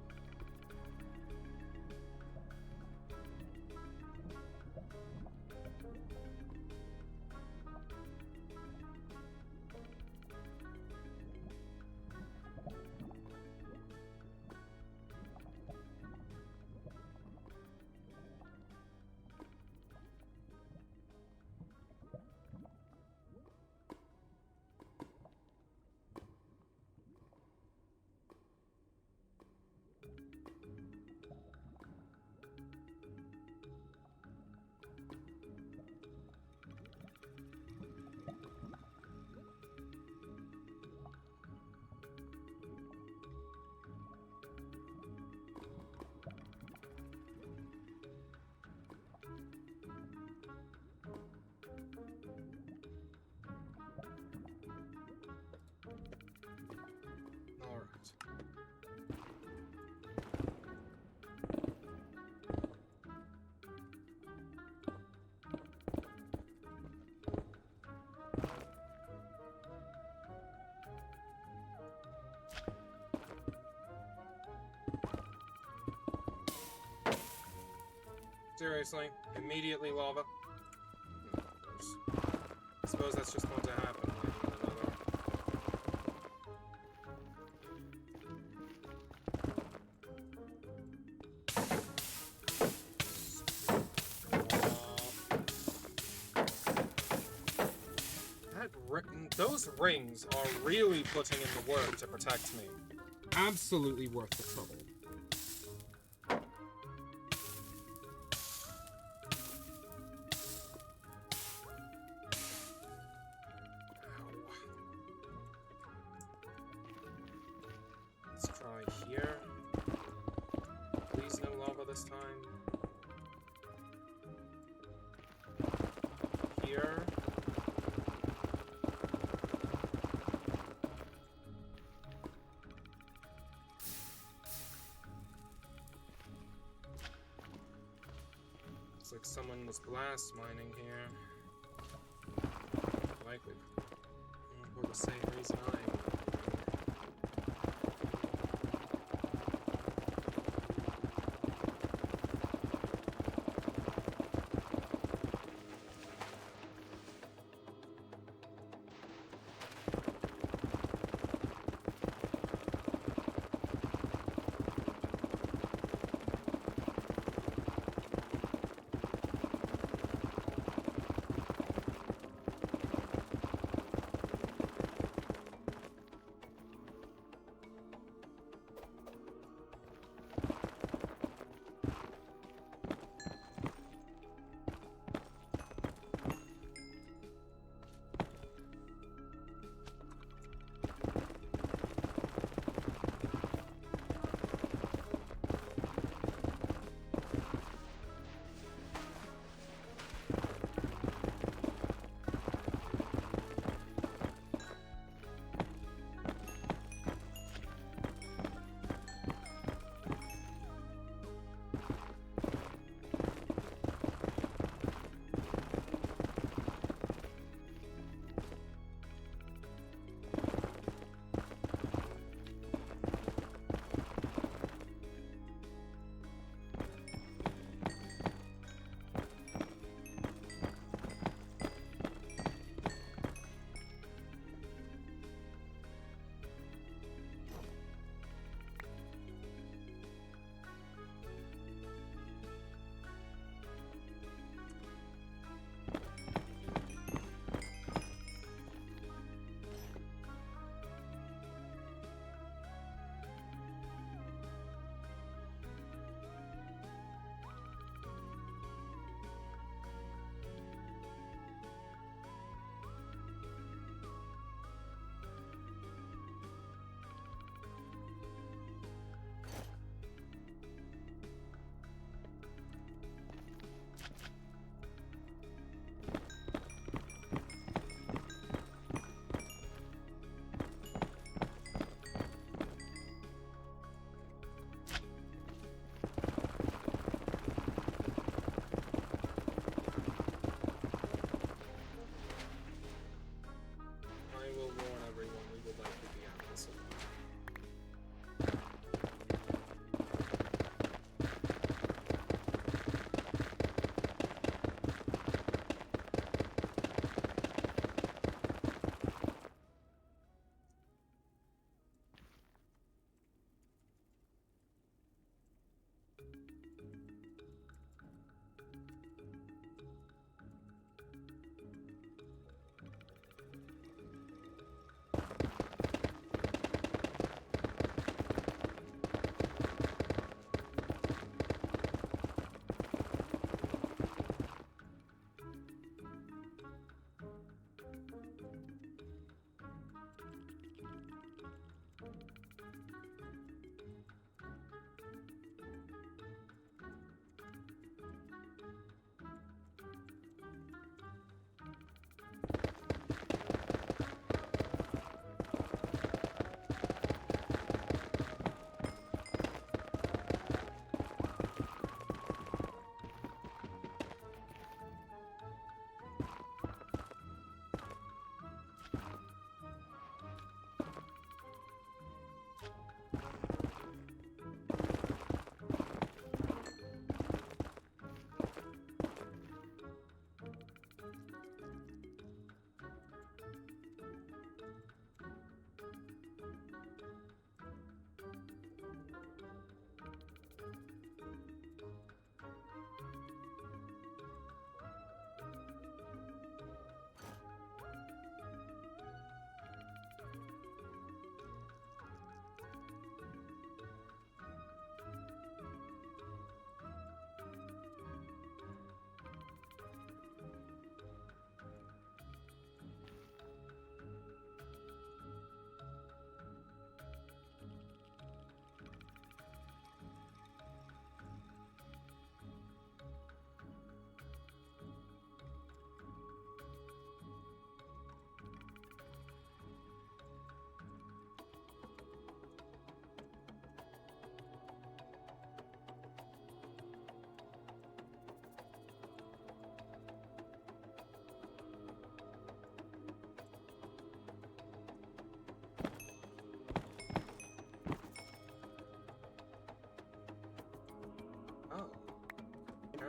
Seriously? Immediately lava? No, of course. I suppose that's just going to happen one way or another. That written Those rings are really putting in the work to protect me.
Absolutely worth the trouble.
Let's try here. Please no lava this time. Here. Looks like someone was blast mining here. Likely. For the same reason I am.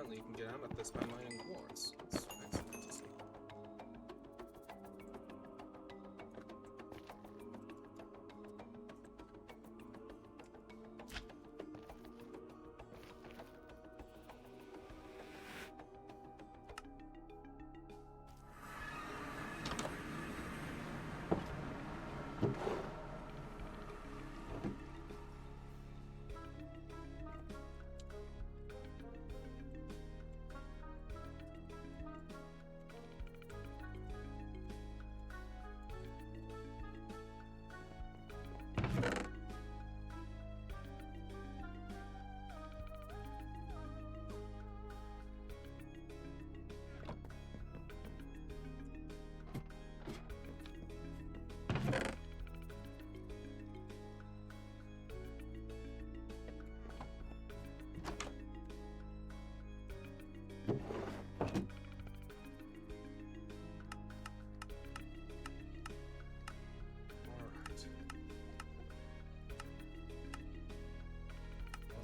apparently you can get amethyst by mining quartz. It's excellent to see.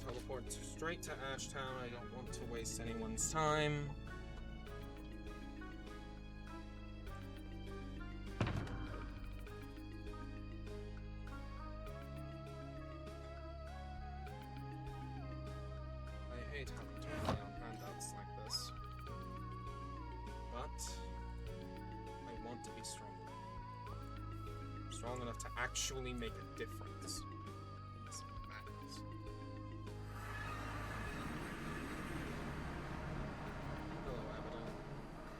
Teleport straight to Ashtown. I don't want to waste anyone's time. I hate having to rely on handouts like this. But I want to be strong. Strong enough to actually make a difference. These matters. Hello, Abaddon.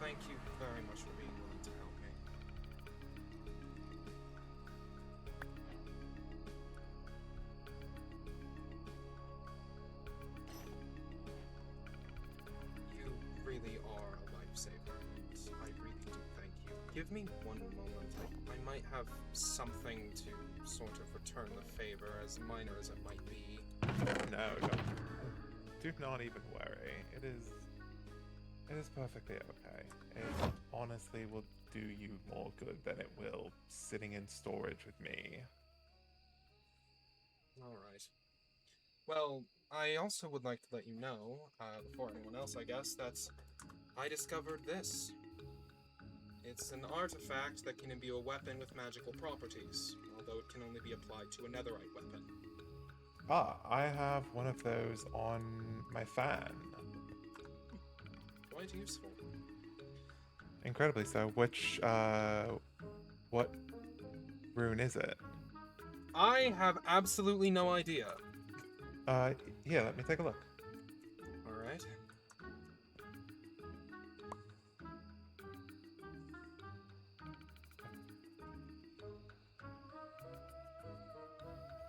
Thank you very much for being willing to help me. You really are a lifesaver, and I really do thank you. Give me one moment. I might have something to sort of return the favor, as minor as it might be.
No, don't. Do not even worry. It is perfectly okay. It honestly will do you more good than it will sitting in storage with me.
Alright. Well, I also would like to let you know, before anyone else, I guess, that I discovered this. It's an artifact that can imbue a weapon with magical properties, although it can only be applied to a netherite weapon.
Ah, I have one of those on my fan.
Quite useful.
Incredibly so. Which, what rune is it?
I have absolutely no idea.
Yeah, let me take a look.
Alright.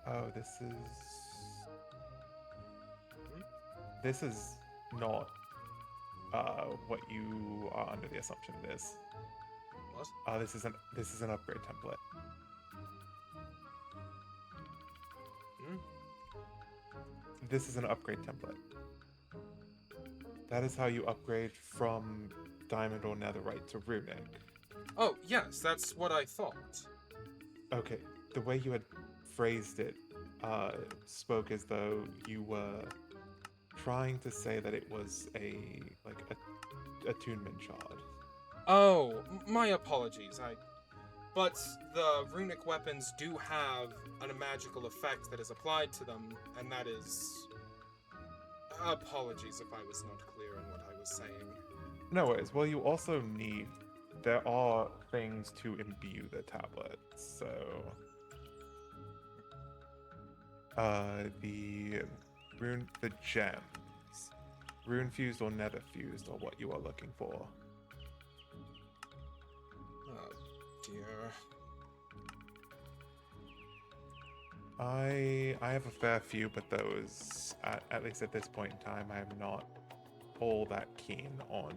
Oh, this is not, what you are under the assumption it is.
What?
This is an upgrade template.
Hmm?
This is an upgrade template. That is how you upgrade from diamond or netherite to runic.
Oh, yes, that's what I thought.
Okay, the way you had phrased it spoke as though you were trying to say that it was a attunement shard.
Oh, my apologies. But the runic weapons do have a magical effect that is applied to them, and that is... Apologies if I was not clear in what I was saying.
No worries. Well, you also need... There are things to imbue the tablets, so... the gems. Rune fused or nether fused are what you are looking for.
Oh, dear.
I have a fair few, but those, at least at this point in time, I am not all that keen on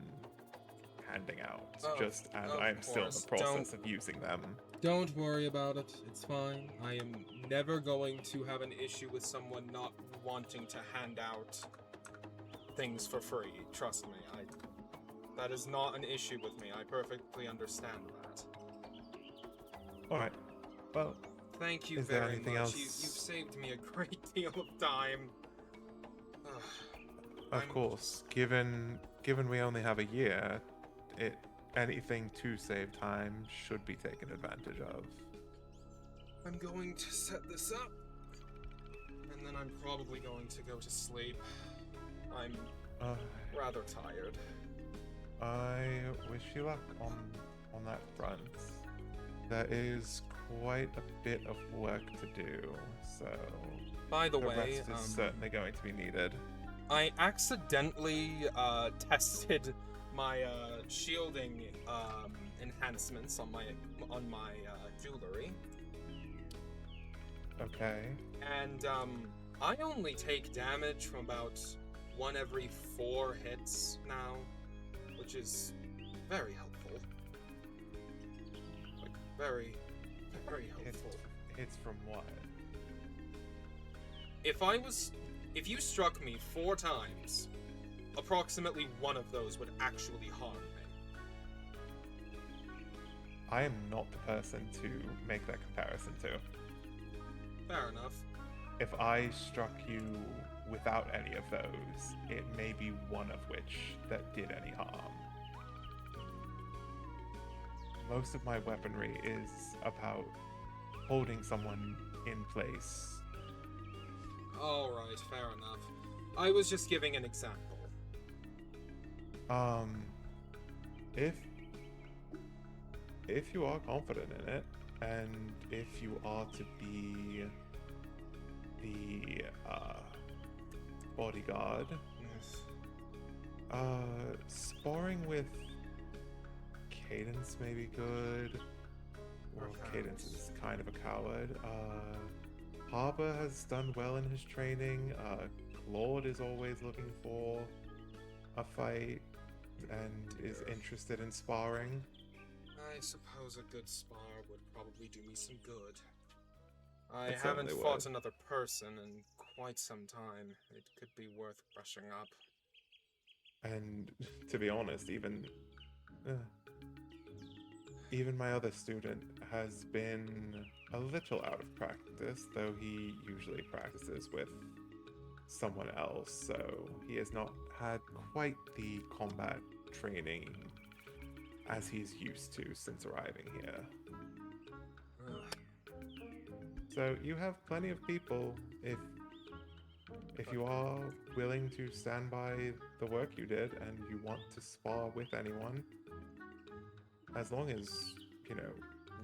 handing out, just as I am still in the process of using them.
Don't worry about it. It's fine. I am never going to have an issue with someone not wanting to hand out things for free. Trust me. That is not an issue with me. I perfectly understand that.
Alright. Well,
thank you
is there
very
anything
much.
else?
You've saved me a great deal of time.
Of course, given we only have a year, anything to save time should be taken advantage of.
I'm going to set this up, and then I'm probably going to go to sleep. I'm rather tired.
I wish you luck on that front. There is quite a bit of work to do, so
By the
the
way,
rest is certainly going to be needed.
I accidentally tested my shielding enhancements on my jewelry,
Okay.
and I only take damage from about 1 every 4 hits now, which is very helpful. Like very, very helpful.
Hits from what?
If you struck me 4 times, approximately 1 of those would actually harm me.
I am not the person to make that comparison to.
Fair enough.
If I struck you without any of those, it may be one of which that did any harm. Most of my weaponry is about holding someone in place.
Alright, fair enough. I was just giving an example.
If you are confident in it, and if you are to be the bodyguard, sparring with Cadence may be good. Well, Cadence is kind of a coward. Harbor has done well in his training. Claude is always looking for a fight and is interested in sparring.
I suppose a good spar would probably do me some good. I
It
haven't
certainly
fought
would.
another person in quite some time. It could be worth brushing up.
And to be honest, even my other student has been a little out of practice, though he usually practices with someone else, so he has not had quite the combat training as he's used to since arriving here. So you have plenty of people if you are willing to stand by the work you did and you want to spar with anyone, as long as,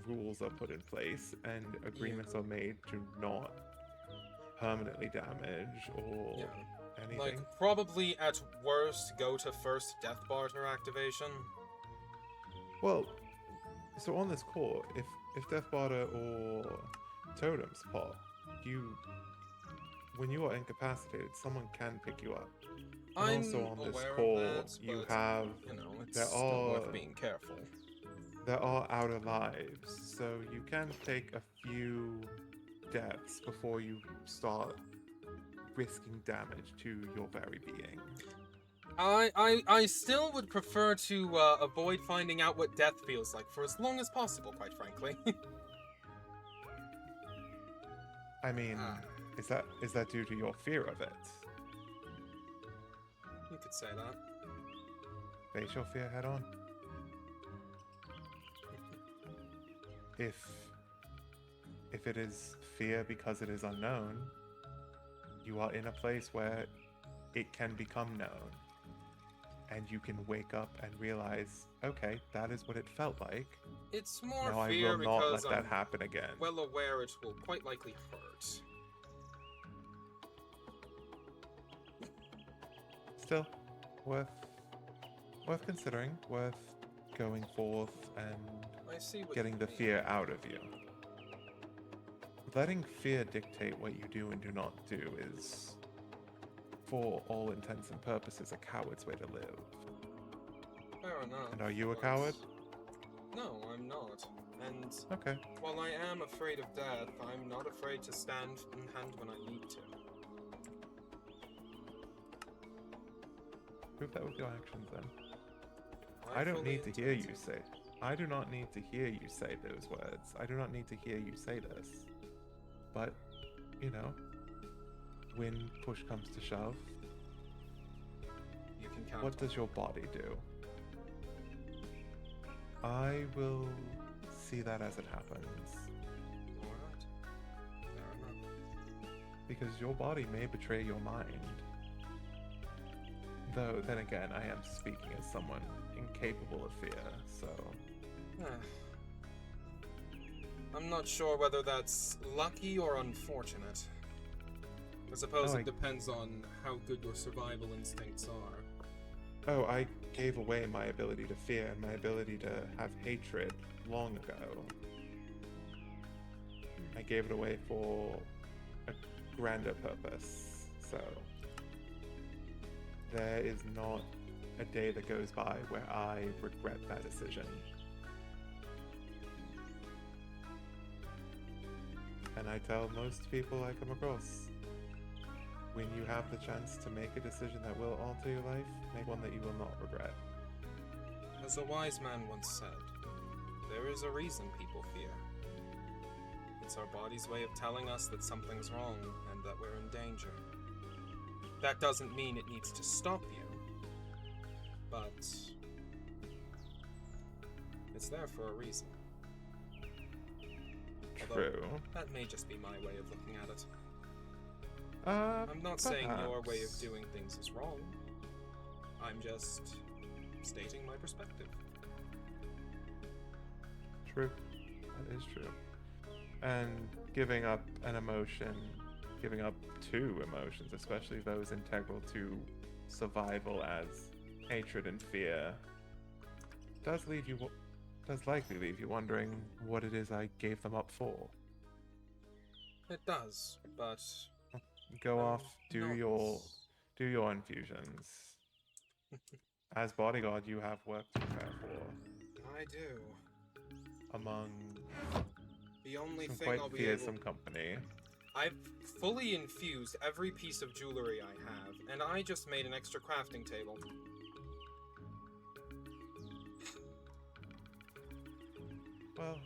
rules are put in place and agreements are made to not permanently damage or anything.
Like, probably at worst, go to first Death Barter activation.
Well, so on this core, if Death Barter or Totems pop, when you are incapacitated, someone can pick you up. And
I'm
also on this
aware of
core,
that,
you
but,
have
it's
there
still
are
worth being careful.
there are outer lives, so you can take a few deaths before you start risking damage to your very being.
I still would prefer to avoid finding out what death feels like for as long as possible, quite frankly.
I mean, is that due to your fear of it?
You could say that.
Face your fear head on. If it is fear because it is unknown, you are in a place where it can become known. And you can wake up and realize, okay, that is what it felt like.
It's more
Now I
fear
will not let
because
that
I'm
happen again.
well aware it will quite likely hurt.
Still, worth considering, worth going forth and
I see what
getting
you
the
mean.
fear out of you. Letting fear dictate what you do and do not do is, for all intents and purposes, a coward's way to live.
Fair enough.
And are you a
but-
coward?
No, I'm not. And
Okay.
while I am afraid of death, I'm not afraid to stand in hand when I need to.
Prove that with your actions then. I don't
fully
need to hear
intend
you say. I do not need to hear you say those words. I do not need to hear you say this. But, when push comes to shove,
encounter.
What does your body do? I will see that as it happens.
Alright. Fair enough.
Because your body may betray your mind. Though, then again, I am speaking as someone incapable of fear, so...
I'm not sure whether that's lucky or unfortunate. I suppose
Oh,
it depends on how good your survival instincts are.
Oh, I gave away my ability to fear and my ability to have hatred long ago. I gave it away for a grander purpose, so... There is not a day that goes by where I regret that decision. And I tell most people I come across, when you have the chance to make a decision that will alter your life, make one that you will not regret.
As a wise man once said, there is a reason people fear. It's our body's way of telling us that something's wrong and that we're in danger. That doesn't mean it needs to stop you, but it's there for a reason. Although,
True.
that may just be my way of looking at it.
I'm
I'm not saying your way of doing things is wrong. I'm just stating my perspective.
True. That is true. And giving up an emotion, giving up two emotions, especially those integral to survival as hatred and fear, does likely leave you wondering what it is I gave them up for.
It does, but
Go off, do
no,
your infusions. As bodyguard, you have work to prepare for.
I do.
Among
The only
some
thing
quite
I'll be
fearsome
able...
company.
I've fully infused every piece of jewelry I have, and I just made an extra crafting table.
Well,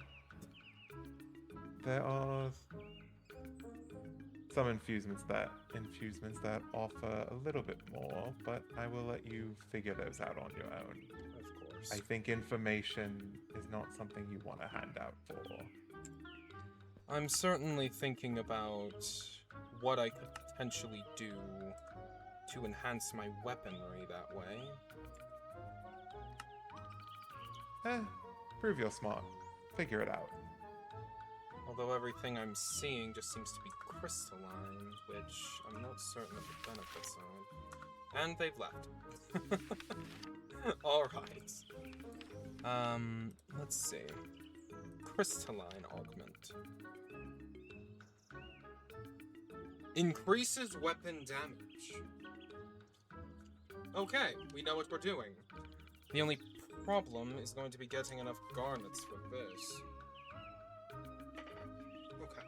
there are some infusements that offer a little bit more, but I will let you figure those out on your own.
Of course.
I think information is not something you want to hand out for.
I'm certainly thinking about what I could potentially do to enhance my weaponry that way.
Prove you're smart. Figure it out.
Although everything I'm seeing just seems to be crystalline, which I'm not certain of the benefits of. And they've left. Alright. Let's see. Crystalline augment. Increases weapon damage. Okay, we know what we're doing. The only problem is going to be getting enough garnets for this. Okay.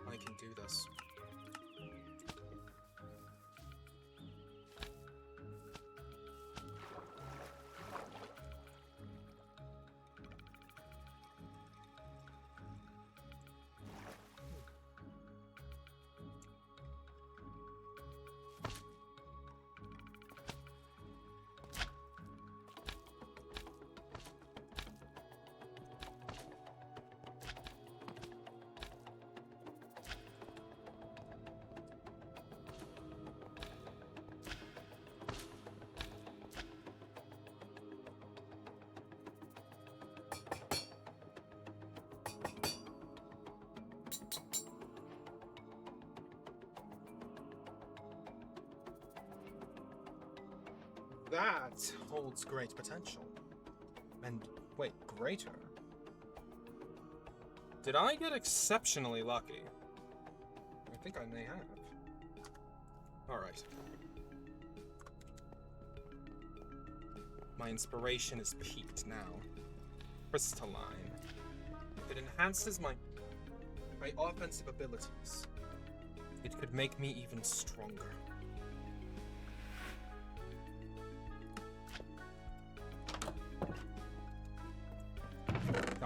I can do this. That holds great potential. And wait, greater? Did I get exceptionally lucky? I think I may have. Alright. My inspiration is peaked now. Crystalline. It enhances my offensive abilities. It could make me even stronger.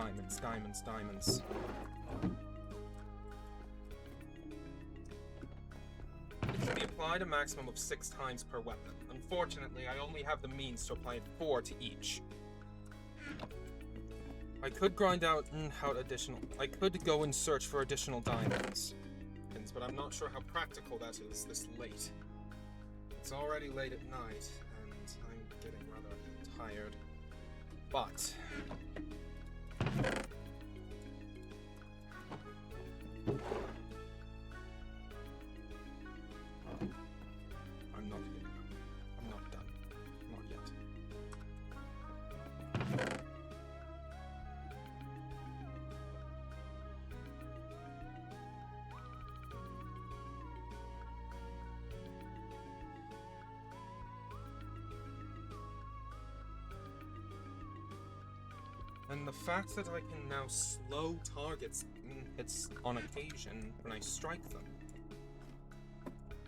Diamonds, diamonds, diamonds. It can be applied a maximum of 6 times per weapon. Unfortunately, I only have the means to apply it 4 to each. I could grind out additional. I could go and search for additional diamonds, but I'm not sure how practical that is this late. It's already late at night, and I'm getting rather tired. But I'm not giving up. I'm not done. Not yet. And the fact that I can now slow targets hits on occasion when I strike them,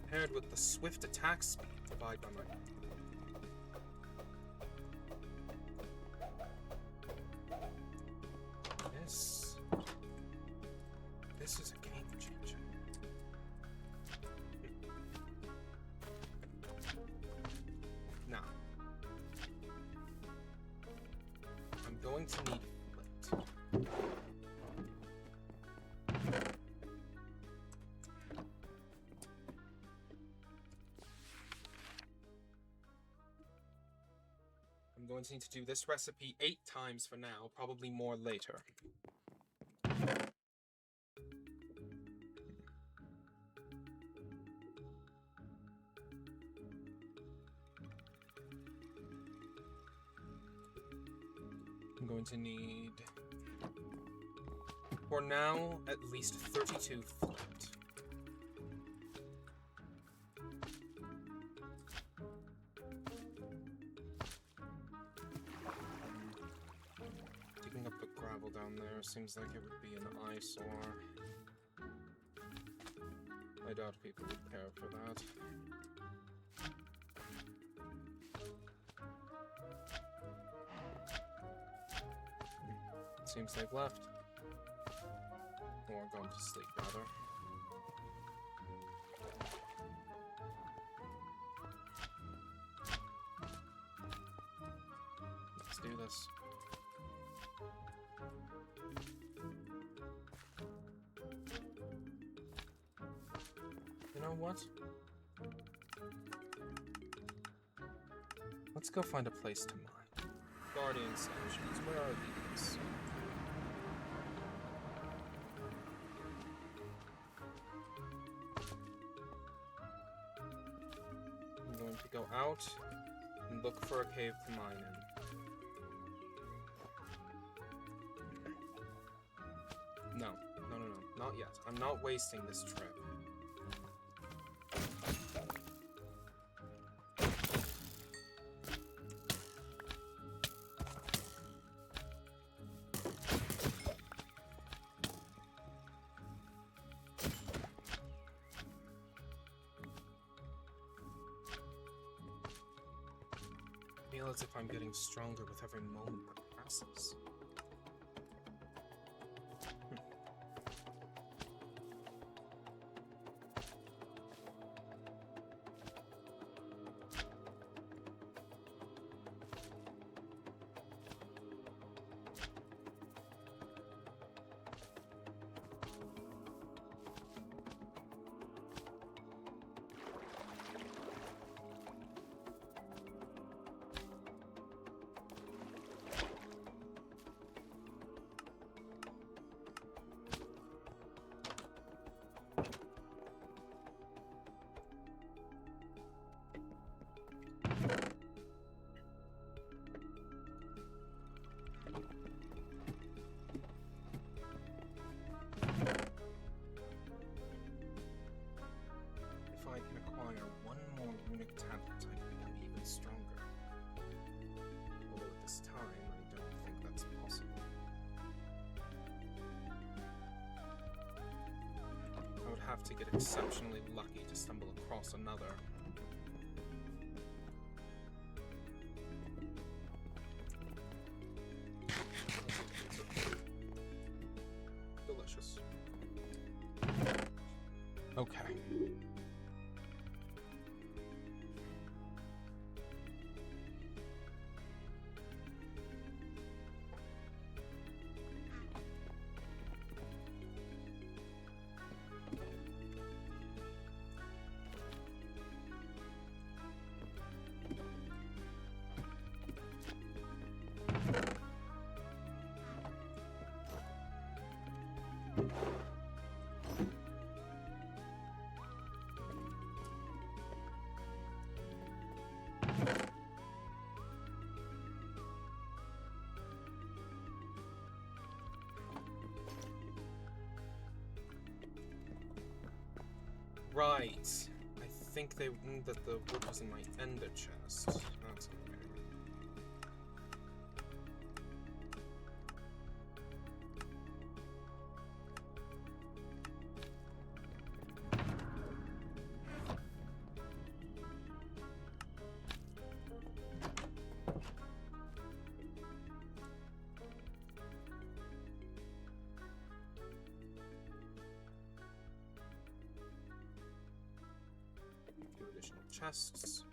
paired with the swift attack speed provided by my This is a game changer. Now, I'm going to need flint. I'm going to need to do this recipe 8 times for now, probably more later. I'm going to need, for now, at least 32 flint. Digging up the gravel down there seems like it would be an eyesore. I doubt people would care for that. Seems they've left. Or gone to sleep, rather. Let's do this. You know what? Let's go find a place to mine. Guardian stations, where are these? I'm going to go out and look for a cave to mine in. No, not yet. I'm not wasting this trip. I feel as if I'm getting stronger with every moment that passes. If I can acquire one more runic tablet, I can become even stronger. Although at this time, I don't think that's possible. I would have to get exceptionally lucky to stumble across another. delicious. Okay. Right. I think that the wood was in my ender chest. That's okay. Two additional chests.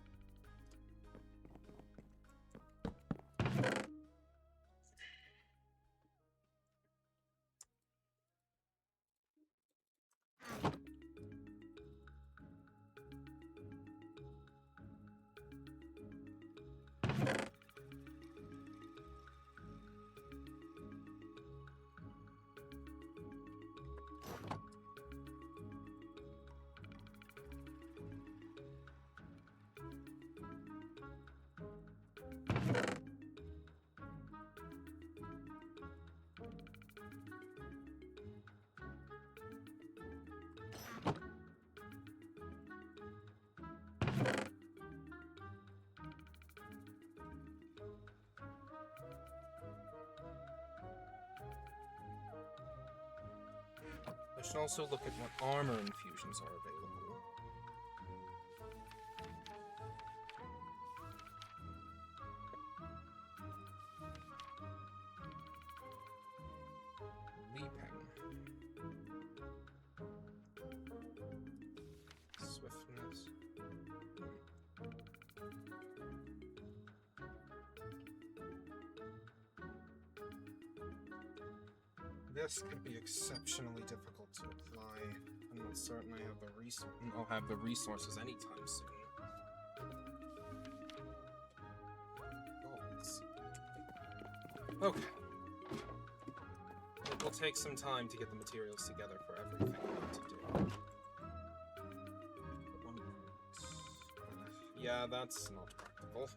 I should also look at what armor infusions are available. Leaping. Swiftness. This could be exceptionally difficult to apply. I'm not certain I'll have the resources anytime soon. Bolts. Okay. It will take some time to get the materials together for everything I need to do. Yeah, that's not practical.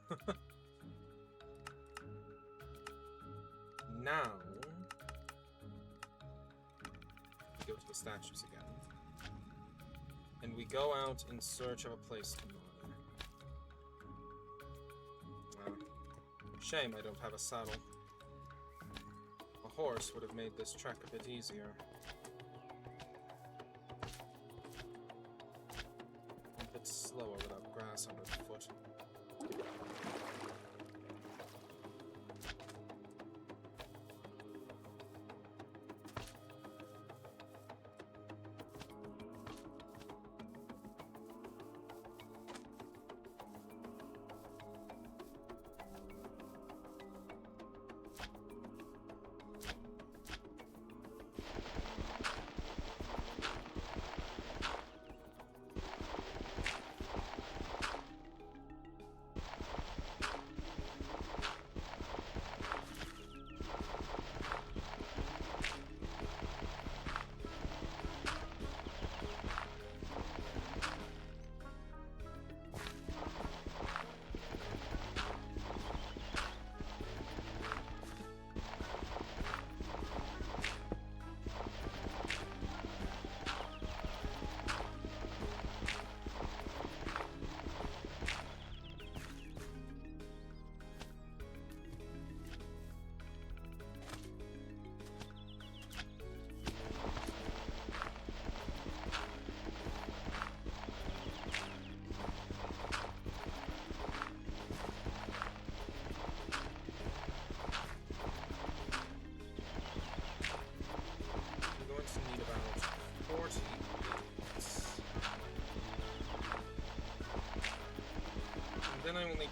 Now, we go to the statues again. And we go out in search of a place to mine. Shame I don't have a saddle. A horse would have made this trek a bit easier. A bit slower without grass underfoot.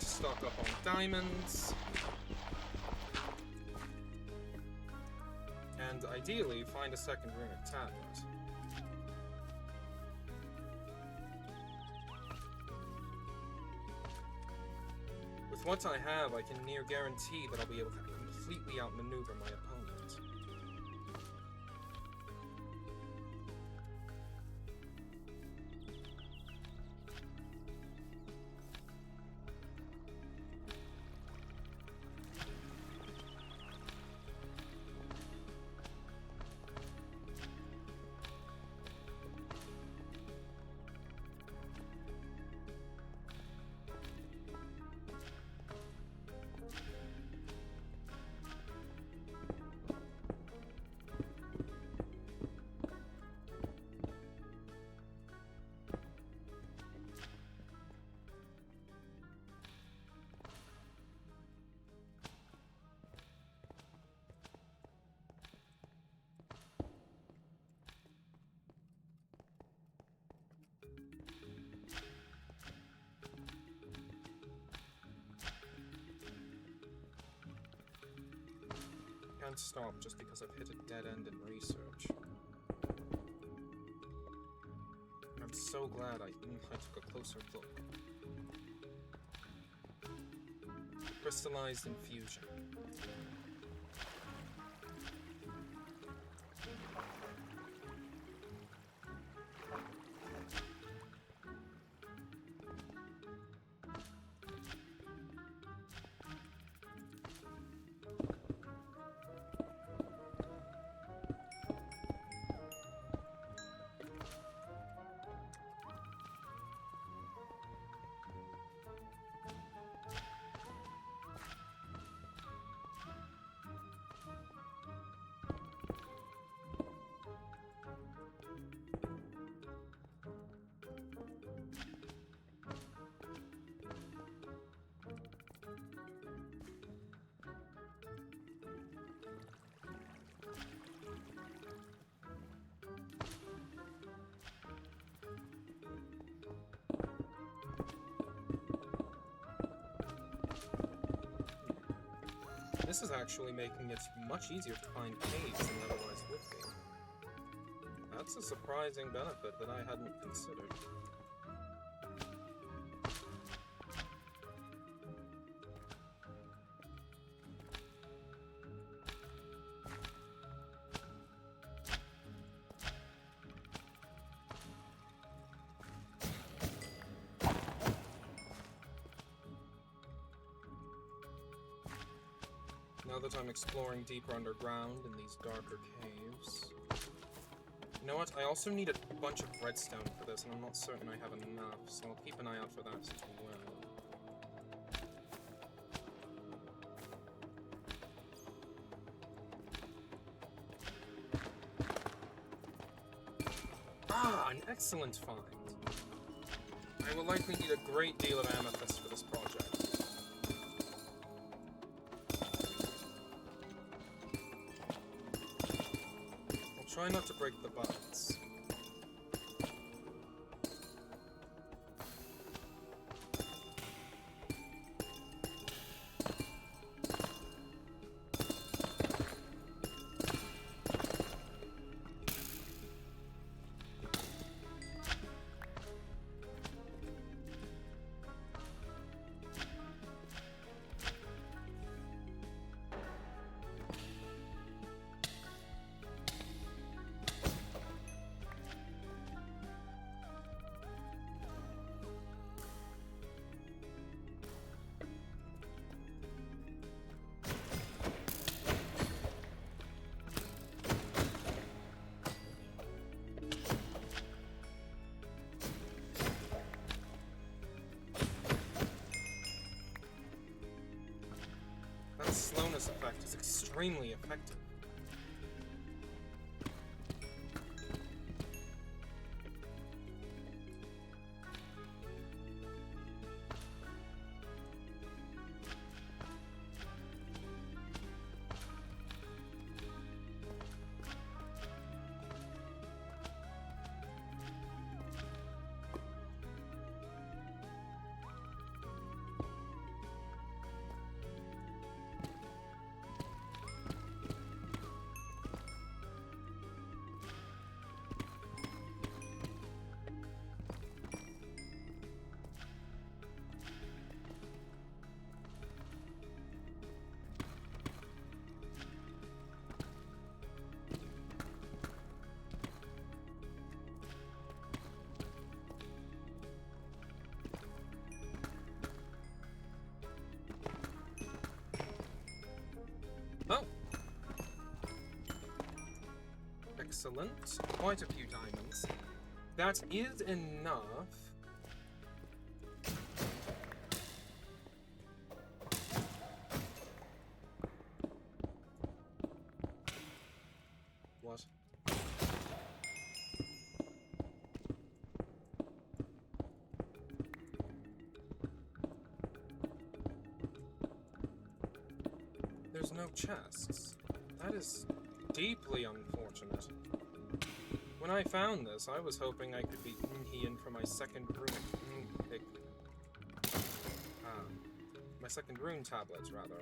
to stock up on diamonds. And ideally, find a second runic tablet. With what I have, I can near guarantee that I'll be able to completely outmaneuver my opponent. Can't stop just because I've hit a dead end in research. I'm so glad I took a closer look. Crystallized infusion. This is actually making it much easier to find caves than it otherwise would be. That's a surprising benefit that I hadn't considered. Now that I'm exploring deeper underground in these darker caves... You know what? I also need a bunch of redstone for this, and I'm not certain I have enough, so I'll keep an eye out for that as well. Ah, an excellent find! I will likely need a great deal of amethyst for this project. Try not to break the buds. That slowness effect is extremely effective. Excellent. Quite a few diamonds. That is enough. What? There's no chests. That is deeply unfortunate. When I found this, I was hoping I could be in for my second rune. My second rune tablets, rather.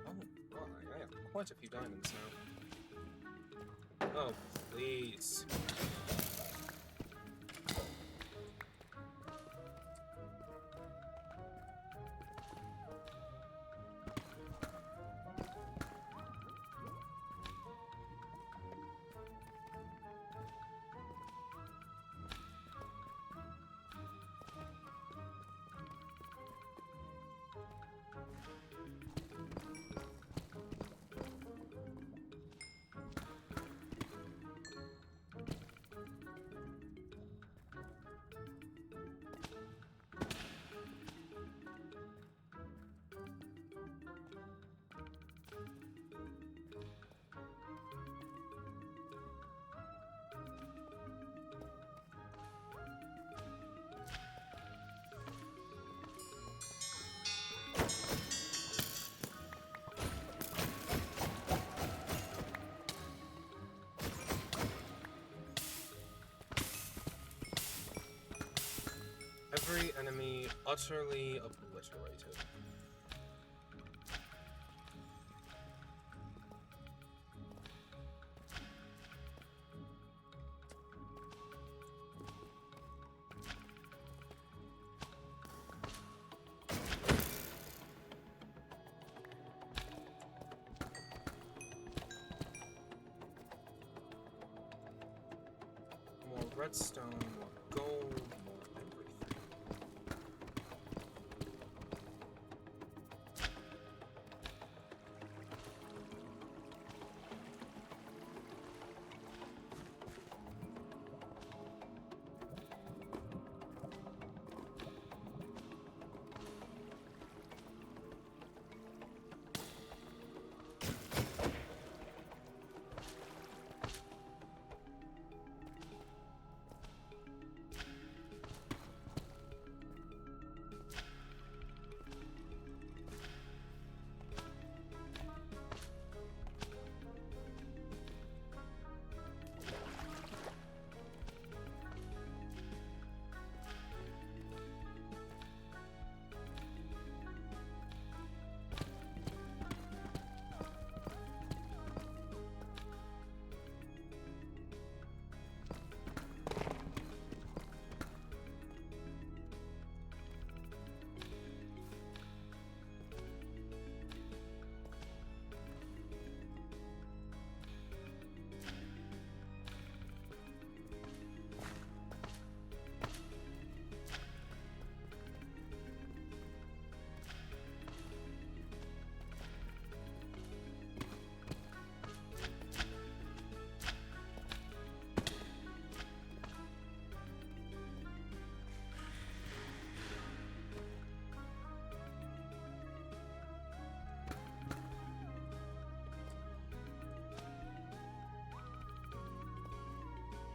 Oh, well, I have quite a few diamonds now. Oh, please. Every enemy utterly obliterated. More redstone, more gold, more everything.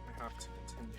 I have to continue.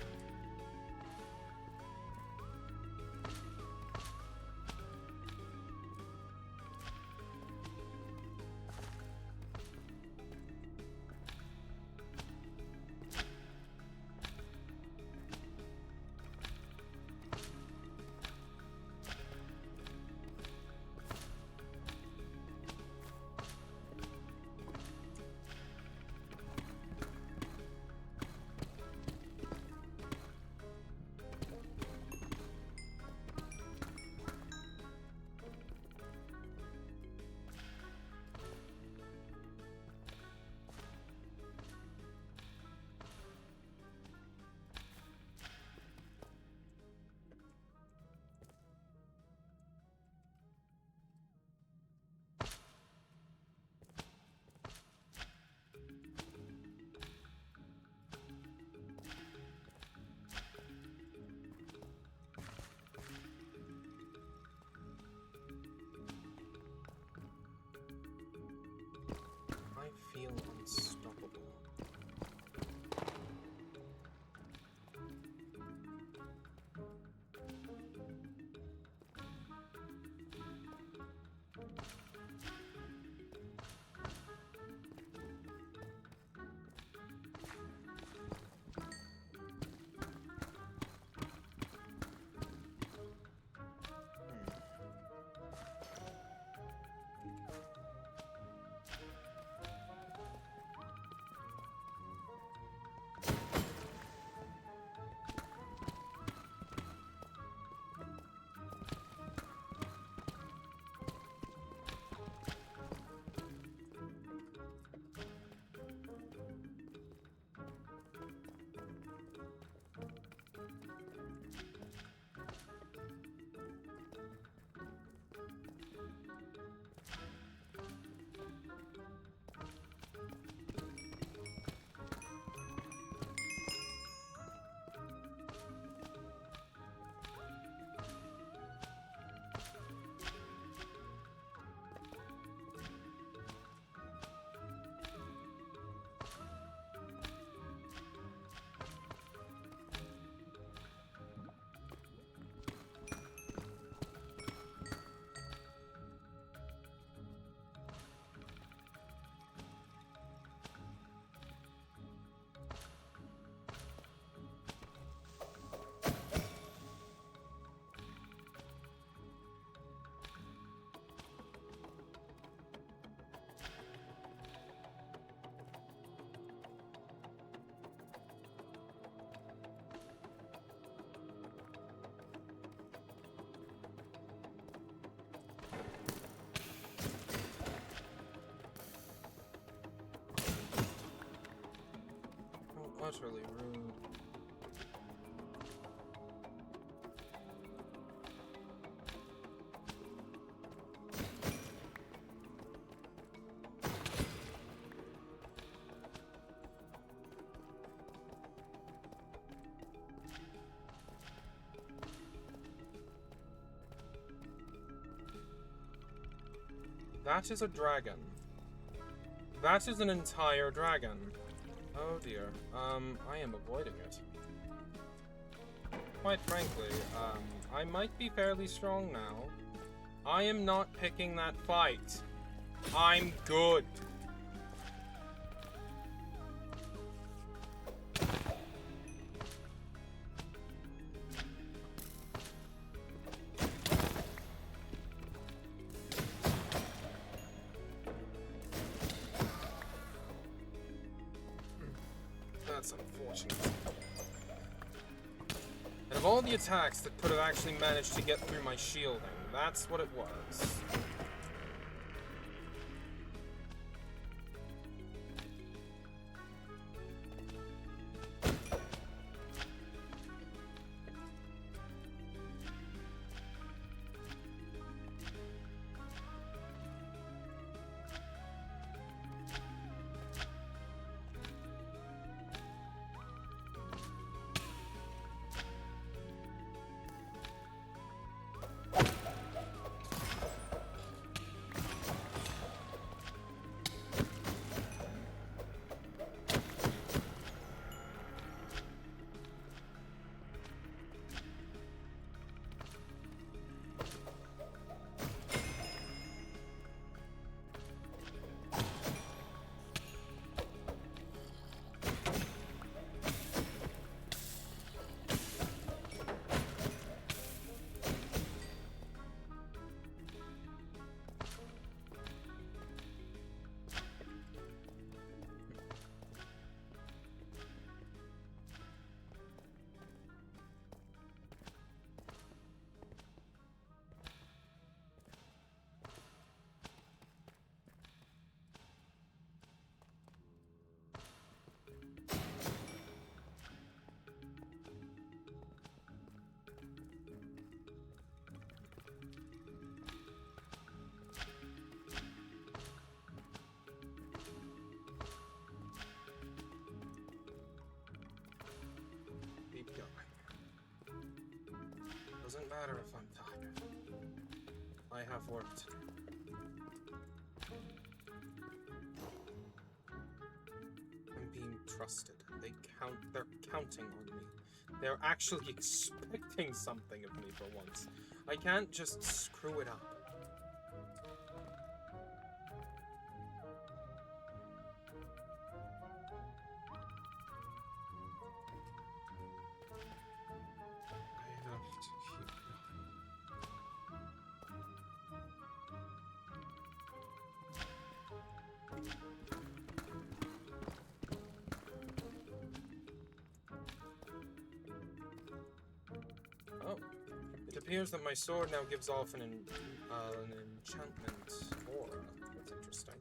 utterly rude. That is a dragon. That is an entire dragon. Oh dear. I am avoiding it. Quite frankly, I might be fairly strong now. I am not picking that fight. I'm good. That's unfortunate. And of all the attacks that could have actually managed to get through my shielding, that's what it was. Doesn't matter if I'm tired. I have work to do. I'm being trusted. They're counting on me. They're actually expecting something of me for once. I can't just screw it up. I have to keep going. Oh, it appears that my sword now gives off an enchantment aura. That's interesting.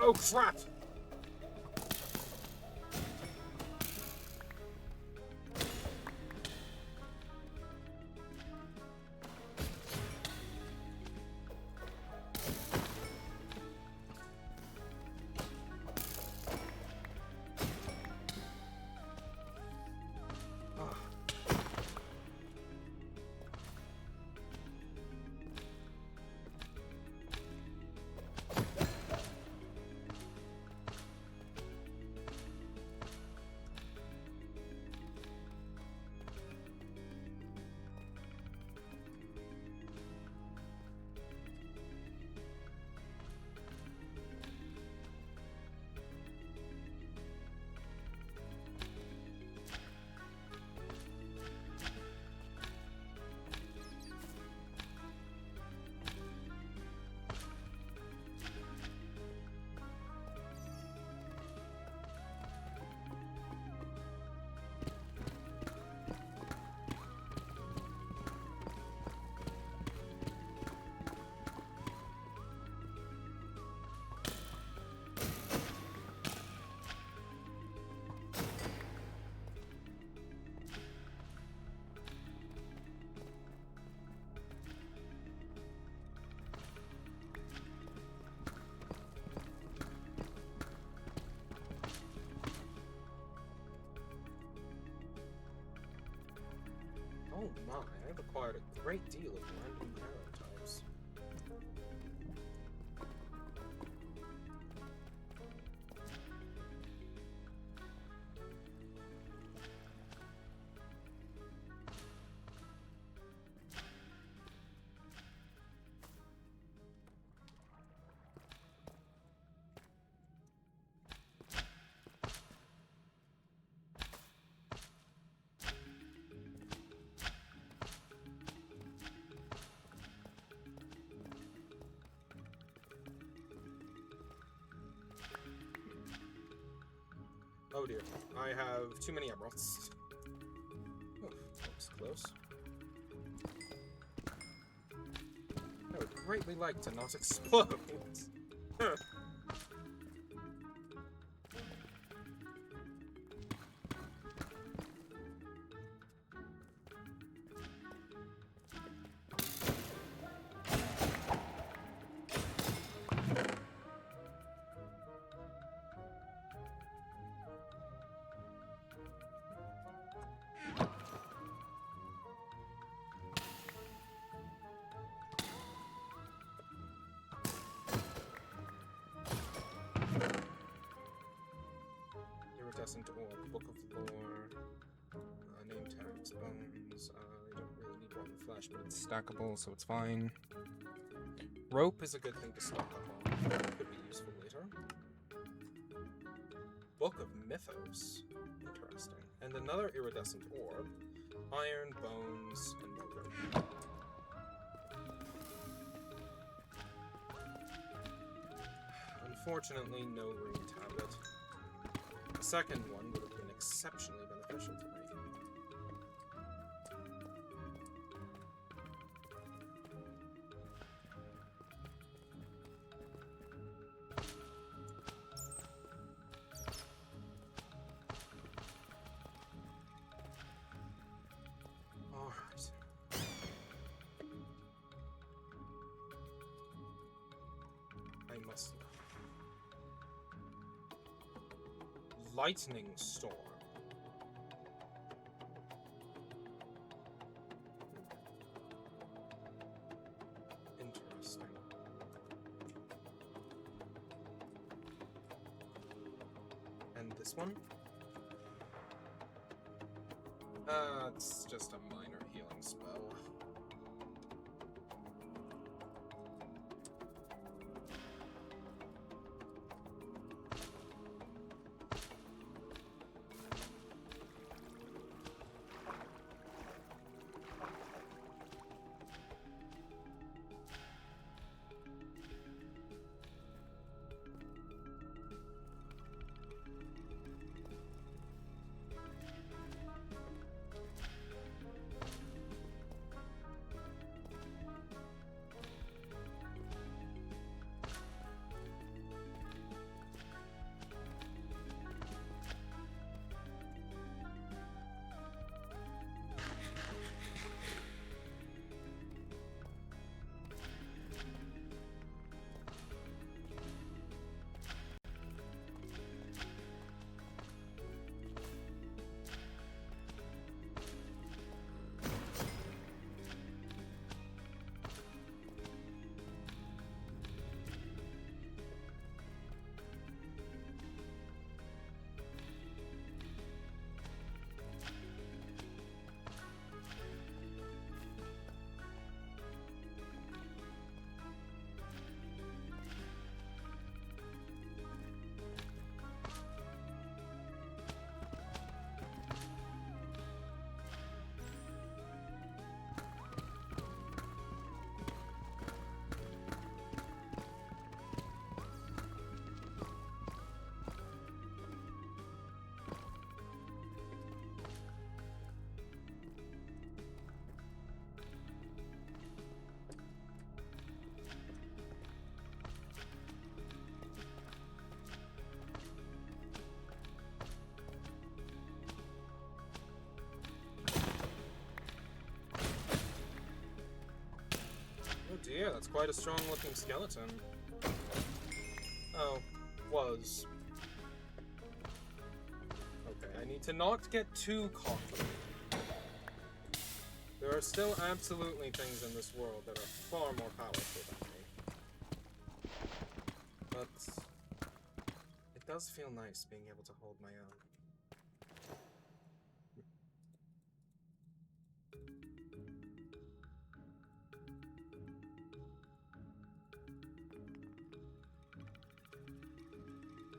Oh crap! Oh my, I've acquired a great deal of random arrow types. Oh dear, I have too many emeralds. Oh, that was close. I would greatly like to not explode. Iridescent Orb, Book of Lore, name tags, bones. I don't really need rotten flesh, but it's stackable, so it's fine. Rope is a good thing to stock up on. Could be useful later. Book of Mythos. Interesting. And another iridescent orb. Iron, bones, and no rope. Unfortunately, no rune tablet. The second one would have been exceptionally beneficial to me. Alright. I must know. Lightning storm. Interesting. And this one? It's just a minor healing spell. quite a strong-looking skeleton. Oh, was. Okay, I need to not get too confident. There are still absolutely things in this world that are far more powerful than me. But it does feel nice being able to hold my own.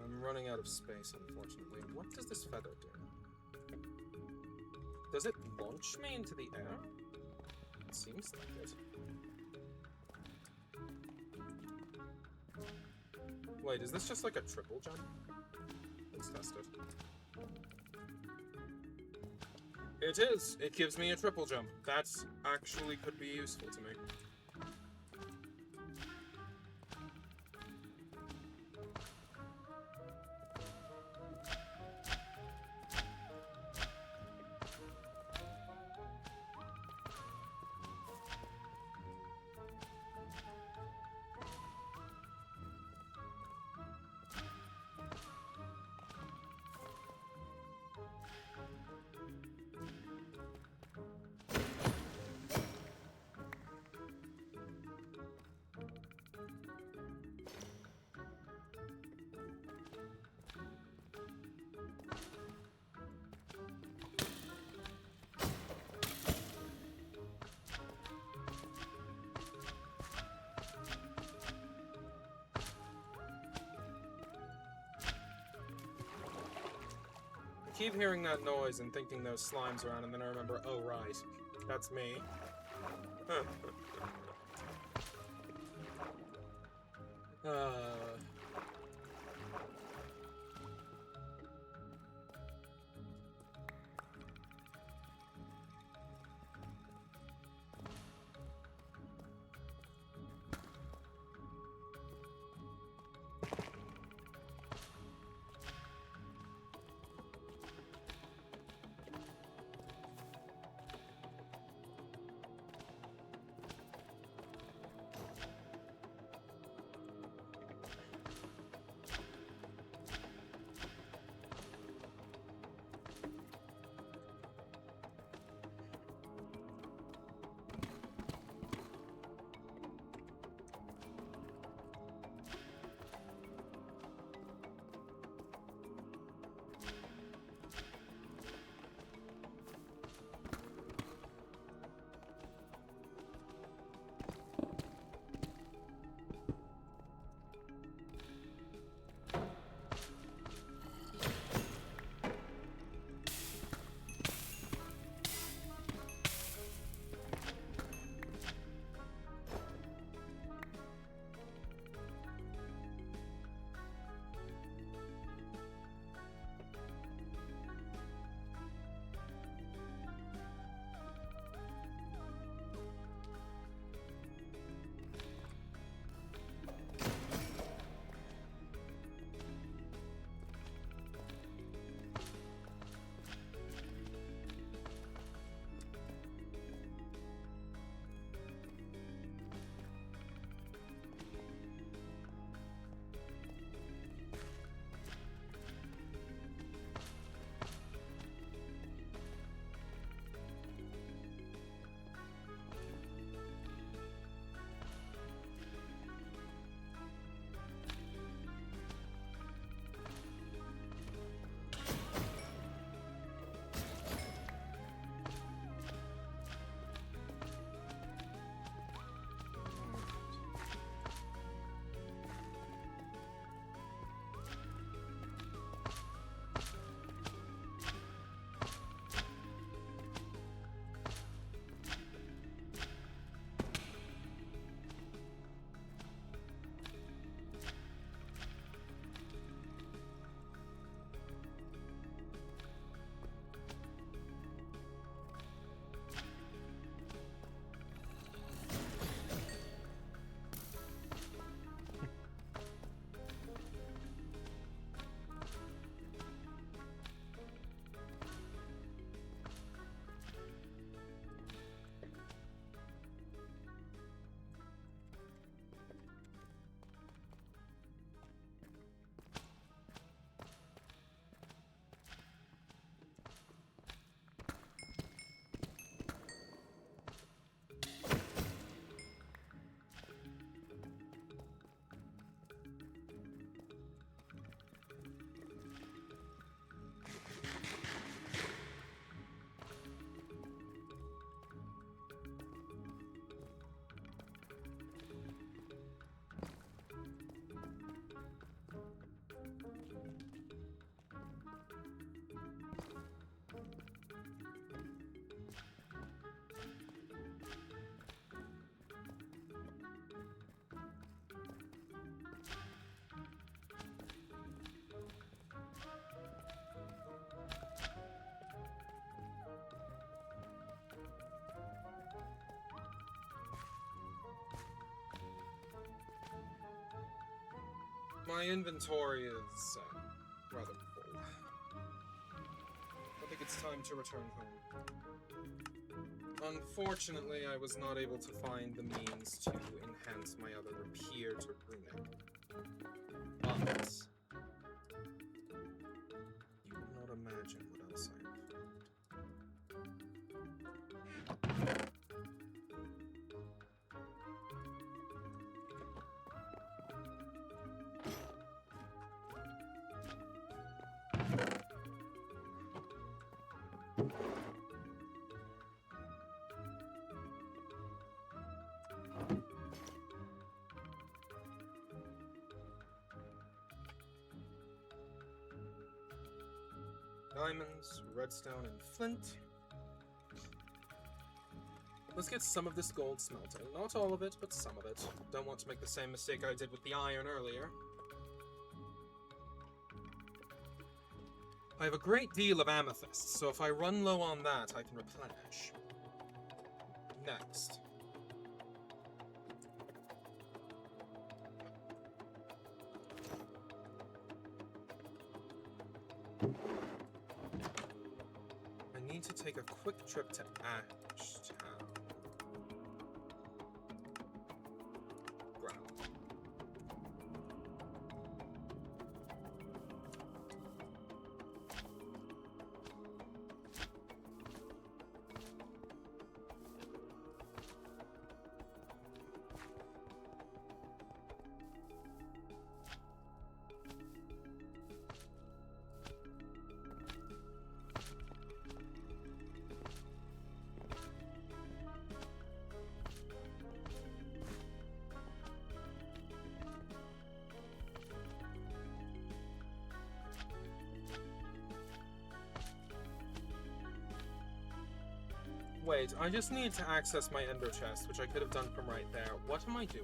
I'm running out of space, unfortunately. What does this feather do? Does it launch me into the air? It seems like it. Wait, is this just like a triple jump? Let's test it. It is! It gives me a triple jump. That's actually could be useful to me. I keep hearing that noise and thinking those slimes around, and then I remember, oh right, that's me. My inventory is rather full. I think it's time to return home. Unfortunately, I was not able to find the means to enhance my other rapier to runic. But you will not imagine what else I have found. Diamonds, redstone, and flint. Let's get some of this gold smelting. Not all of it, but some of it. Don't want to make the same mistake I did with the iron earlier. I have a great deal of amethyst, so if I run low on that, I can replenish. Next. I need to take a quick trip to Ashtown. Ground. Wait, I just need to access my ender chest, which I could have done from right there. What am I doing?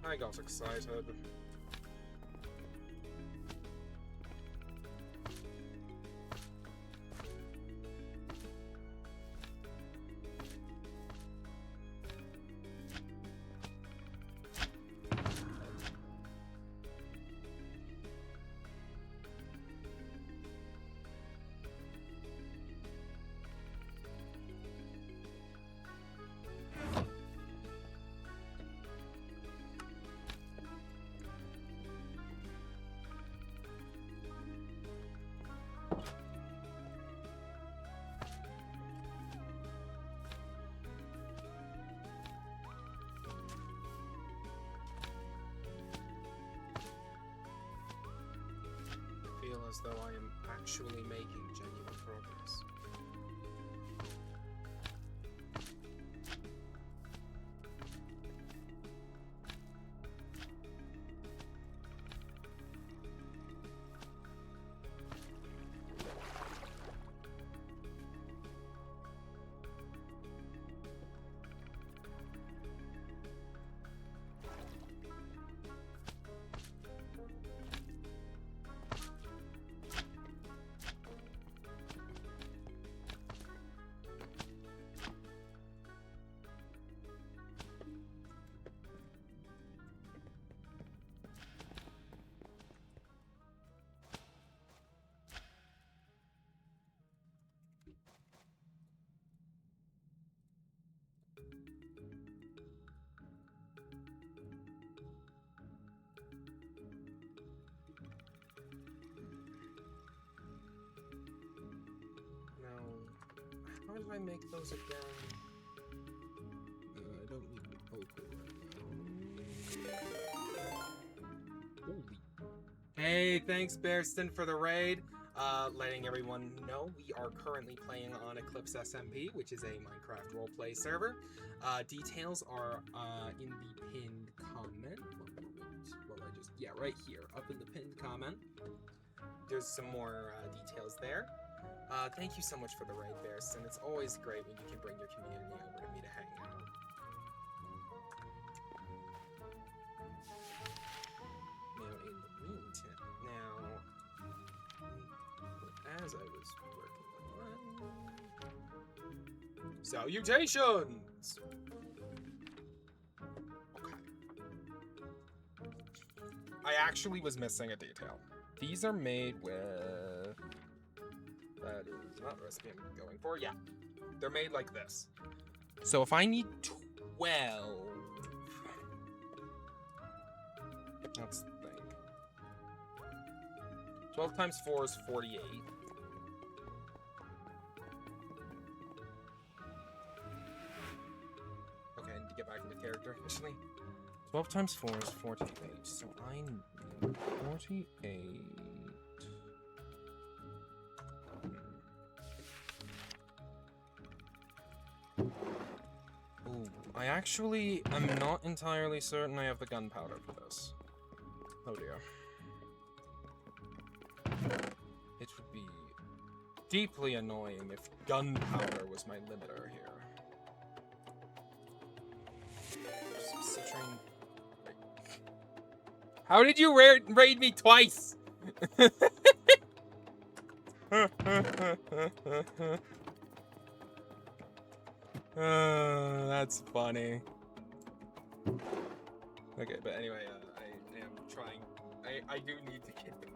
I got excited. Feel as though I am actually making genuine progress. How do I make those again?
I don't need the poker right now. Holy.
Hey, thanks Bearston for the raid. Letting everyone know we are currently playing on eclipseSMP, which is a Minecraft roleplay server. Details are in the pinned comment. One moment. Well, right here, up in the pinned comment. There's some more details there. Thank you so much for the raid, Bearston. It's always great when you can bring your community over to me to hang out. Now, in the meantime, as I was working on... Salutations! Okay. I actually was missing a detail. These are made with... That is not the recipe I'm going for. Yeah. They're made like this. So if I need 12... Let's think. 12 times 4 is 48. Okay, I need to get back into character officially. 12 times 4 is 48, so I need 48. Ooh, I actually am not entirely certain I have the gunpowder for this. Oh dear. It would be deeply annoying if gunpowder was my limiter here. Some citrine. How did you raid me twice? That's funny. Okay, but anyway, I am trying. I do need to get back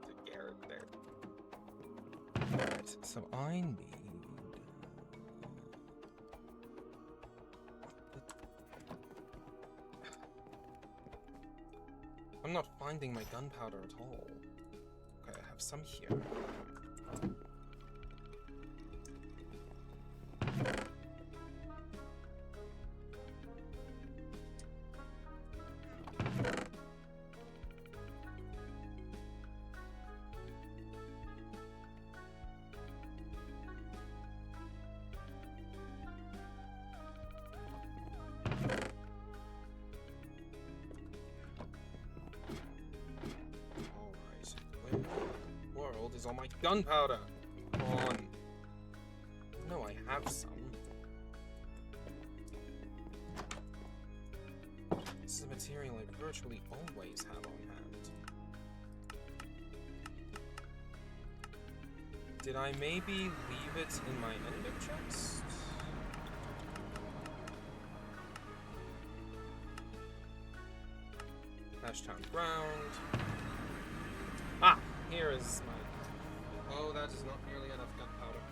into character. Alright, so I need... I'm not finding my gunpowder at all. Okay, I have some here. All my gunpowder. Come on. No, I have some. This is a material I virtually always have on hand. Did I maybe leave it in my ender chest? Ashtown ground. Ah, here is my... Oh, that is not nearly enough gunpowder.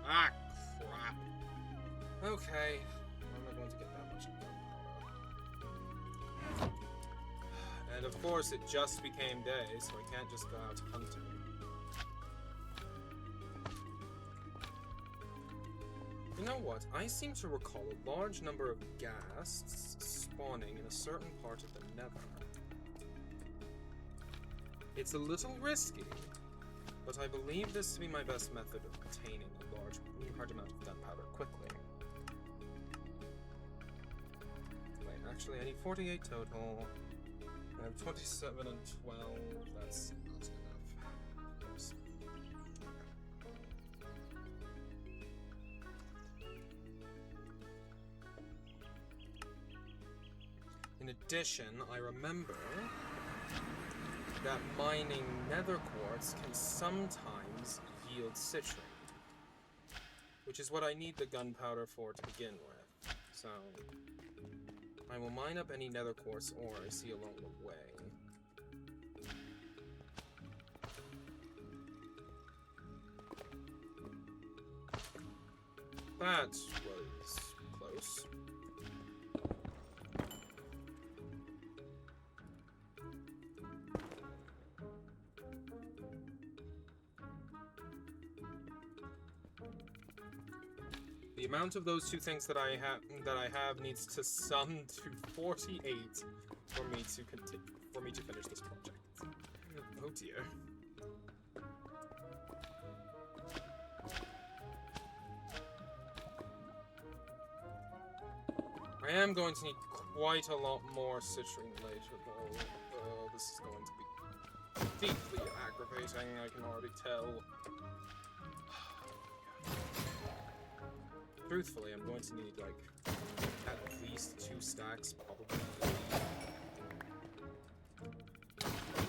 Ah, crap. Okay. How am I going to get that much gunpowder? And of course, it just became day, so I can't just go out hunting. You know what? I seem to recall a large number of ghasts spawning in a certain part of the nether. It's a little risky, but I believe this to be my best method of obtaining a large amount of gunpowder quickly. Wait, actually I need 48 total. I have 27 and 12, that's not enough. Oops. In addition, I remember that mining nether quartz can sometimes yield citrine, which is what I need the gunpowder for to begin with. So I will mine up any nether quartz ore I see along the way. That was close. The amount of those two things that I have needs to sum to 48 for me to finish this project. Oh dear. I am going to need quite a lot more citrine later, though. This is going to be deeply aggravating, I can already tell. Truthfully, I'm going to need, like, at least 2 stacks, probably 3.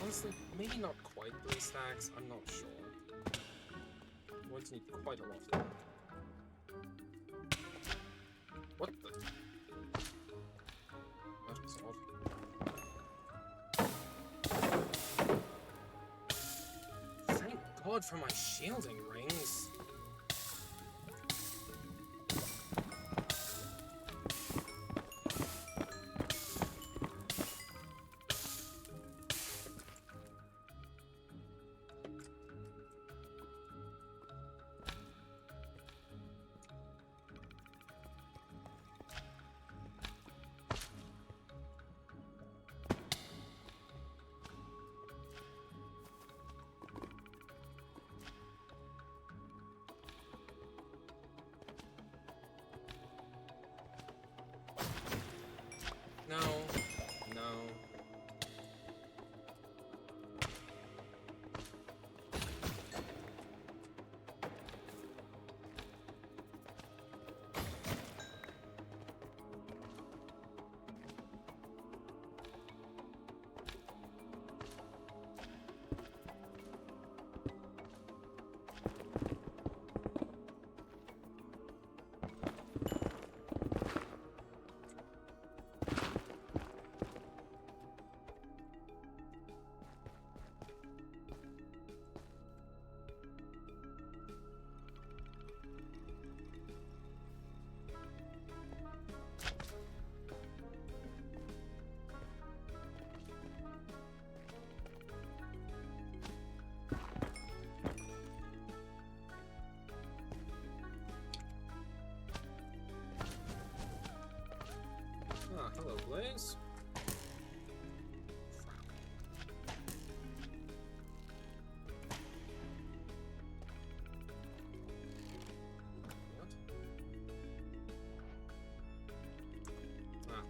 Honestly, maybe not quite 3 stacks, I'm not sure. I'm going to need quite a lot. What the? That was odd. God for my shielding rings. No. No. Ah, hello, Blaze. What? Ah.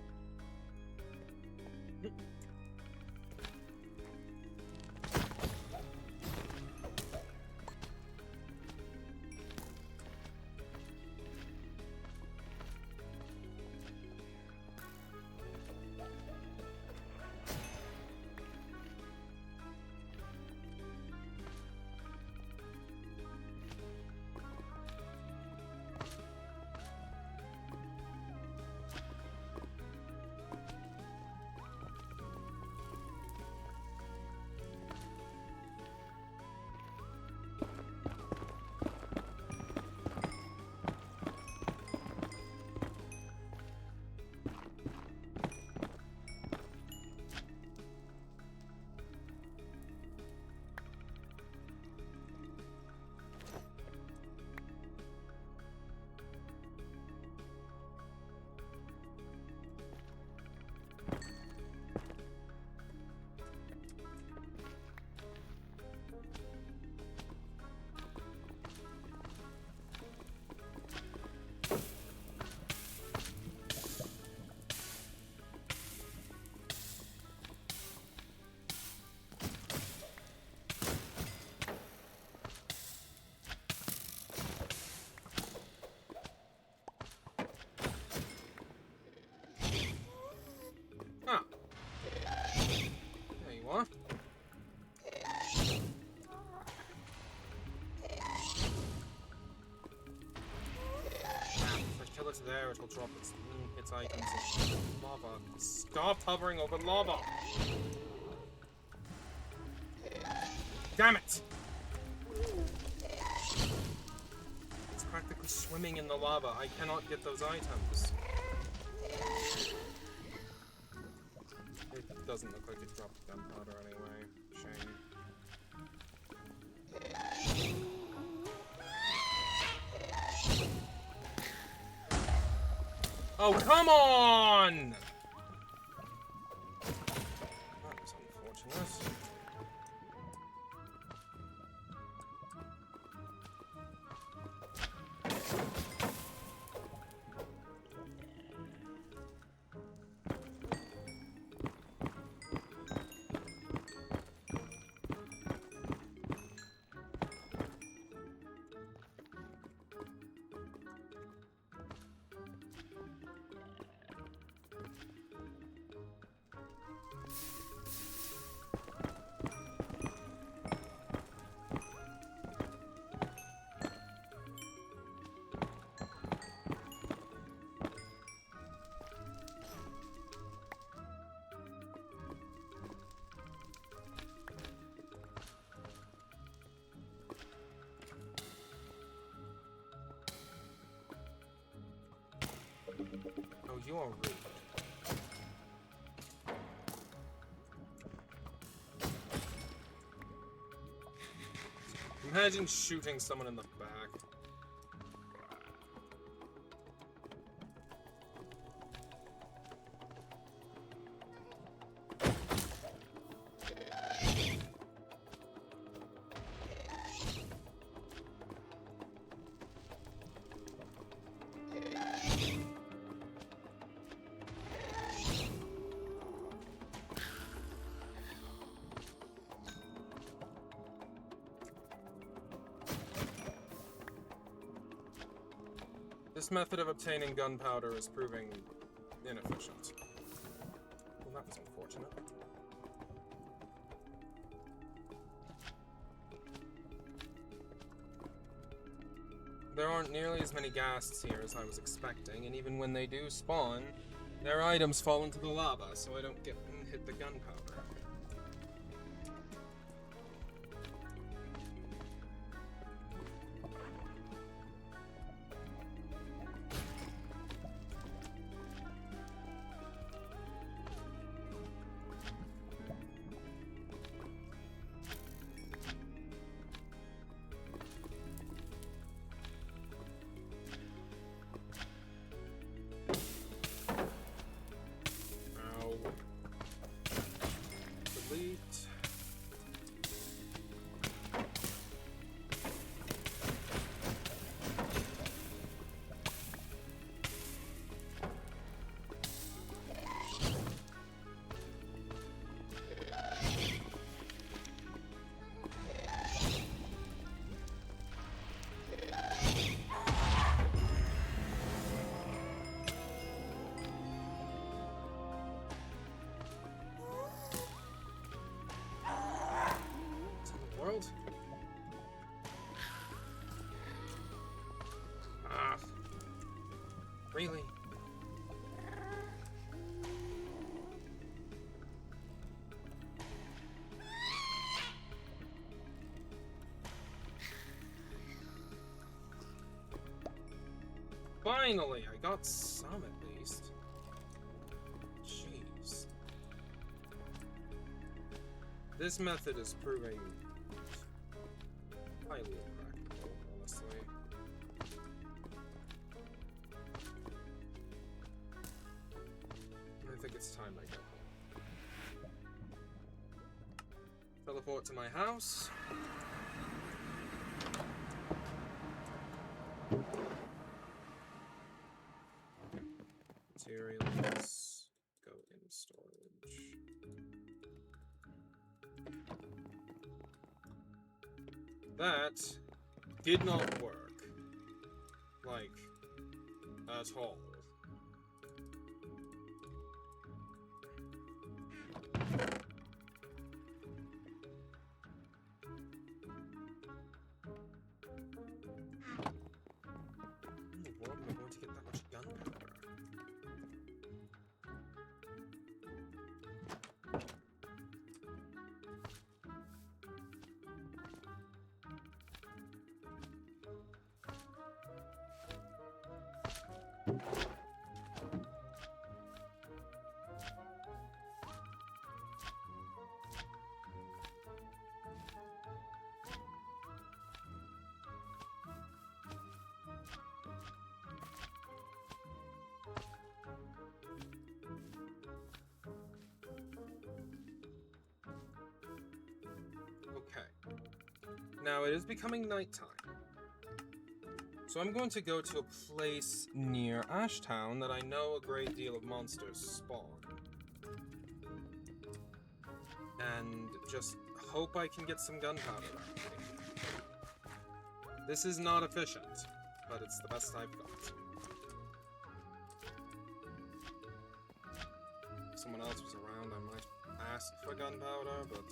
Ah. There you are. If I kill it there, it will drop its items in lava. Stop hovering over lava! Damn it! It's practically swimming in the lava. I cannot get those items. It doesn't look like it dropped gunpowder anyway. Shame. Oh, come on! That was unfortunate. Oh, you're rude. Imagine shooting someone in the back. This method of obtaining gunpowder is proving inefficient. Well, that was unfortunate. There aren't nearly as many ghasts here as I was expecting, and even when they do spawn, their items fall into the lava, so I don't get hit the gunpowder. Delete. World? Ah. Really? Finally, I got some at least. Jeez. This method is proving highly impractical, honestly. I think it's time I go home. Teleport to my house. Materials go in storage. That did not work. Like, at all. How in the world am I going to get that much gunpowder? Okay. Now it is becoming nighttime. So I'm going to go to a place near Ashtown that I know a great deal of monsters spawn. And just hope I can get some gunpowder. This is not efficient, but it's the best I've got. If someone else was around, I might ask for gunpowder, but...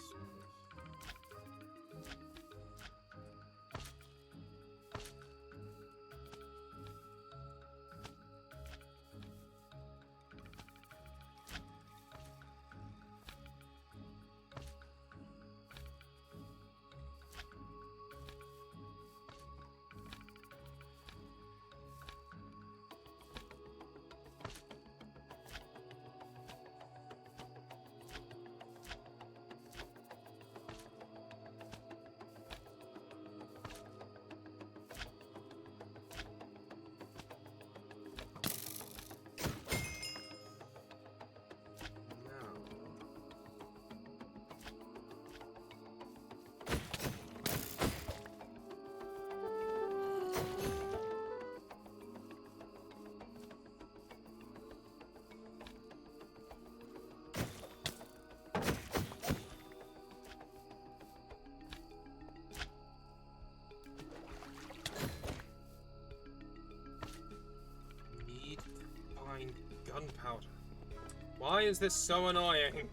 is this so annoying?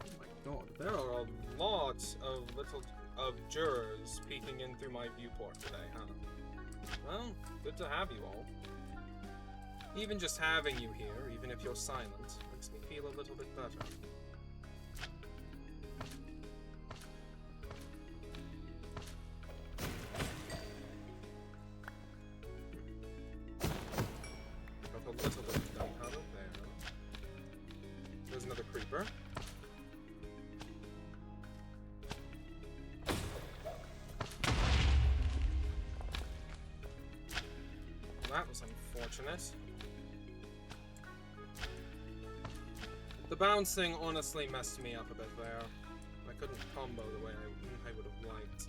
Oh my god, there are a lot of jurors peeking in through my viewport today, huh? Well, good to have you all. Even just having you here, even if you're silent, makes me feel a little bit better. Got a little bit of gunpowder there. There's another creeper. That was unfortunate. The bouncing honestly messed me up a bit there. I couldn't combo the way I would have liked.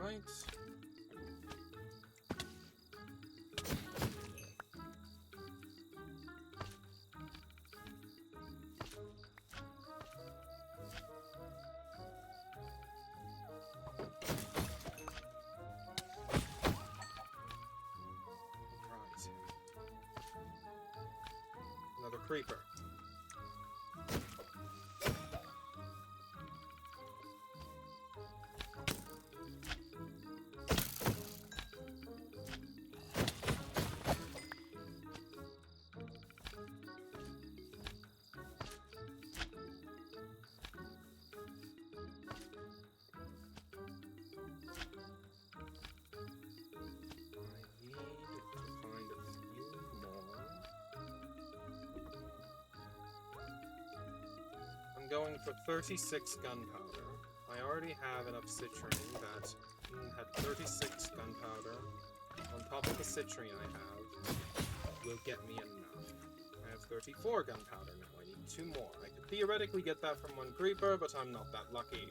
Right. Another creeper. Going for 36 gunpowder. I already have enough citrine that had 36 gunpowder on top of the citrine I have will get me enough. I have 34 gunpowder now. I need 2 more. I could theoretically get that from one creeper, but I'm not that lucky.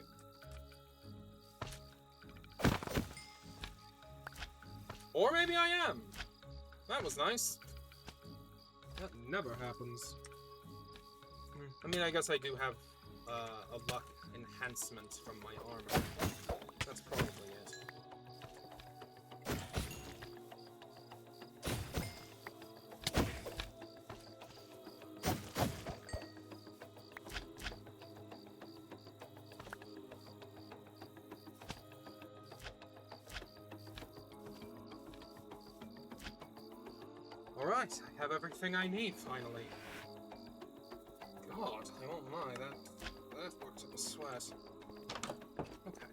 Or maybe I am. That was nice. That never happens. I mean, I guess I do have a luck enhancement from my armor. That's probably it. Alright, I have everything I need, finally. God, I won't lie, that works up a sweat. Okay.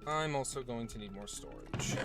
I'm also going to need more storage.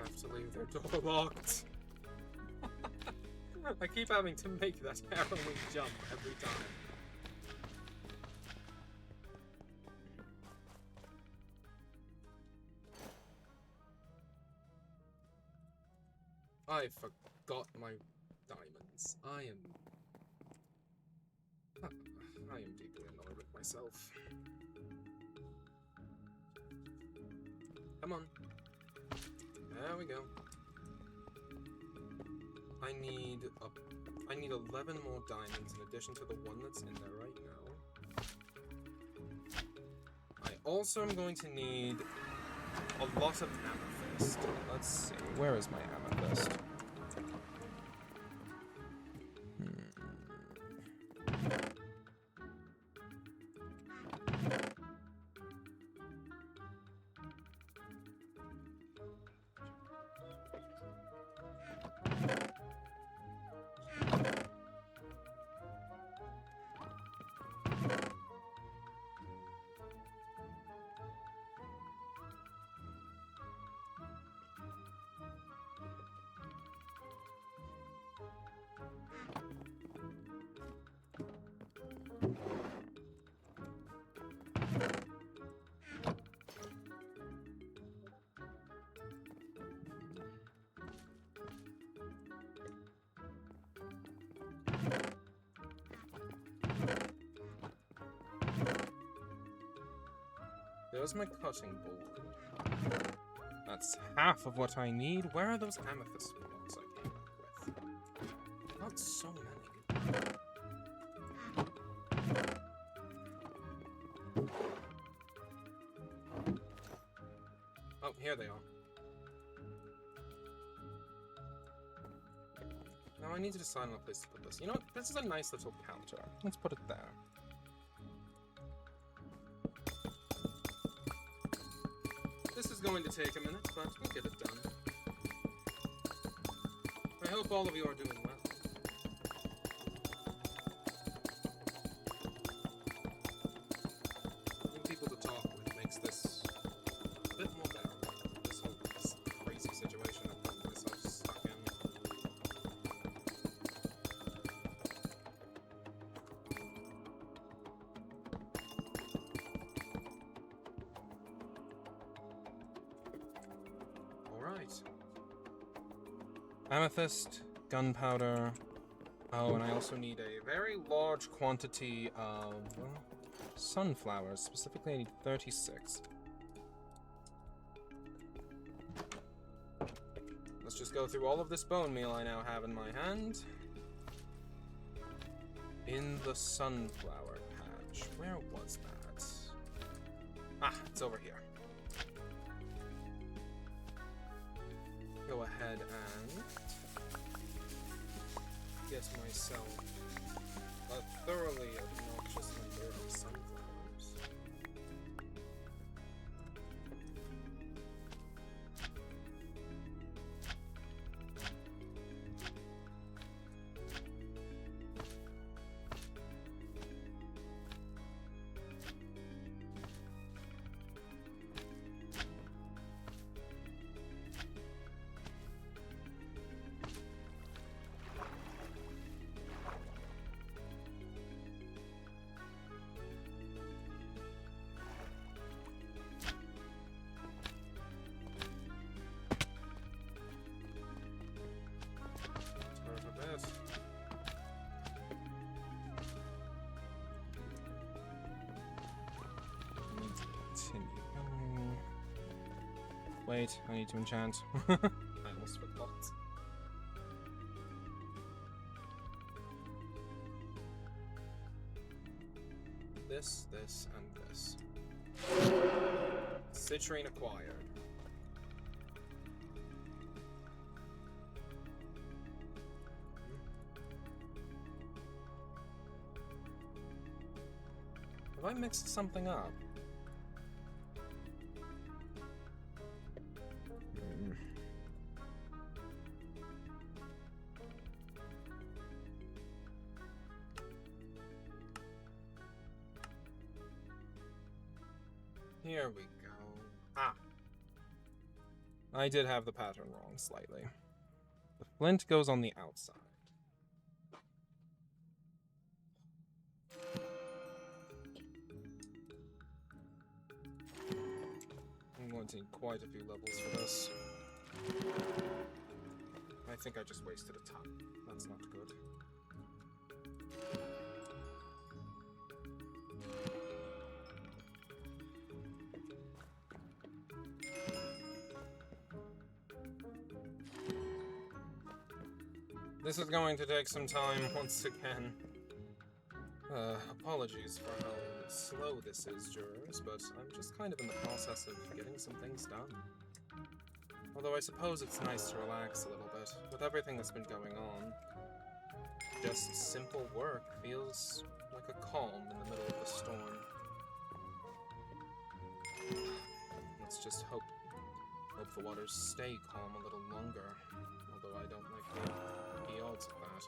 have to leave their door locked. I keep having to make that harrowing jump every time. I forgot my diamonds. I am deeply annoyed with myself. Come on. There we go. I need 11 more diamonds in addition to the one that's in there right now. I also am going to need a lot of amethyst. Let's see, where is my amethyst? There's my cutting board. That's half of what I need. Where are those amethyst blocks I came up with? Not so many. Oh, here they are. Now I need to decide on a place to put this. You know what? This is a nice little counter. Let's put it there. This is going to take a minute, but we'll get it done. I hope all of you are doing well. Having people to talk with makes this a bit more bearable. This crazy situation I found myself stuck in. Alright. Amethyst, gunpowder. Oh, and I also need a very large quantity of sunflowers. Specifically, I need 36. Let's just go through all of this bone meal I now have in my hand. In the sunflower patch. Where was that? Ah, it's over here. Go ahead and get myself a thoroughly obnoxious number of sunflowers. Wait, I need to enchant. I almost forgot. This, and this. Citrine acquired. Have I mixed something up? Here we go. Ah. I did have the pattern wrong slightly. The flint goes on the outside. I'm going to need quite a few levels for this. I think I just wasted a ton. That's not good. This is going to take some time once again. Apologies for how slow this is, jurors, but I'm just kind of in the process of getting some things done. Although I suppose it's nice to relax a little bit. With everything that's been going on, just simple work feels like a calm in the middle of the storm. Let's just hope the waters stay calm a little longer, although I don't like the odds of that.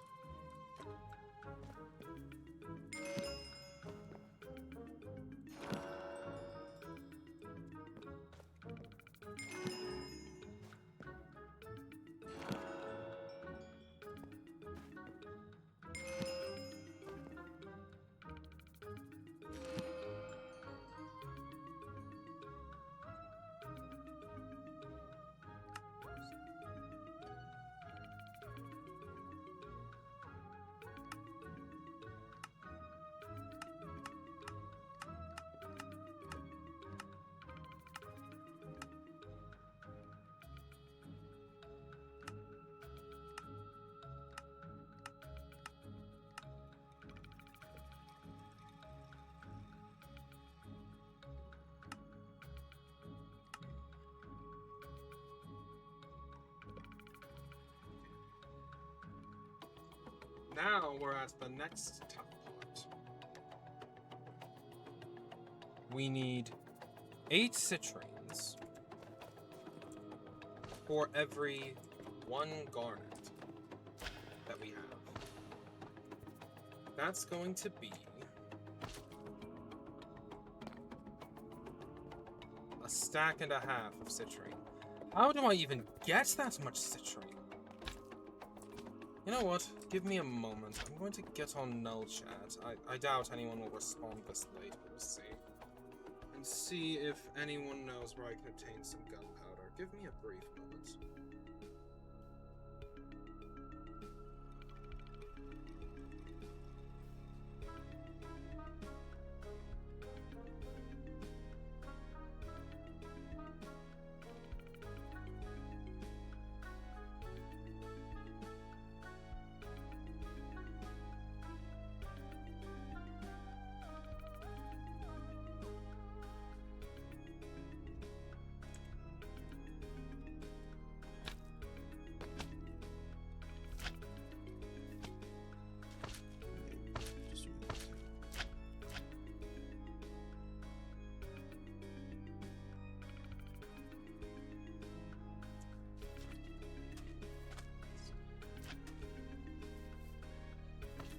Now we're at the next tough part. We need 8 citranes for every 1 garnet that we have. That's going to be a stack and a half of citrane. How do I even get that much citrane? You know what? Give me a moment. I'm going to get on null chat. I doubt anyone will respond this late, but we'll see. And see if anyone knows where I can obtain some gunpowder. Give me a brief moment.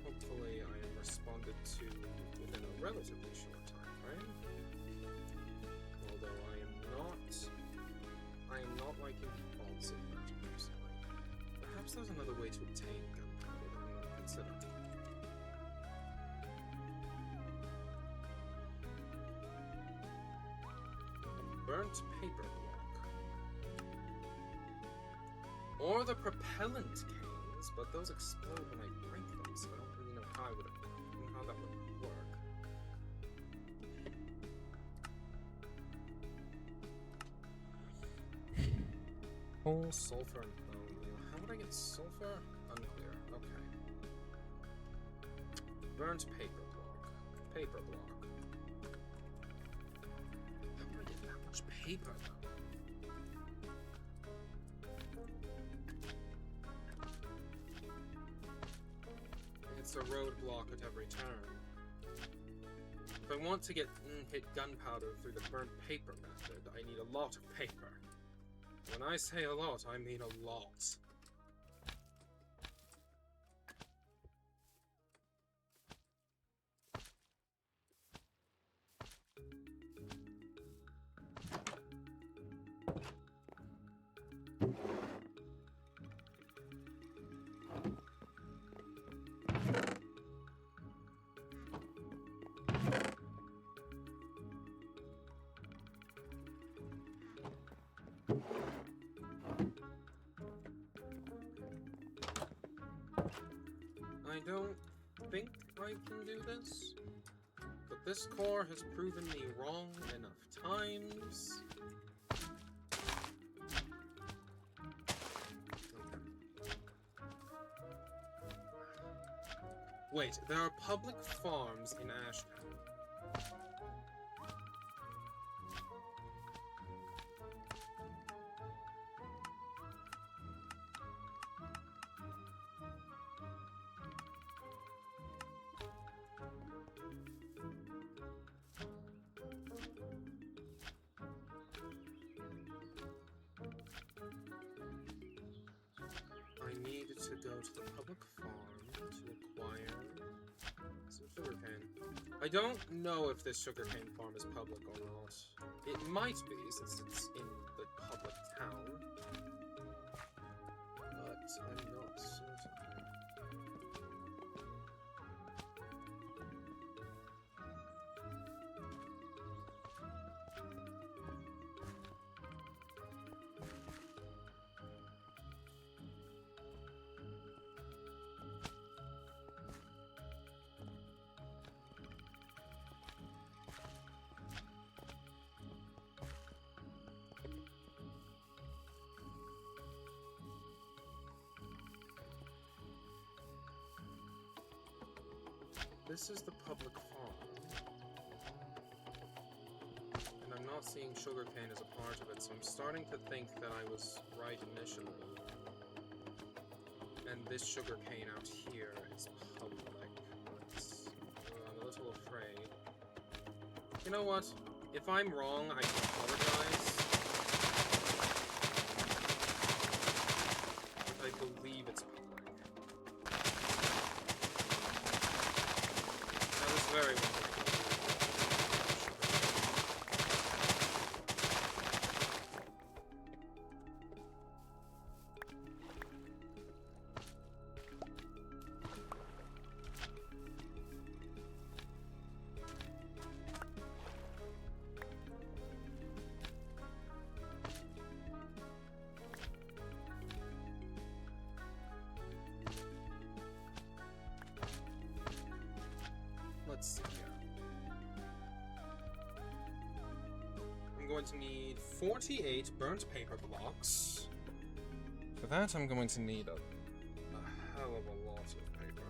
Hopefully I am responded to within a relatively short time frame. Although I am not liking the odds of that personally. Perhaps there's another way to obtain gunpowder that I'm not considering. Burnt paper block. Or the propellant canes, but those explode when I break them, so I don't really know how that would work. Coal, sulfur, and bone. How would I get sulfur? Unclear. Okay. Burnt paper block. Paper block. How would I get that much paper, though? It's a roadblock at every turn. If I want to hit gunpowder through the burnt paper method, I need a lot of paper. When I say a lot, I mean a lot. I don't think I can do this, but this core has proven me wrong enough times. Wait, there are public farms in Ashtown. I needed to go to the public farm to acquire some sugarcane. I don't know if this sugarcane farm is public or not. It might be, since it's in the public town. But I'm not certain. This is the public farm. And I'm not seeing sugarcane as a part of it, so I'm starting to think that I was right initially. And this sugarcane out here is public. But I'm a little afraid. You know what? If I'm wrong, I can apologize. But I believe it's public. Very well. Let's see here. I'm going to need 48 burnt paper blocks. For that, I'm going to need a hell of a lot of paper.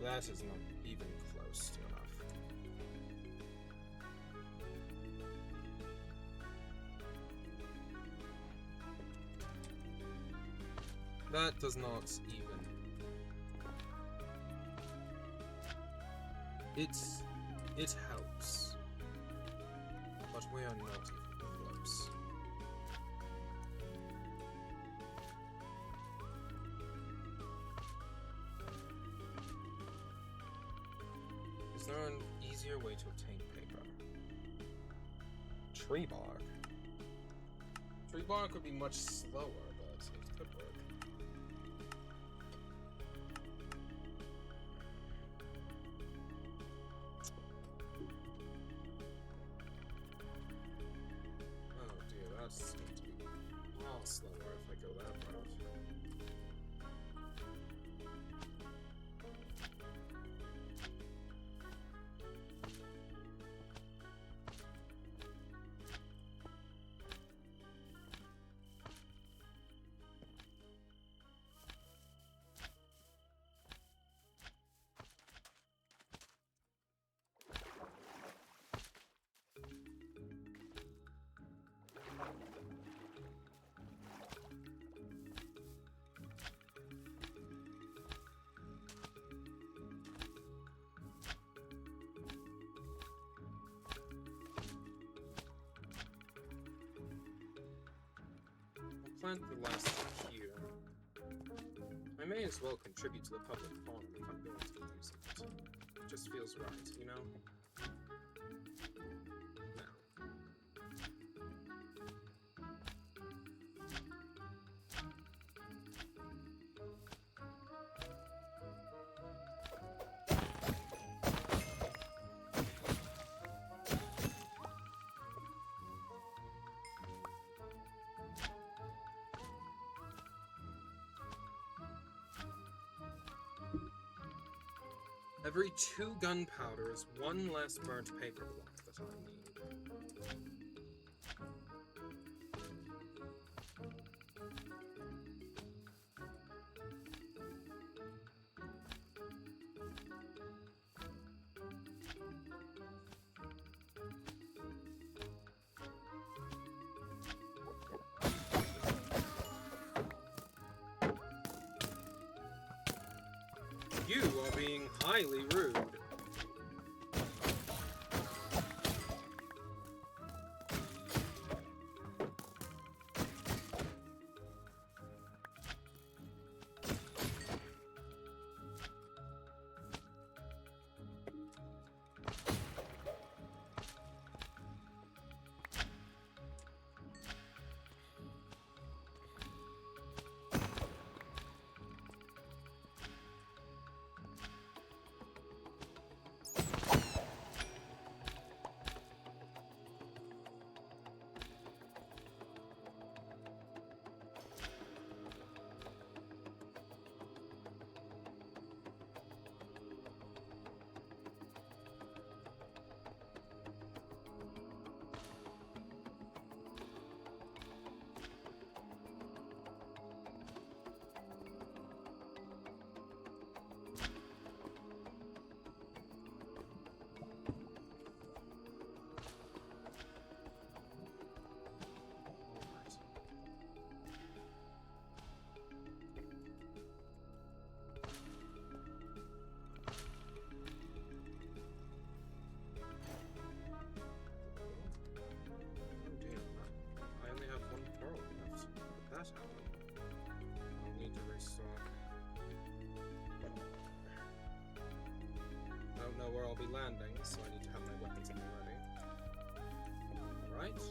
That is not even close to enough. That does not even. It helps. But we are not even close. Is there an easier way to obtain paper? Tree bark. Tree bark would be much slower, but it could work. Oh dear, that's going to be a lot slower if I go that route. Plant the last here. I may as well contribute to the public farm if I'm going to use it. It just feels right, you know? Now. Every 2 gunpowder is 1 less burnt paper block that I need. You are being highly rude. That happened. I'll need to restock. I don't know where I'll be landing, so I need to have my weapons in ready. Alright.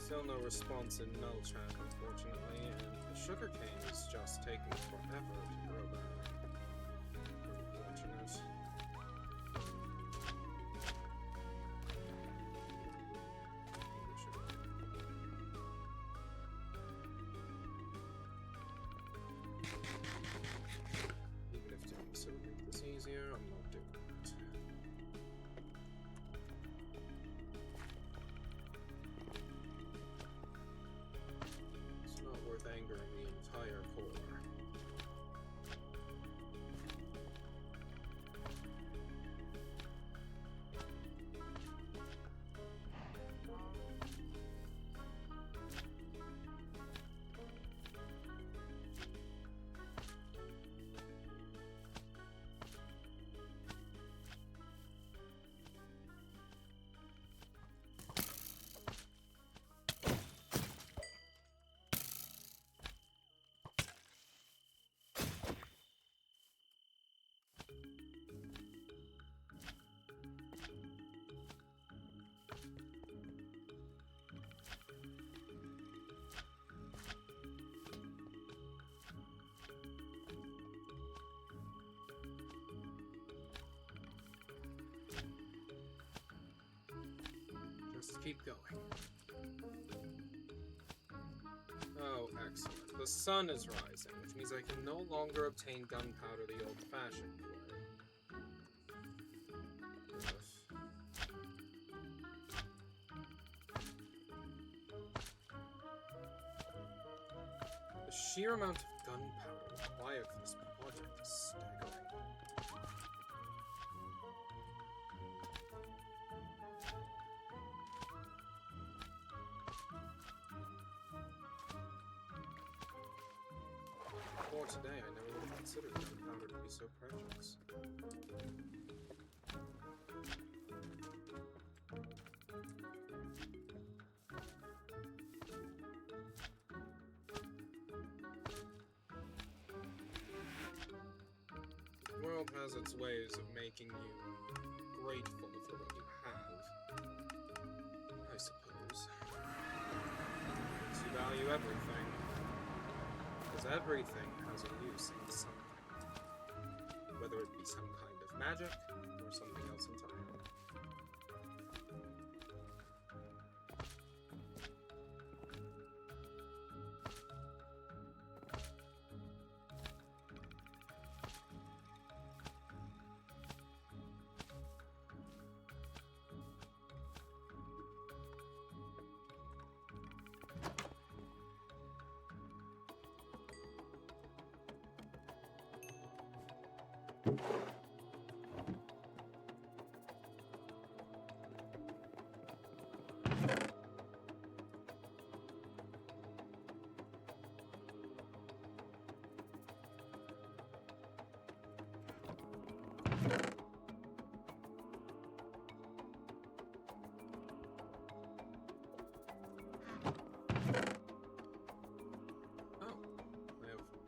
Still no response in null chat, unfortunately, and the sugarcane is just taking forever to grow back. Unfortunate. Even if doing so would make this easier, I'm not doing that. It's not worth angering the entire core. Just keep going. Oh, excellent. The sun is rising, which means I can no longer obtain gunpowder the old-fashioned way. The sheer amount of gunpowder required for this project is staggering. Before today, I never would have considered gunpowder to be so precious. has its ways of making you grateful for what you have, I suppose. Makes you value everything. Because everything has a use in something. Whether it be some kind of magic, or something else entirely.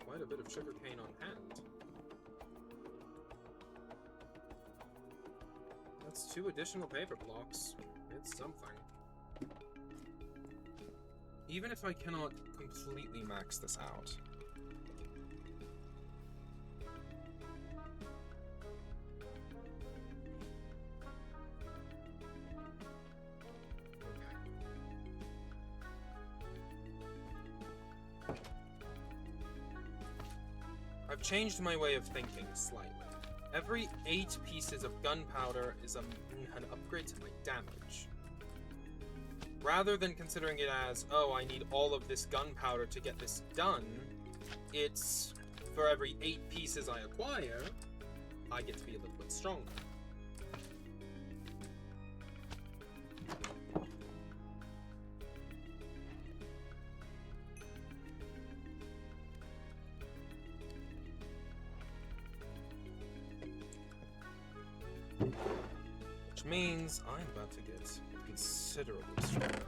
Quite a bit of sugarcane on hand. That's 2 additional paper blocks. It's something. Even if I cannot completely max this out. I've changed my way of thinking slightly. Every 8 pieces of gunpowder is an upgrade to my damage. Rather than considering it as, oh, I need all of this gunpowder to get this done, it's for every 8 pieces I acquire, I get to be a little bit stronger. Which means I'm about to get considerably stronger.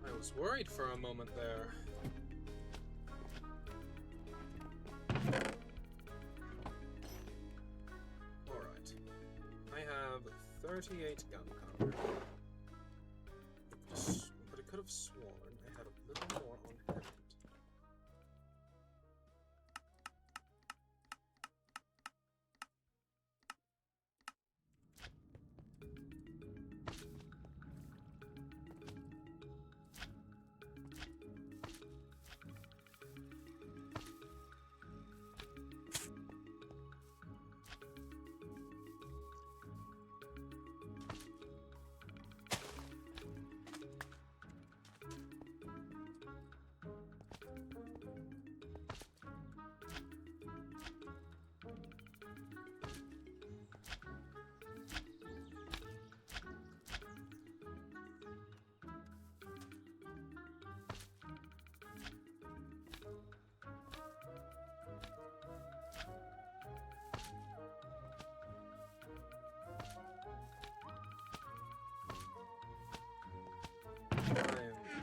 I was worried for a moment there. Alright. I have 38 gunpowder. But I could have sworn I had a little more on hand.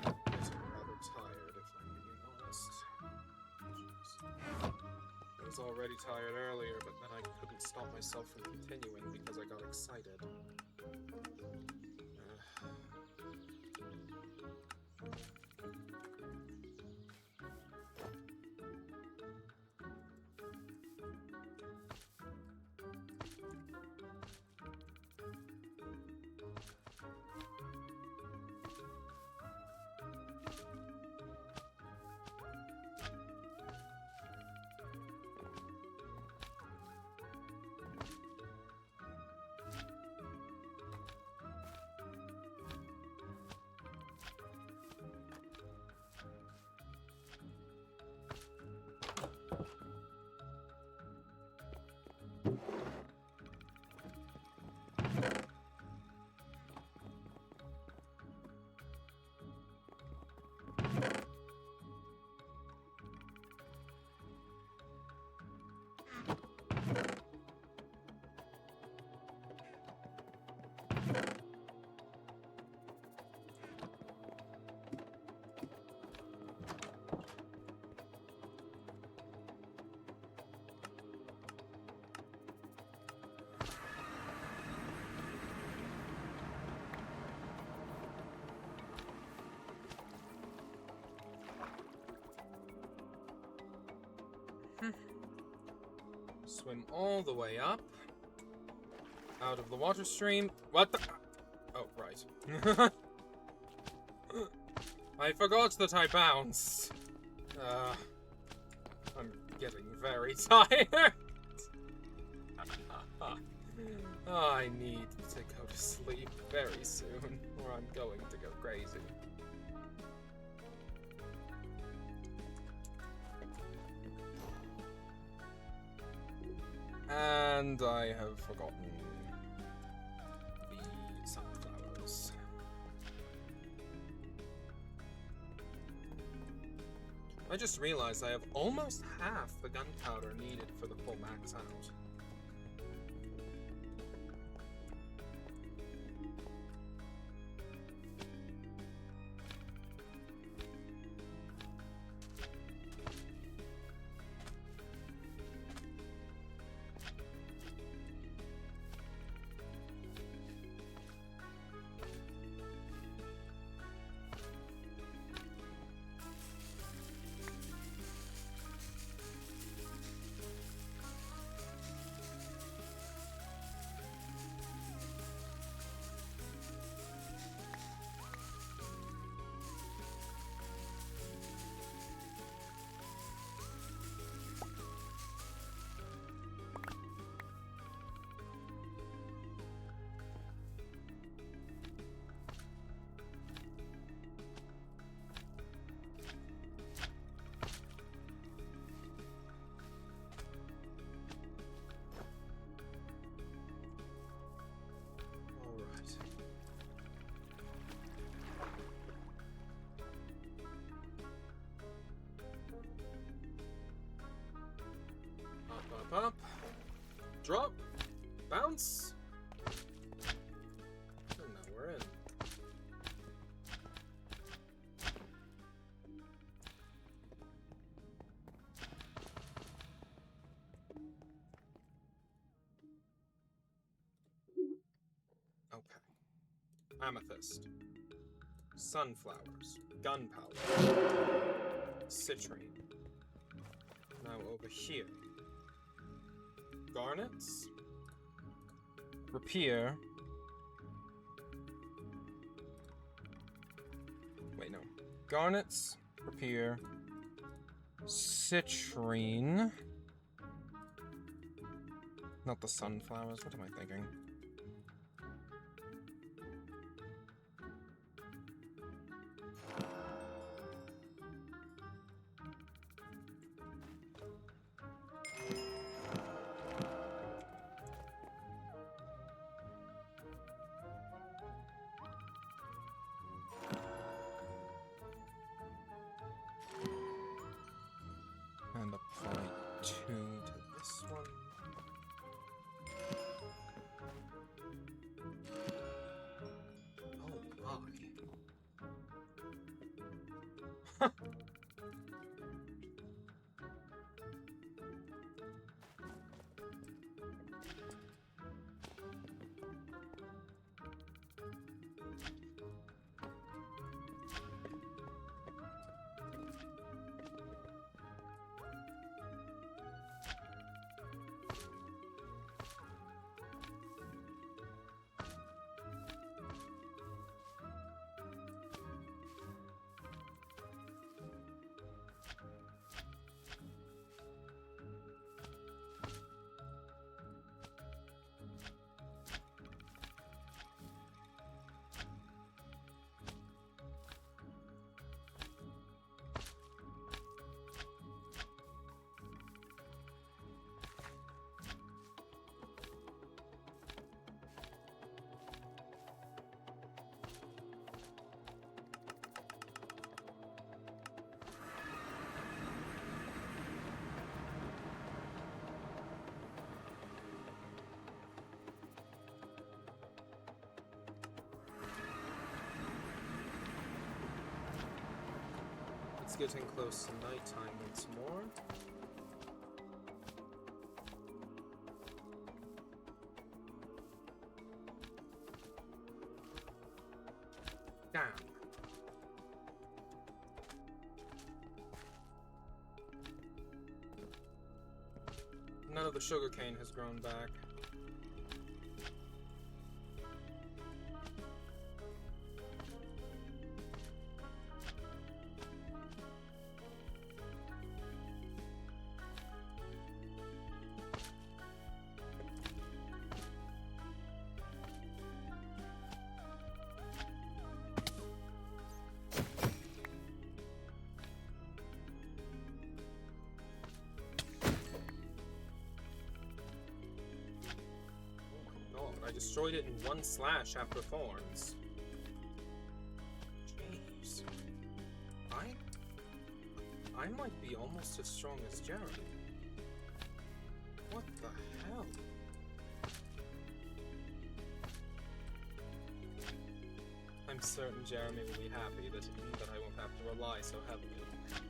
I'm getting rather tired, if I'm being honest. I was already tired earlier, but then I couldn't stop myself from continuing because I got excited. Swim all the way up. Out of the water stream. What the? Oh, right. I forgot that I bounced. I'm getting very tired. I need to go to sleep very soon, or I'm going to go crazy. And I have forgotten the sunflowers. I just realized I have almost half the gunpowder needed for the full max out. Up, drop, bounce, and now we're in. Okay. Amethyst, sunflowers, gunpowder, citrine. Now over here. Garnets, rapier. Wait, no. Garnets, rapier, citrine. Not the sunflowers. What am I thinking? And apply 2 to this one. Oh my. It's getting close to nighttime once more. Down. no, the sugarcane has grown back. I destroyed it in one slash after thorns. Jeez. I might be almost as strong as Jeremy. What the hell? I'm certain Jeremy will be happy that I won't have to rely so heavily on him.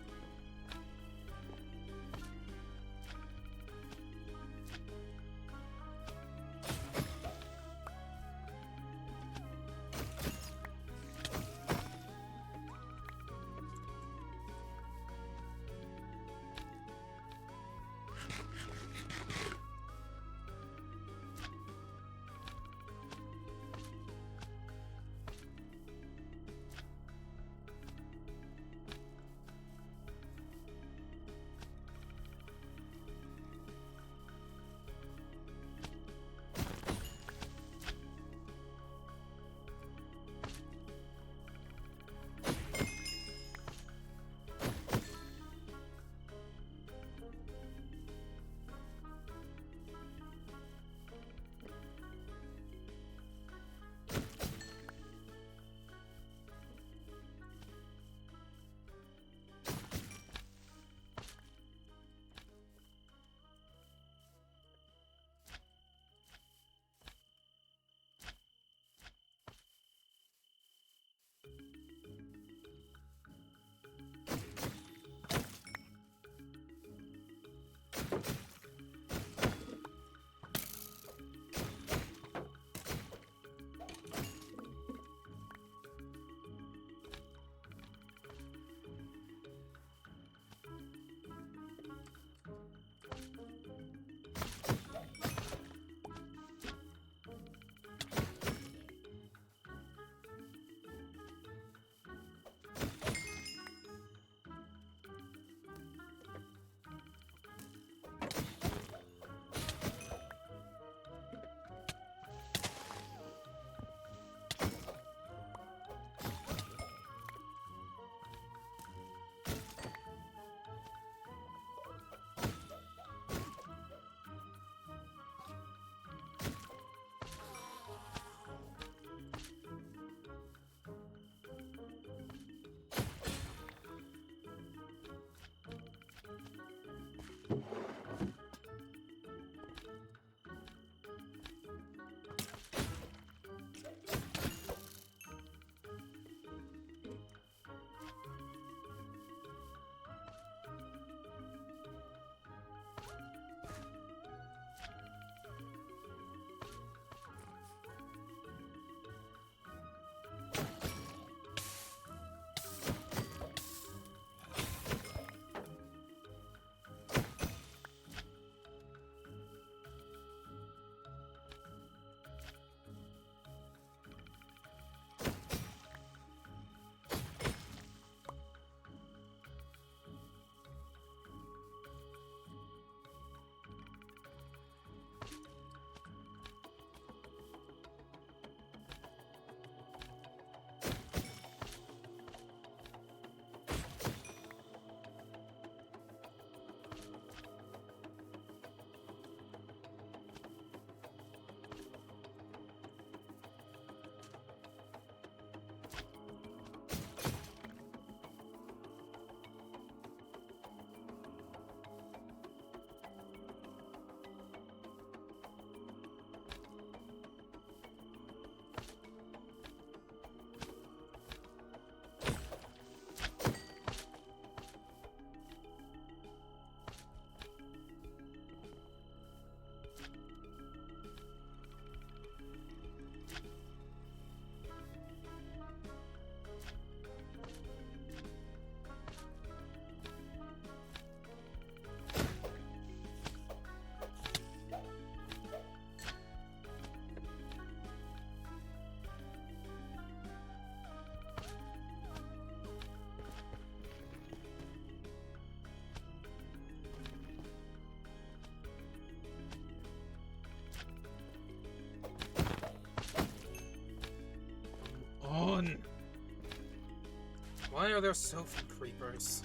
Why are there so few creepers?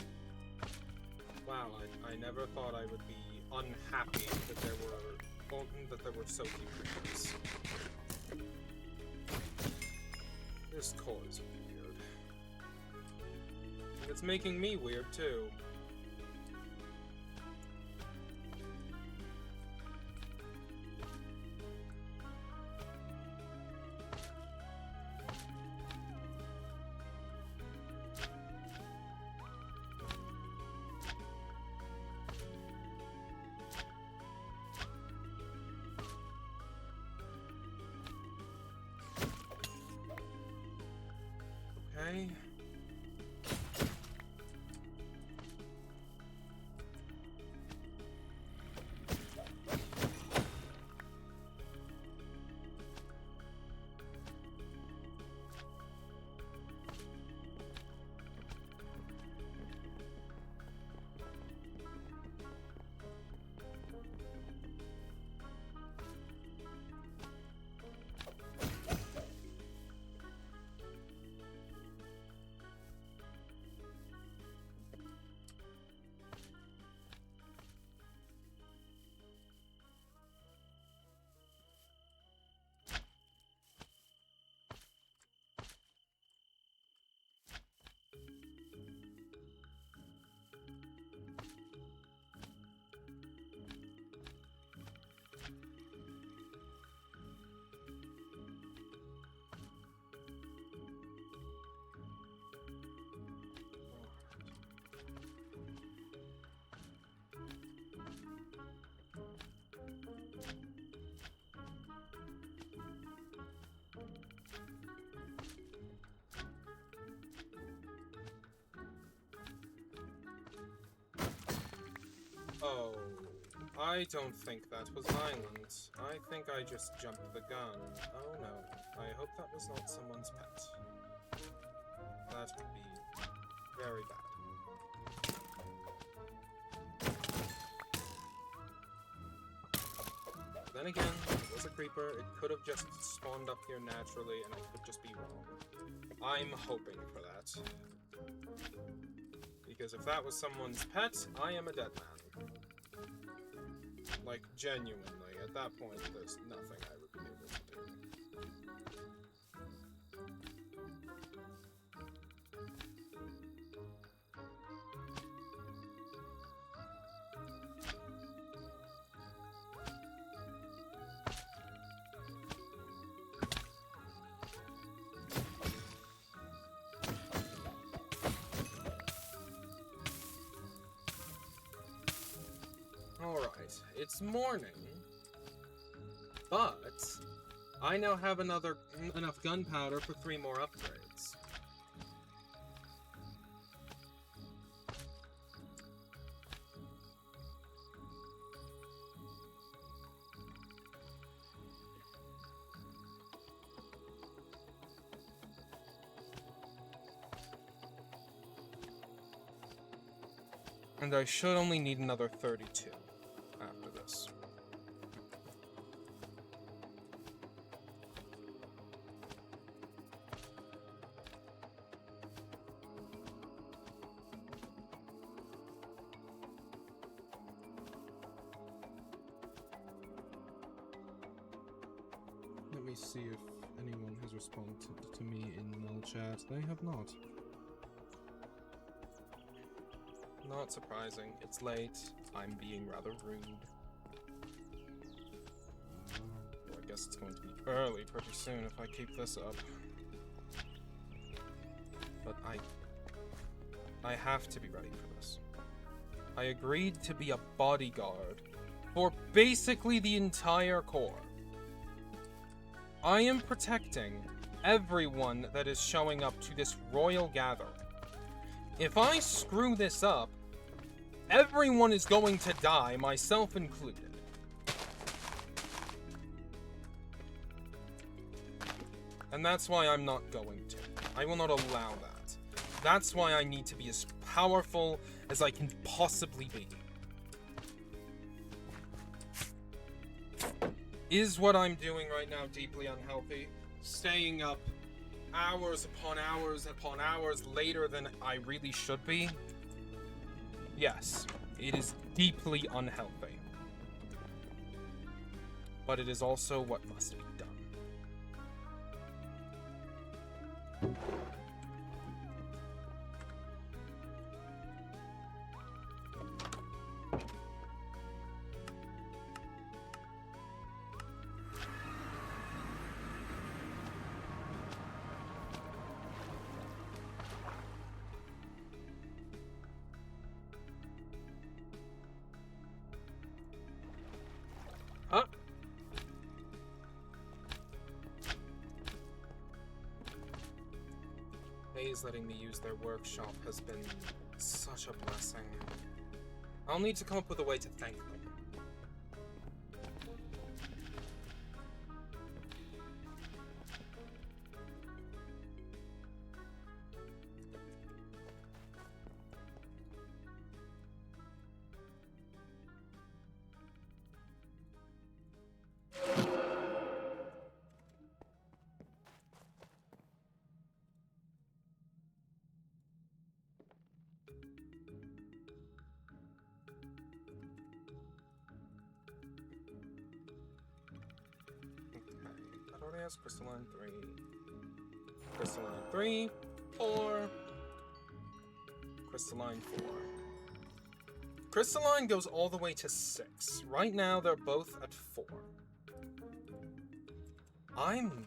Wow, I never thought I would be unhappy that there were so few creepers. This core is weird. And it's making me weird too. Okay. Oh, I don't think that was violent. I think I just jumped the gun. Oh no, I hope that was not someone's pet. That would be very bad. Then again, it was a creeper. It could have just spawned up here naturally, and I could just be wrong. I'm hoping for that. Because if that was someone's pet, I am a dead man. Like, genuinely, at that point, there's nothing I would be able to do. Alright, it's morning, but I now have enough gunpowder for 3 more upgrades. And I should only need another 32. After this. Let me see if anyone has responded to me in null chat. They have not. Not surprising. It's late. I'm being rather rude. Well, I guess it's going to be early pretty soon if I keep this up. But I have to be ready for this. I agreed to be a bodyguard for basically the entire core. I am protecting everyone that is showing up to this royal gathering. If I screw this up, everyone is going to die, myself included. And that's why I'm not going to. I will not allow that. That's why I need to be as powerful as I can possibly be. Is what I'm doing right now deeply unhealthy? Staying up hours upon hours upon hours later than I really should be, yes, it is deeply unhealthy. But it is also what must be done. Huh? Hayes letting me use their workshop has been such a blessing. I'll need to come up with a way to thank them. Has crystalline 3. Crystalline 3, 4. Crystalline 4. Crystalline goes all the way to 6. Right now, they're both at 4. I'm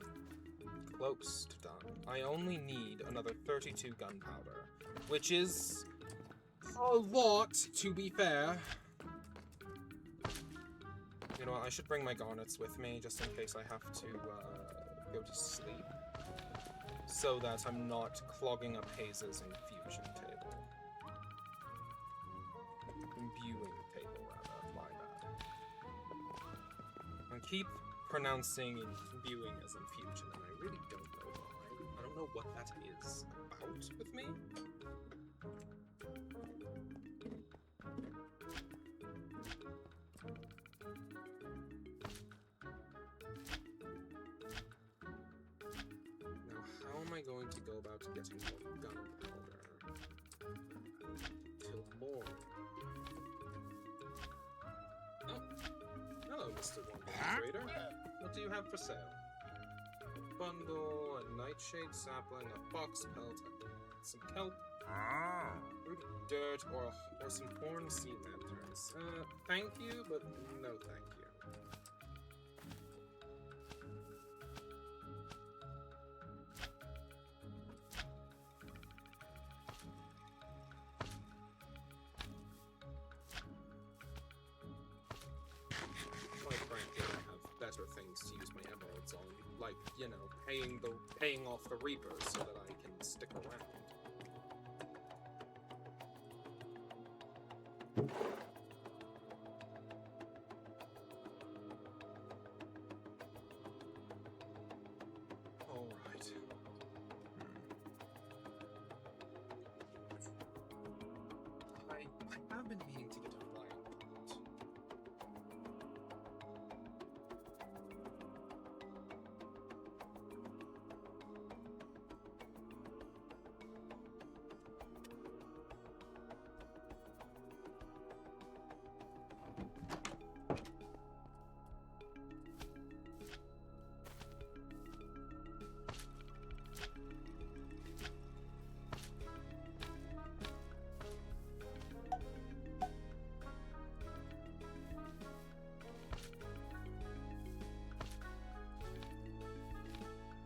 close to done. I only need another 32 gunpowder, which is a lot, to be fair. You know what, I should bring my garnets with me, just in case I have to, go to sleep. So that I'm not clogging up Hayes' infusion table. Imbuing table, rather, my bad. I keep pronouncing imbuing as infusion, and I really don't know why. I don't know what that is about with me. Going to go about getting more gunpowder till morning. Oh, hello, Mr. Wonderful Trader. What do you have for sale? A bundle, a nightshade sapling, a fox pelt, some kelp, rooted dirt, or some horn sea lanterns. Thank you, but no thank you. Things to use my emeralds on, like, you know, paying off the reapers so that I can stick around. All right. I have been meaning to get a flying boat.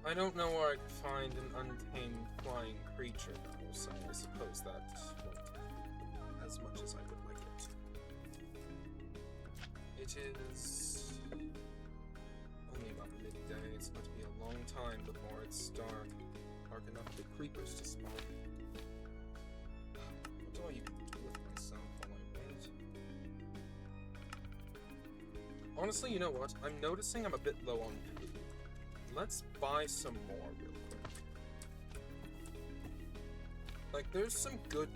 I don't know where I'd find an untamed flying creature, though, so I suppose that won't be as much as I would like it. It is only about midday. It's going to be a long time before it's dark enough for creepers to spawn. What do I even do with myself while I wait? Honestly, you know what? I'm noticing I'm a bit low on food. Let's buy some more real quick. Like, there's some good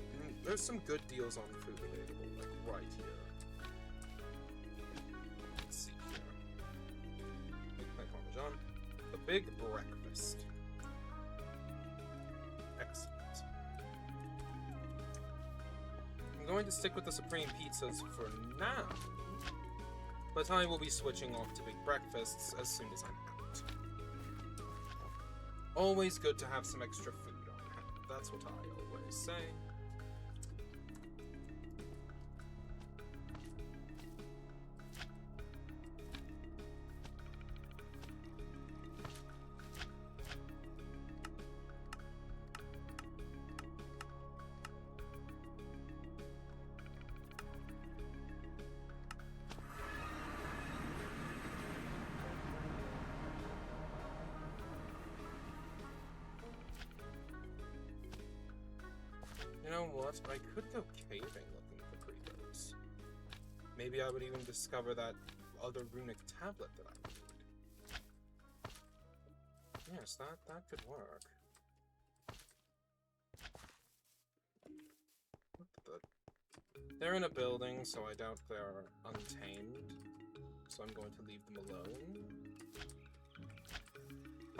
deals on food available, like right here. Let's see here. Big Parmesan. The Big Breakfast. to stick with the Supreme Pizzas for now, but I will be switching off to big breakfasts as soon as I'm out. Always good to have some extra food on hand. That's what I always say. You know what? I could go caving looking for creepers. Maybe I would even discover that other runic tablet that I need. Yes, that could work. What the? They're in a building, so I doubt they're untamed. So I'm going to leave them alone.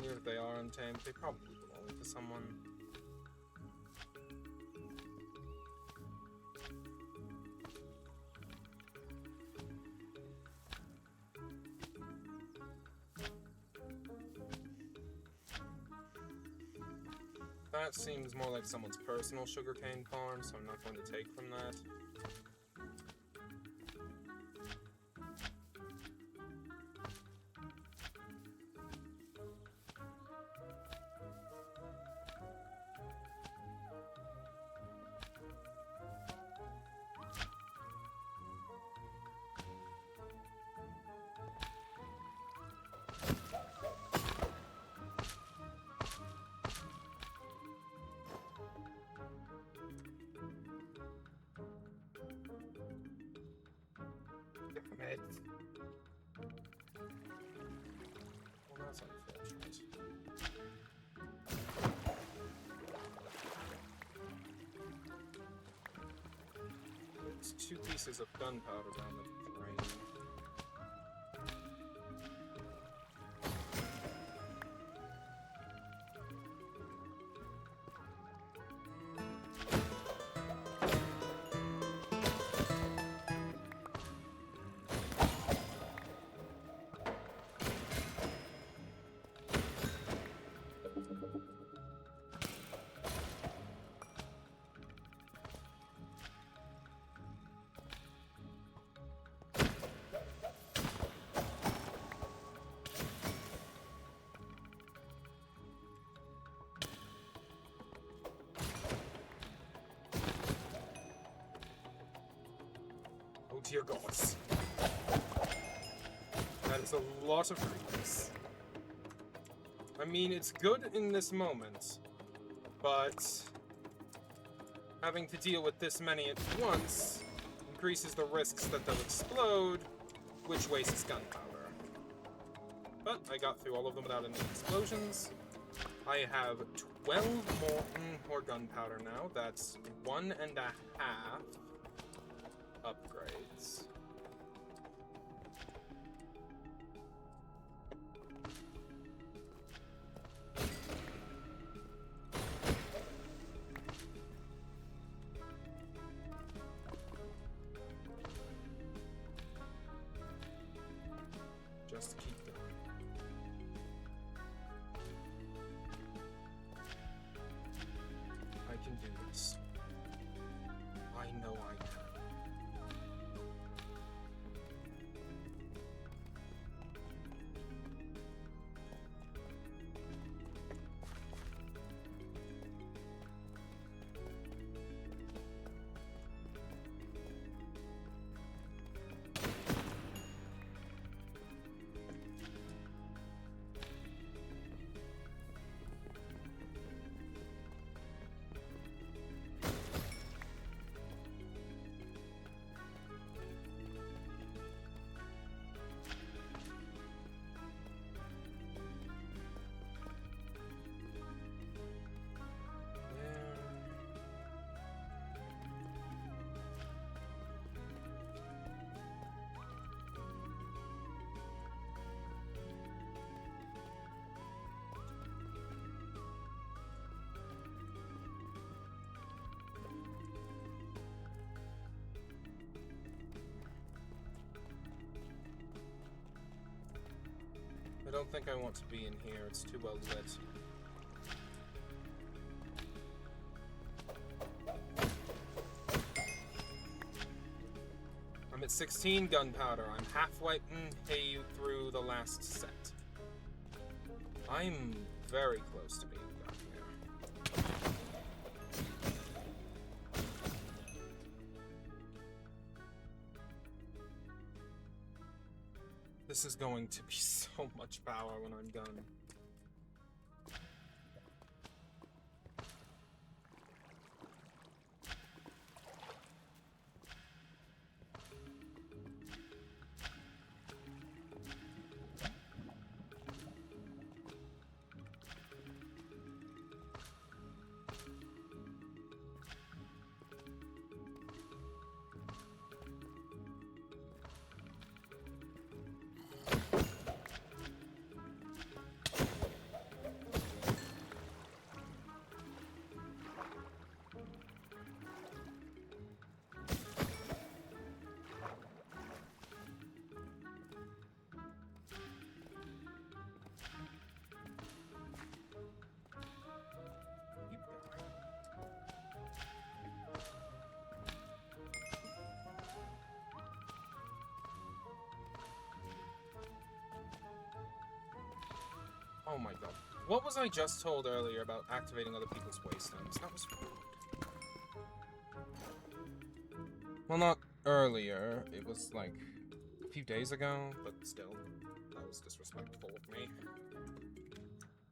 Even if they are untamed, they probably belong to someone. That seems more like someone's personal sugarcane farm, so I'm not going to take from that. Well, that's unfortunate. There's 2 pieces of gunpowder down the drain. Oh dear gods. That is a lot of creeps. I mean, it's good in this moment, but having to deal with this many at once increases the risks that they'll explode, which wastes gunpowder. But I got through all of them without any explosions. I have 12 more gunpowder now. That's 1.5 upgrades. Just to keep going. I can do this. I know don't think I want to be in here. It's too well lit. I'm at 16 gunpowder. I'm halfway through the last set. I'm very close to being done here. This is going to be so much power when I'm done. Oh my god. What was I just told earlier about activating other people's waystones? That was rude. Well, not earlier. It was like a few days ago, but still. That was disrespectful of me.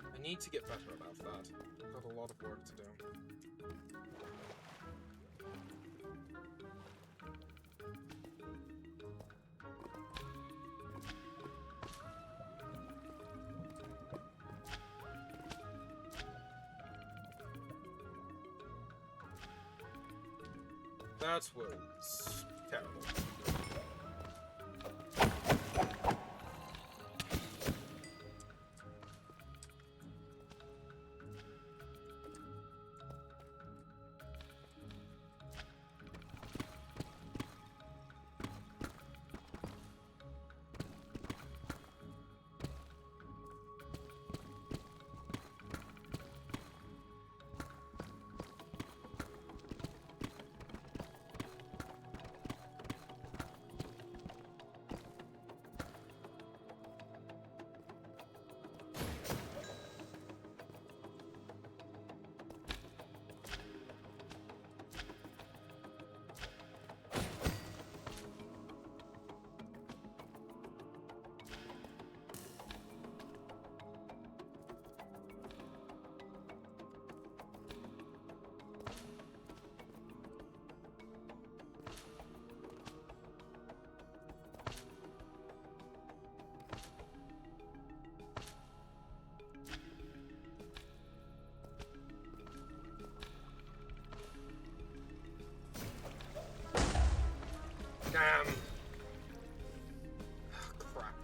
I need to get better about that. I've got a lot of work to do. That was terrible. Damn. Crap.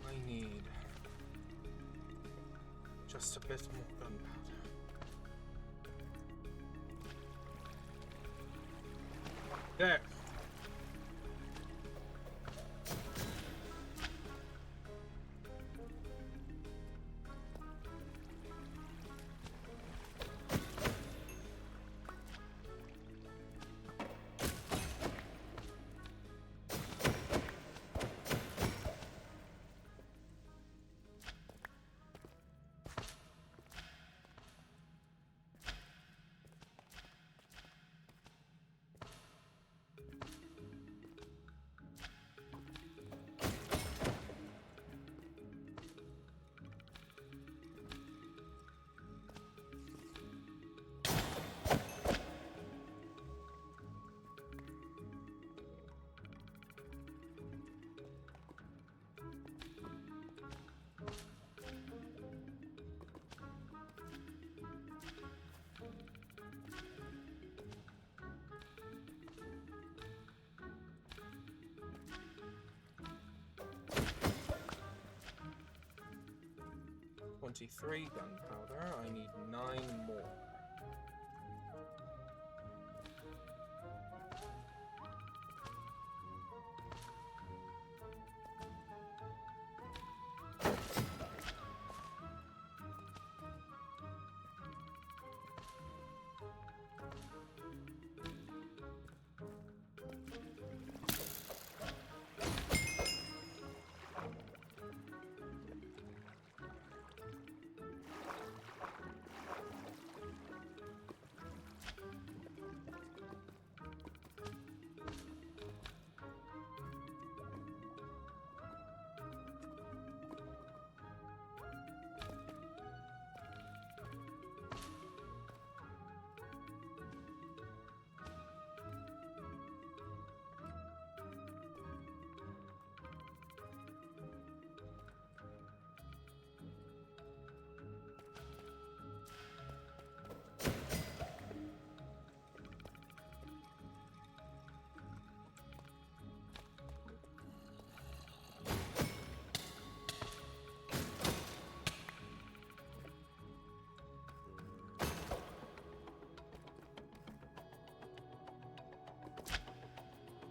I need just a bit more gunpowder. There. 23 gunpowder. I need 9 more.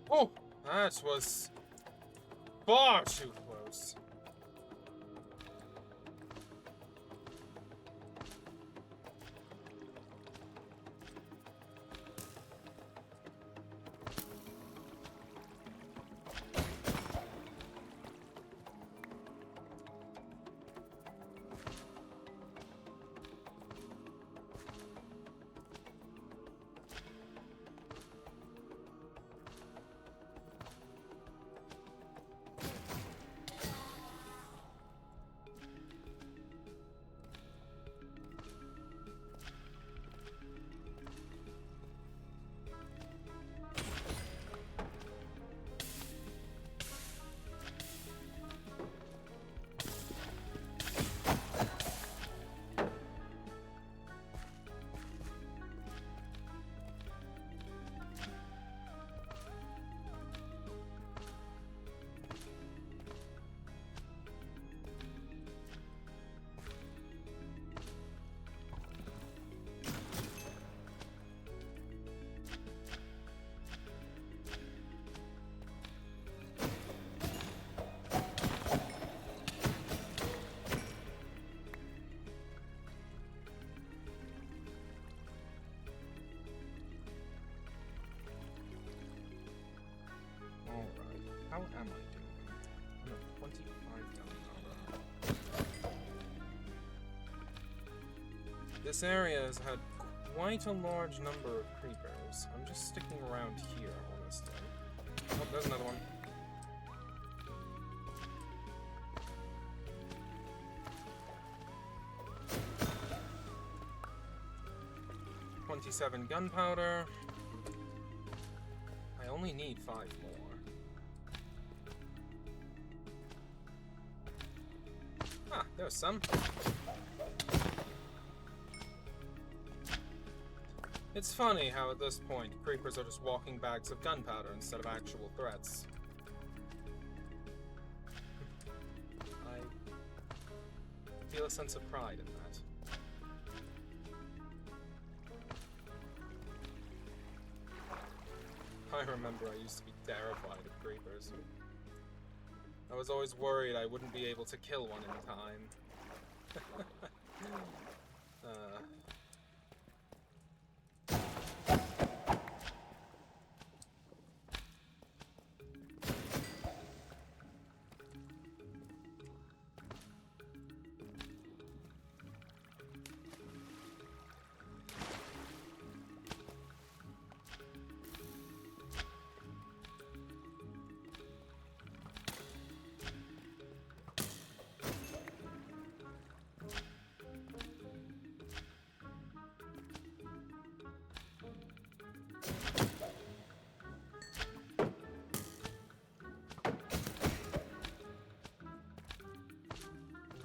Oh, that was far too close. How am I doing? I'm at 25 gunpowder. This area has had quite a large number of creepers. I'm just sticking around here, honestly. Oh, there's another one. $27 gunpowder. I only need 5 more. Ah, there's some. It's funny how at this point, creepers are just walking bags of gunpowder instead of actual threats. I feel a sense of pride in that. I remember I used to be terrified of creepers. I was always worried I wouldn't be able to kill one in time.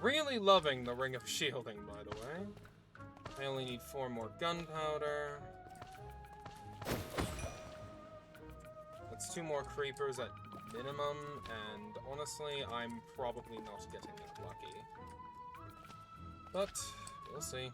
Really loving the Ring of Shielding, by the way. I only need 4 more gunpowder. That's 2 more creepers at minimum, and honestly, I'm probably not getting it lucky. But we'll see.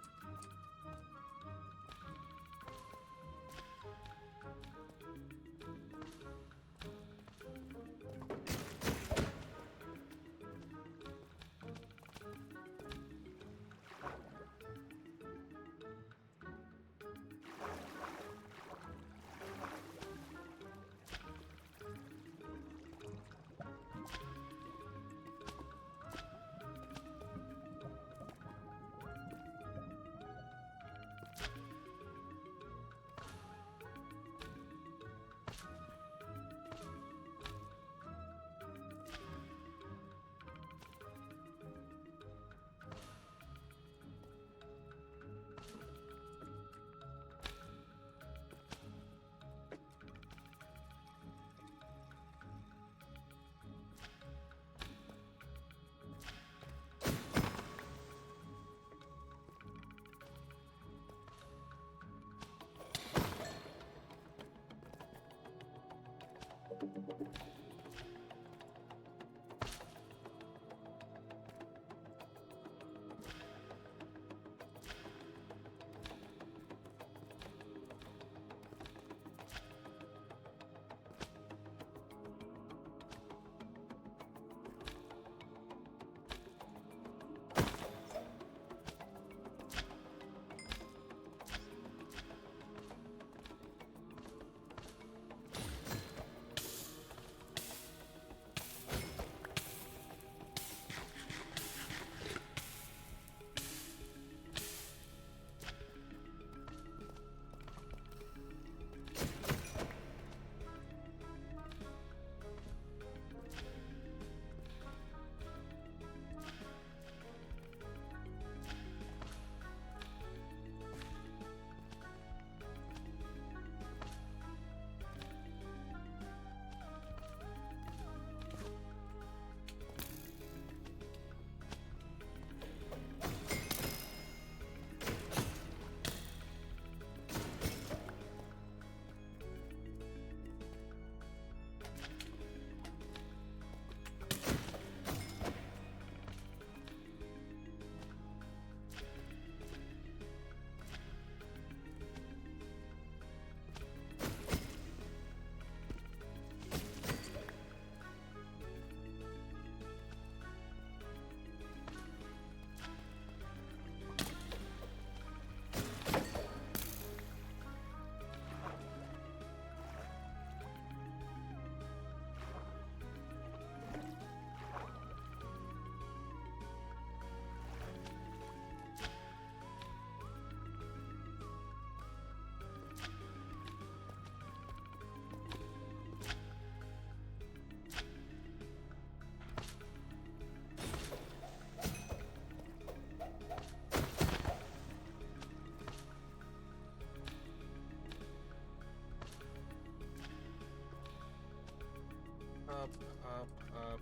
Up, up, up.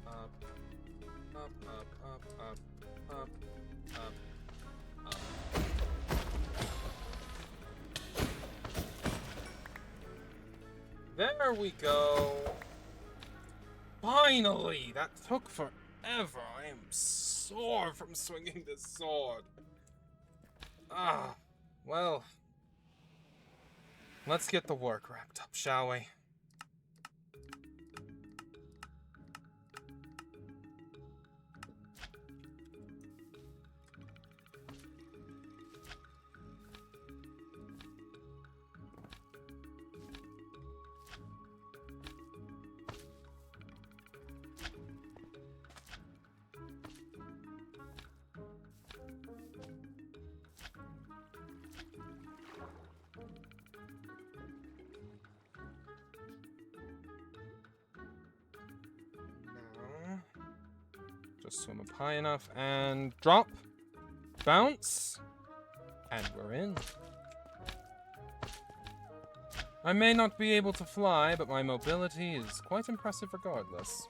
Up. Up, up, up, up, up, up, up. There we go. Finally! That took forever. I am sore from swinging this sword. Ah, well. Let's get the work wrapped up, shall we? Just swim up high enough and drop, bounce, and we're in. I may not be able to fly, but my mobility is quite impressive regardless.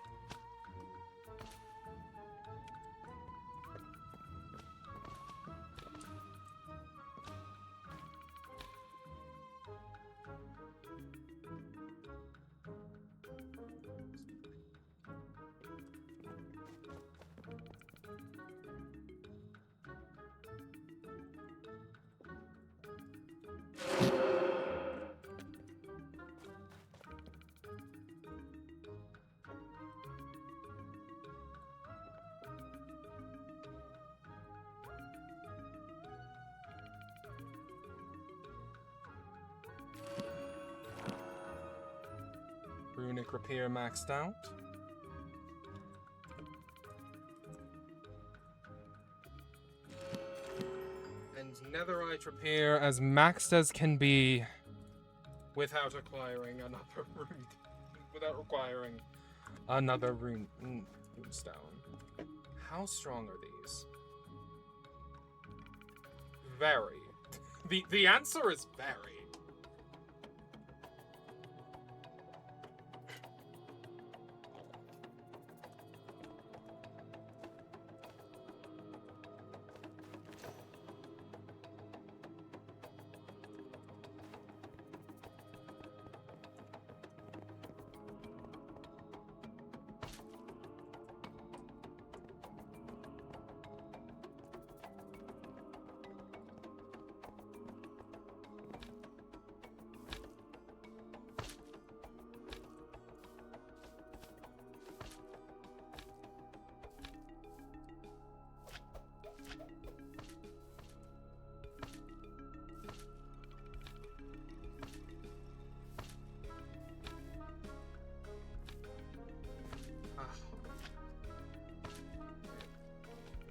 Runic Repair maxed out. And Netherite Repair as maxed as can be without acquiring another rune. Without requiring another runestone. How strong are these? Very. The answer is very.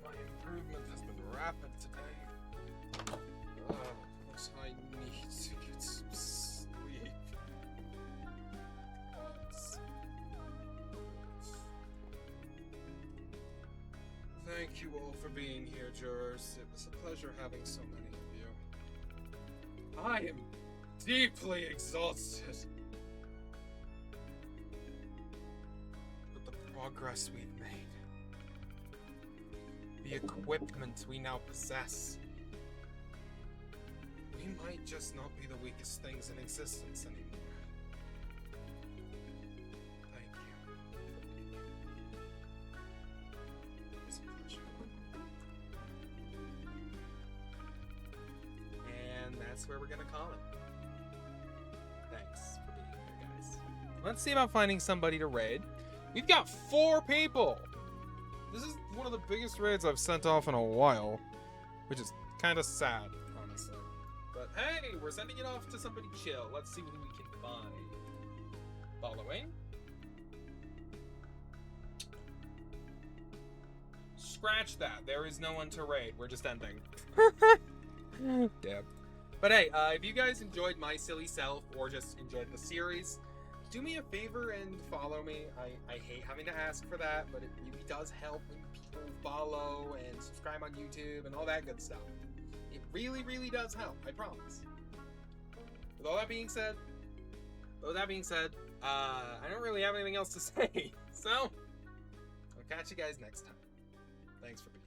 My improvement has been rapid today. But I need to get some sleep. Thank you all for being here, jurors. It was a pleasure having so many of you. I am deeply exhausted. But the progress we've made, the equipment we now possess, we might just not be the weakest things in existence anymore. Thank you. It was a pleasure. And that's where we're gonna call it. Thanks for being here, guys. Let's see about finding somebody to raid. We've got 4 people! This is one of the biggest raids I've sent off in a while, which is kind of sad, honestly. But hey, we're sending it off to somebody chill. Let's see who we can find. Following. Scratch that. There is no one to raid. We're just ending. Yeah. But hey, if you guys enjoyed my silly self or just enjoyed the series, do me a favor and follow me. I hate having to ask for that, but it really does help when people follow and subscribe on YouTube and all that good stuff. It really, really does help, I promise. With all that being said, I don't really have anything else to say. So, I'll catch you guys next time. Thanks for being